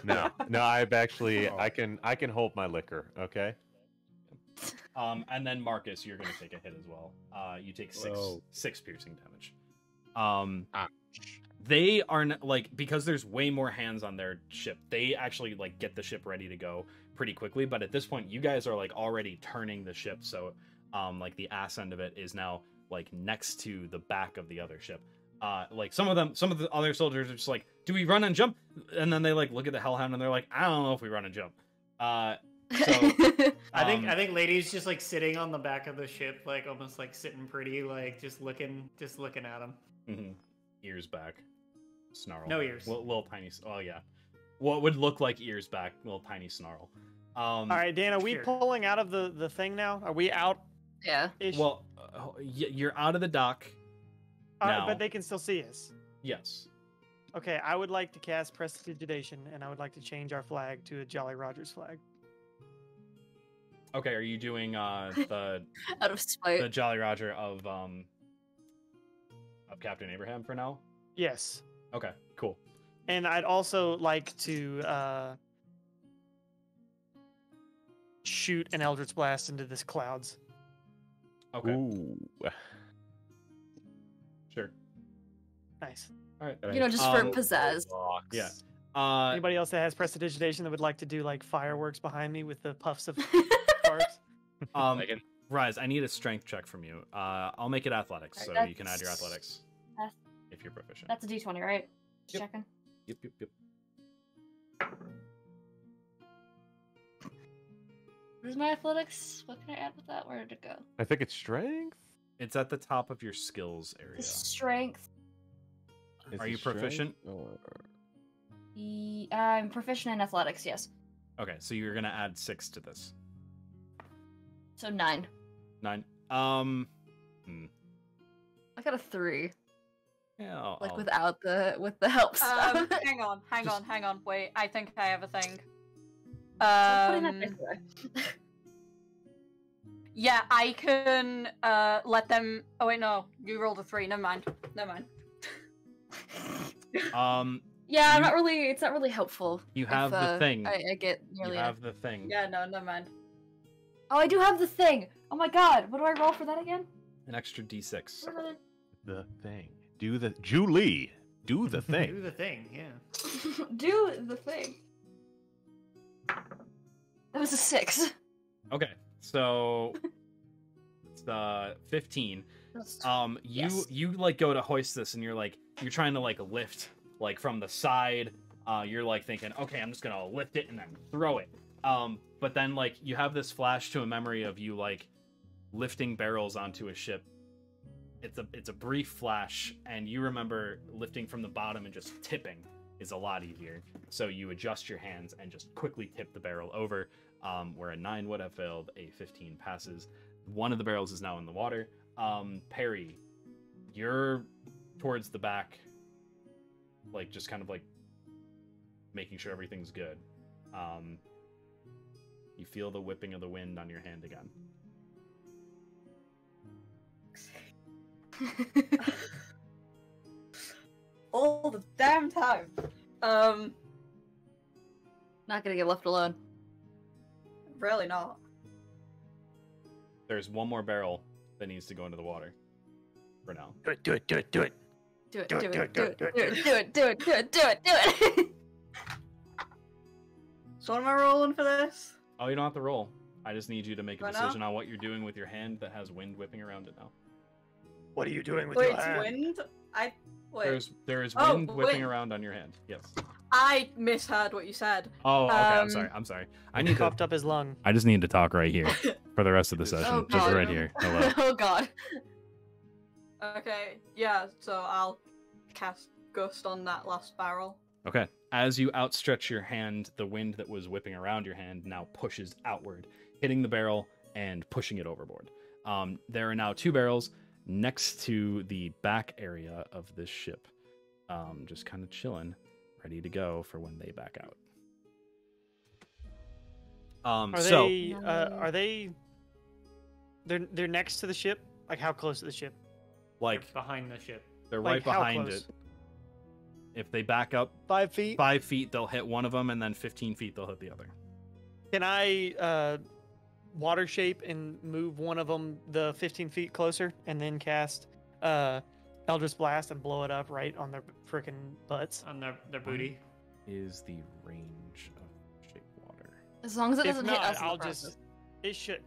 No, no. I've actually. Oh. I can hold my liquor. Okay. And then Marcus, you're gonna take a hit as well. You take Whoa. 6 piercing damage. They are like because there's way more hands on their ship. They actually like get the ship ready to go pretty quickly. But at this point, you guys are like already turning the ship, so like the ass end of it is now like next to the back of the other ship. Like some of the other soldiers are just like, do we run and jump? And then they like look at the Hellhound and they're like, I don't know if we run and jump. So I think Lady's just like sitting on the back of the ship, like almost like sitting pretty, like just looking at him. Ears back, snarl. No ears. Little tiny. Oh yeah, what would look like ears back? Little tiny snarl. All right, Dan, are we Sure. pulling out of the thing now? Are we out? Yeah. Well, you're out of the dock. now. But they can still see us. Yes. Okay, I would like to cast Prestidigitation, and I would like to change our flag to a Jolly Rogers flag. Okay. Are you doing the Out of spite. the Jolly Roger of Captain Abraham for now? Yes. Okay. Cool. And I'd also like to shoot an Eldritch Blast into this clouds. Okay. Ooh. Sure. Nice. All right. You know, just for Um, pizzazz. Yeah. Anybody else that has Prestidigitation that would like to do like fireworks behind me with the puffs of sparks? Um, I can- Rise, I need a strength check from you. I'll make it athletics, so Alright, you can add your that's- athletics that's- if you're proficient. That's a D20, right? Just Yep. checking. Yep. Where's my athletics? What can I add with that? Where did it go? I think it's strength. It's at the top of your skills area. The strength. Is Are it you proficient? strength or- I'm proficient in athletics, yes. Okay, so you're gonna add 6 to this. So 9. 9. I got a 3. Yeah. Like I'll- with the help stuff. Hang on. Wait, I think I have a thing. I'm putting that dice away. Yeah, I can let them. Oh wait, no, you rolled a 3. Never mind. Yeah, You- it's not really helpful. You if, have the thing. I get You nearly. have the thing. Yeah, no, never mind. Oh, I do have the thing. Oh my god, what do I roll for that again? An extra D6. What was The thing. Do the Julie. Do the Do thing. the thing, yeah. it? Do the thing. That was a 6. Okay, so it's 15. That's You Yes. like go to hoist this, and you're trying to like lift like from the side. You're like thinking, okay, I'm just gonna lift it and then throw it. But then like you have this flash to a memory of you like lifting barrels onto a ship. It's a brief flash, and you remember lifting from the bottom and just tipping is a lot easier. So you adjust your hands and just quickly tip the barrel over. Where a 9 would have failed, a 15 passes. One of the barrels is now in the water. Perry, you're towards the back, like just kind of like making sure everything's good. You feel the whipping of the wind on your hand again. All the damn time. Not gonna get left alone. Really not. There's one more barrel that needs to go into the water. For now. Do it, do it, do it, do it. Do it, do it, do it, do it, do it, do it, do it, do it, do it, do it. So what am I rolling for this? Oh, you don't have to roll. I just need you to make a Right now? decision on what you're doing with your hand that has wind whipping around it now. What are you doing with Wait, your it's hand? wind? Wait. There is Oh, wind whipping wind. around on your hand. Yes. I misheard what you said. Oh, okay. I'm Um, sorry. I'm sorry. I He need to. coughed up his lung. I just need to talk right here for the rest of the session. Oh, Just God. right here. Hello. Oh god. Okay, yeah, so I'll cast Gust on that last barrel. Okay. As you outstretch your hand, the wind that was whipping around your hand now pushes outward, hitting the barrel and pushing it overboard. There are now 2 barrels next to the back area of this ship, just kind of chilling, ready to go for when they back out. Are they? They're next to the ship. Like how close to the ship? like behind the ship. they're Like, right how behind close? it. If they back up 5 feet. 5 feet, they'll hit one of them, and then 15 feet, they'll hit the other. Can I water shape and move one of them the 15 feet closer, and then cast Eldritch Blast and blow it up right on their freaking butts? On their booty. Is the range of shape water? As long as it If doesn't not, hit us in the I'll process. just. It shouldn't.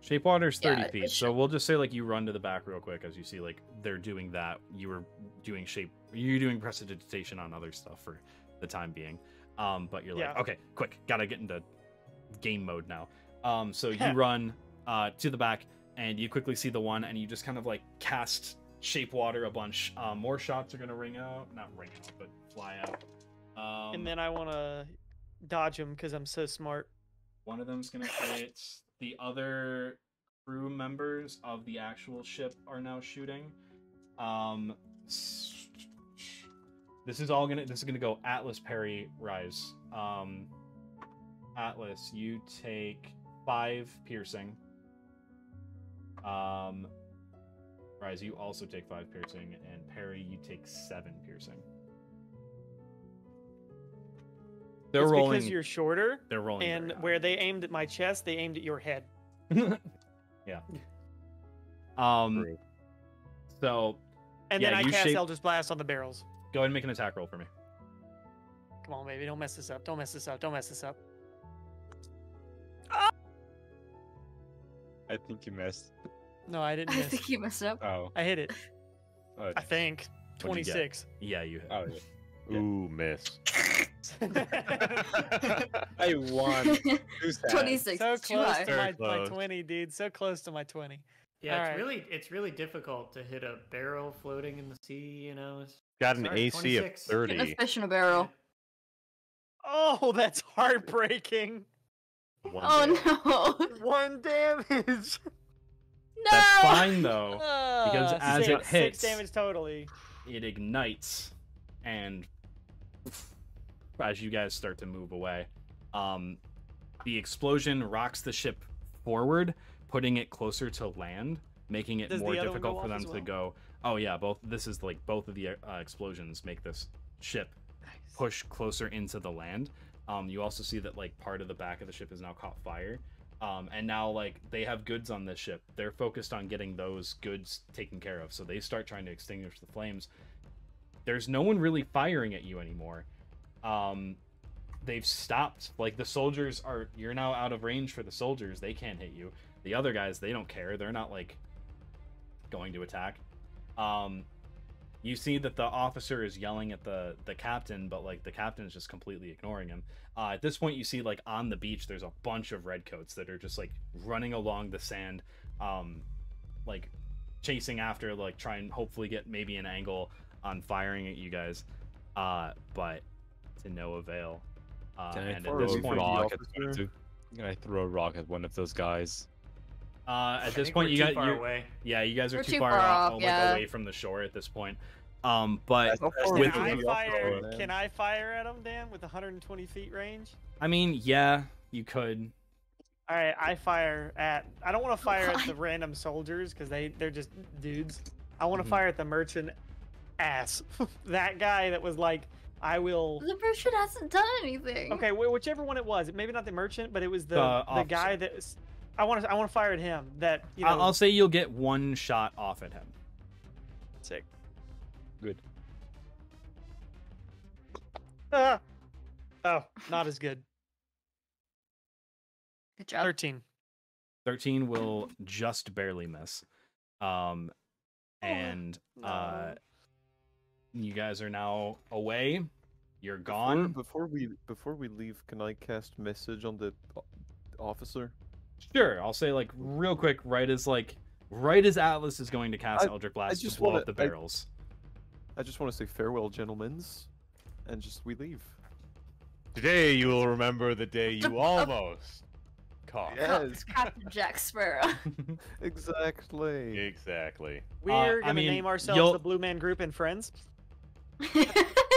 Shape water is 30 Yeah, it feet, so should- we'll just say like you run to the back real quick as you see like they're doing that. You were doing you're doing prestidigitation on other stuff for the time being. But you're like, Yeah. okay, quick, gotta get into game mode now. So you run to the back and you quickly see the one and you just kind of like cast shape water a bunch. More shots are gonna not ring out, but fly out. And then I want to dodge them because I'm so smart. One of them's gonna hit. The other crew members of the actual ship are now shooting. This is gonna go Atlas, Perry, Rise. Atlas, you take 5 piercing. Rise, you also take 5 piercing, and Perry, you take 7 piercing. They're It's rolling. because you're shorter, They're rolling. and very high. where they aimed at my chest, they aimed at your head. Yeah. True. So And Yeah, then I you cast shape- Eldritch Blast on the barrels. go ahead and make an attack roll for me. Come on, baby, don't mess this up. Don't mess this up. Don't mess this up. I think you missed. No, I didn't I miss. think you messed up. Oh. I hit it. Oh, I think. What'd you get? 26. Yeah, you hit. oh yeah. Ooh, miss. I won. Too sad. 26. So It's too close high. to my Close. 20, dude. So close to my 20. Yeah, Alright. it's really difficult to hit a barrel floating in the sea. You know, it's Got an Sorry, AC of 26. Getting a 30. fish in a barrel. Oh, that's heartbreaking. One Oh day. no. 1 damage. No. That's fine though. Because as it hits- 6 damage totally. It ignites, and as you guys start to move away, the explosion rocks the ship forward, putting it closer to land, making it Does more the other one difficult go for off them as to well? go. Oh yeah, both of the explosions make this ship push closer into the land. You also see that like part of the back of the ship has now caught fire. And now like they have goods on this ship. They're focused on getting those goods taken care of. So they start trying to extinguish the flames. There's no one really firing at you anymore. They've stopped. Like the soldiers you're now out of range for the soldiers. They can't hit you. The other guys, they don't care. They're not like going to attack. You see that the officer is yelling at the captain, but like the captain is just completely ignoring him. At this point, you see like on the beach, there's a bunch of redcoats that are just like running along the sand, like chasing after, like trying hopefully get maybe an angle on firing at you guys, but to no avail. Can I And at throw this a point, rock at one of the- Can I throw a rock at one of those guys? at I this think point, we're you too got far you're- away. yeah, you guys are We're too too far far off, off, like, yeah. away from the shore at this point. But How far with Can away I from the fire? offshore, Can I fire at them, Dan, with 120 feet range? I mean, yeah, you could. All right, I fire at. I don't want to fire at Why? the random soldiers because they're just dudes. I want to Mhm. fire at the merchant ass. That guy that was like, I will. The merchant hasn't done anything. Okay, whichever one it was. Maybe not the merchant, but it was the The guy that. I want to fire at him. That you know. I'll say you'll get one shot off at him. Sick. Good. Oh, not as good. Good job. 13. 13 will just barely miss. And No. you guys are now away. You're gone. Before we leave, can I cast message on the officer? Sure, I'll say like real quick, right as Atlas is going to cast Eldritch Blast to blow up the barrels. I just want to say farewell, gentlemens, and just we leave. Today you will remember the day you almost caught. Yes, Captain Jack Sparrow. exactly. Exactly. We're I gonna mean, name ourselves you'll- the Blue Man Group and Friends.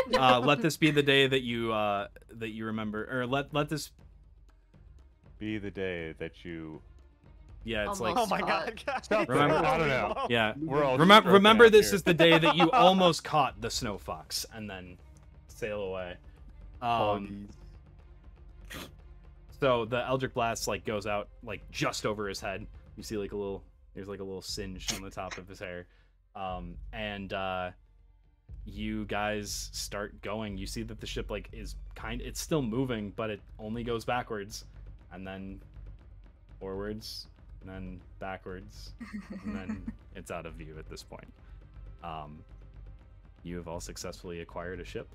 Let this be the day that you remember, or let this. Be the day that you. Yeah, it's Almost. Oh like my God! Remember- I don't know. yeah. We're all Remember this here. is the day that you almost caught the snow fox, and then sail away. Poggies. So the Eldritch Blast like goes out like just over his head. You see there's like a little singe on the top of his hair. And you guys start going. You see that the ship like is it's still moving, but it only goes backwards and then forwards and then backwards and then it's out of view at this point. You have all successfully acquired a ship.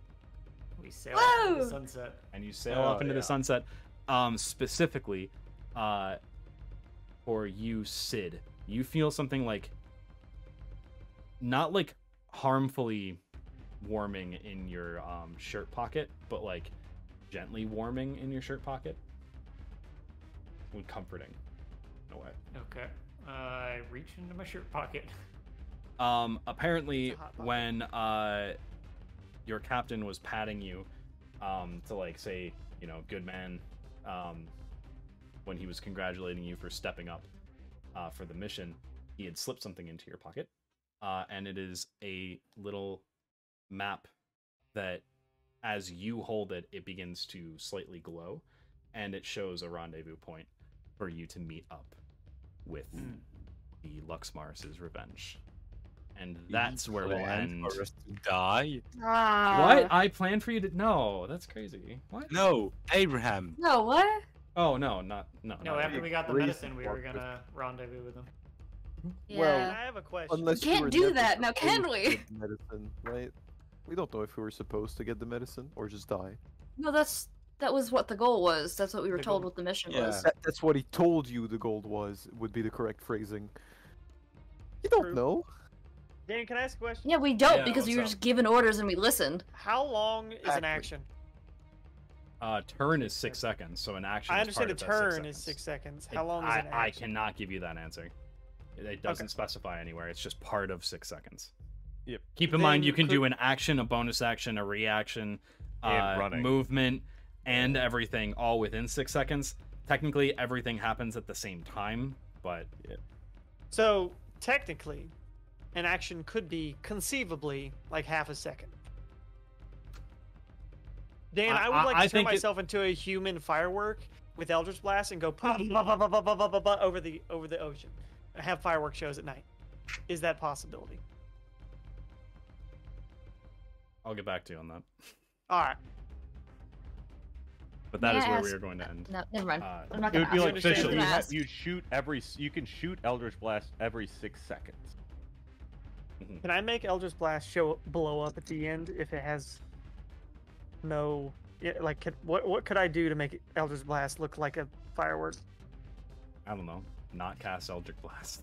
We sail off into Whoa! the sunset. And you sail off into the sunset. Specifically, for you, Sid, you feel something like not like harmfully warming in your shirt pocket, but like gently warming in your shirt pocket. And comforting in a way. Okay. I reach into my shirt pocket. Apparently It's a hot pocket. when your captain was patting you to like say, you know, good man, when he was congratulating you for stepping up for the mission, he had slipped something into your pocket, and it is a little map that as you hold it, it begins to slightly glow, and it shows a rendezvous point for you to meet up with the Luxmars's revenge. And that's where we'll end. For us to die? What? I planned for you to. No, that's crazy. What? No, Abraham. No, what? Oh no, no. No, not after we got the Reason medicine, we were for- gonna rendezvous with him. Yeah. Well, I have a question. Unless Can't you were do never that, now can supposed to we? get the medicine, right? We don't know if we were supposed to get the medicine or just die. No, that was what the goal was. That's what we were The told goal. what the mission Yeah. was. That's what he told you the gold was, would be the correct phrasing. You don't True. know. Dan, can I ask a question? Yeah, we don't Yeah, because we what's were up? just given orders and we listened. How long is an Exactly. action? Turn is 6 seconds, so an action. I is part understand a of that 6 turn is seconds. 6 seconds. How long is an I action? cannot give you that answer. It doesn't specify anywhere. It's just part of 6 seconds. Yep. Keep in mind, Then you can do could- an action, a bonus action, a reaction, And running. movement, and everything all within 6 seconds. Technically, everything happens at the same time, but So technically, an action could be conceivably like half a second. Dan, I would like to I turn think myself into a human firework with Eldritch Blast and go pop, pop, pop, pop, pop, pop, pop, pop, over the ocean. And have firework shows at night. Is that a possibility? I'll get back to you on that. All right. But that is where Yes. we are going to end. No, never mind. Uh, I'm not It gonna would be ask. like understand officially. the ask. You shoot you can shoot Eldritch Blast every 6 seconds. Can I make Eldritch Blast show blow up at the end if it has no? Yeah, like, what could I do to make Eldritch Blast look like a firework? I don't know. Not cast Eldritch Blast.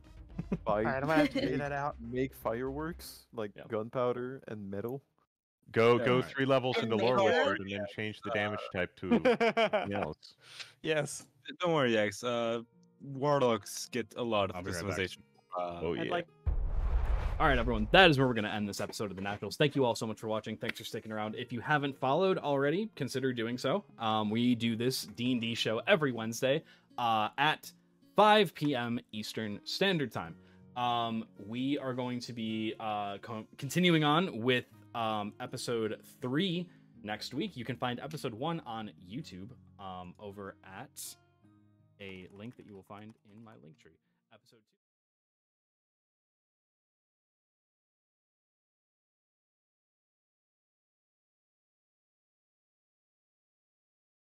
All right, I'm gonna have to figure that out. Make fireworks like Yep. gunpowder and metal. Go Alright. 3 levels And into make Lore it- Wizard and then change the damage type to something else. Yes. Don't worry, X. Warlocks get a lot I'll of be right back. customization. Oh I'd yeah. like. All right, everyone. That is where we're going to end this episode of The Naturals. Thank you all so much for watching. Thanks for sticking around. If you haven't followed already, consider doing so. We do this D&D show every Wednesday at 5 p.m. Eastern Standard Time. We are going to be continuing on with episode 3 next week. You can find episode 1 on YouTube over at a link that you will find in my link tree. Episode 2.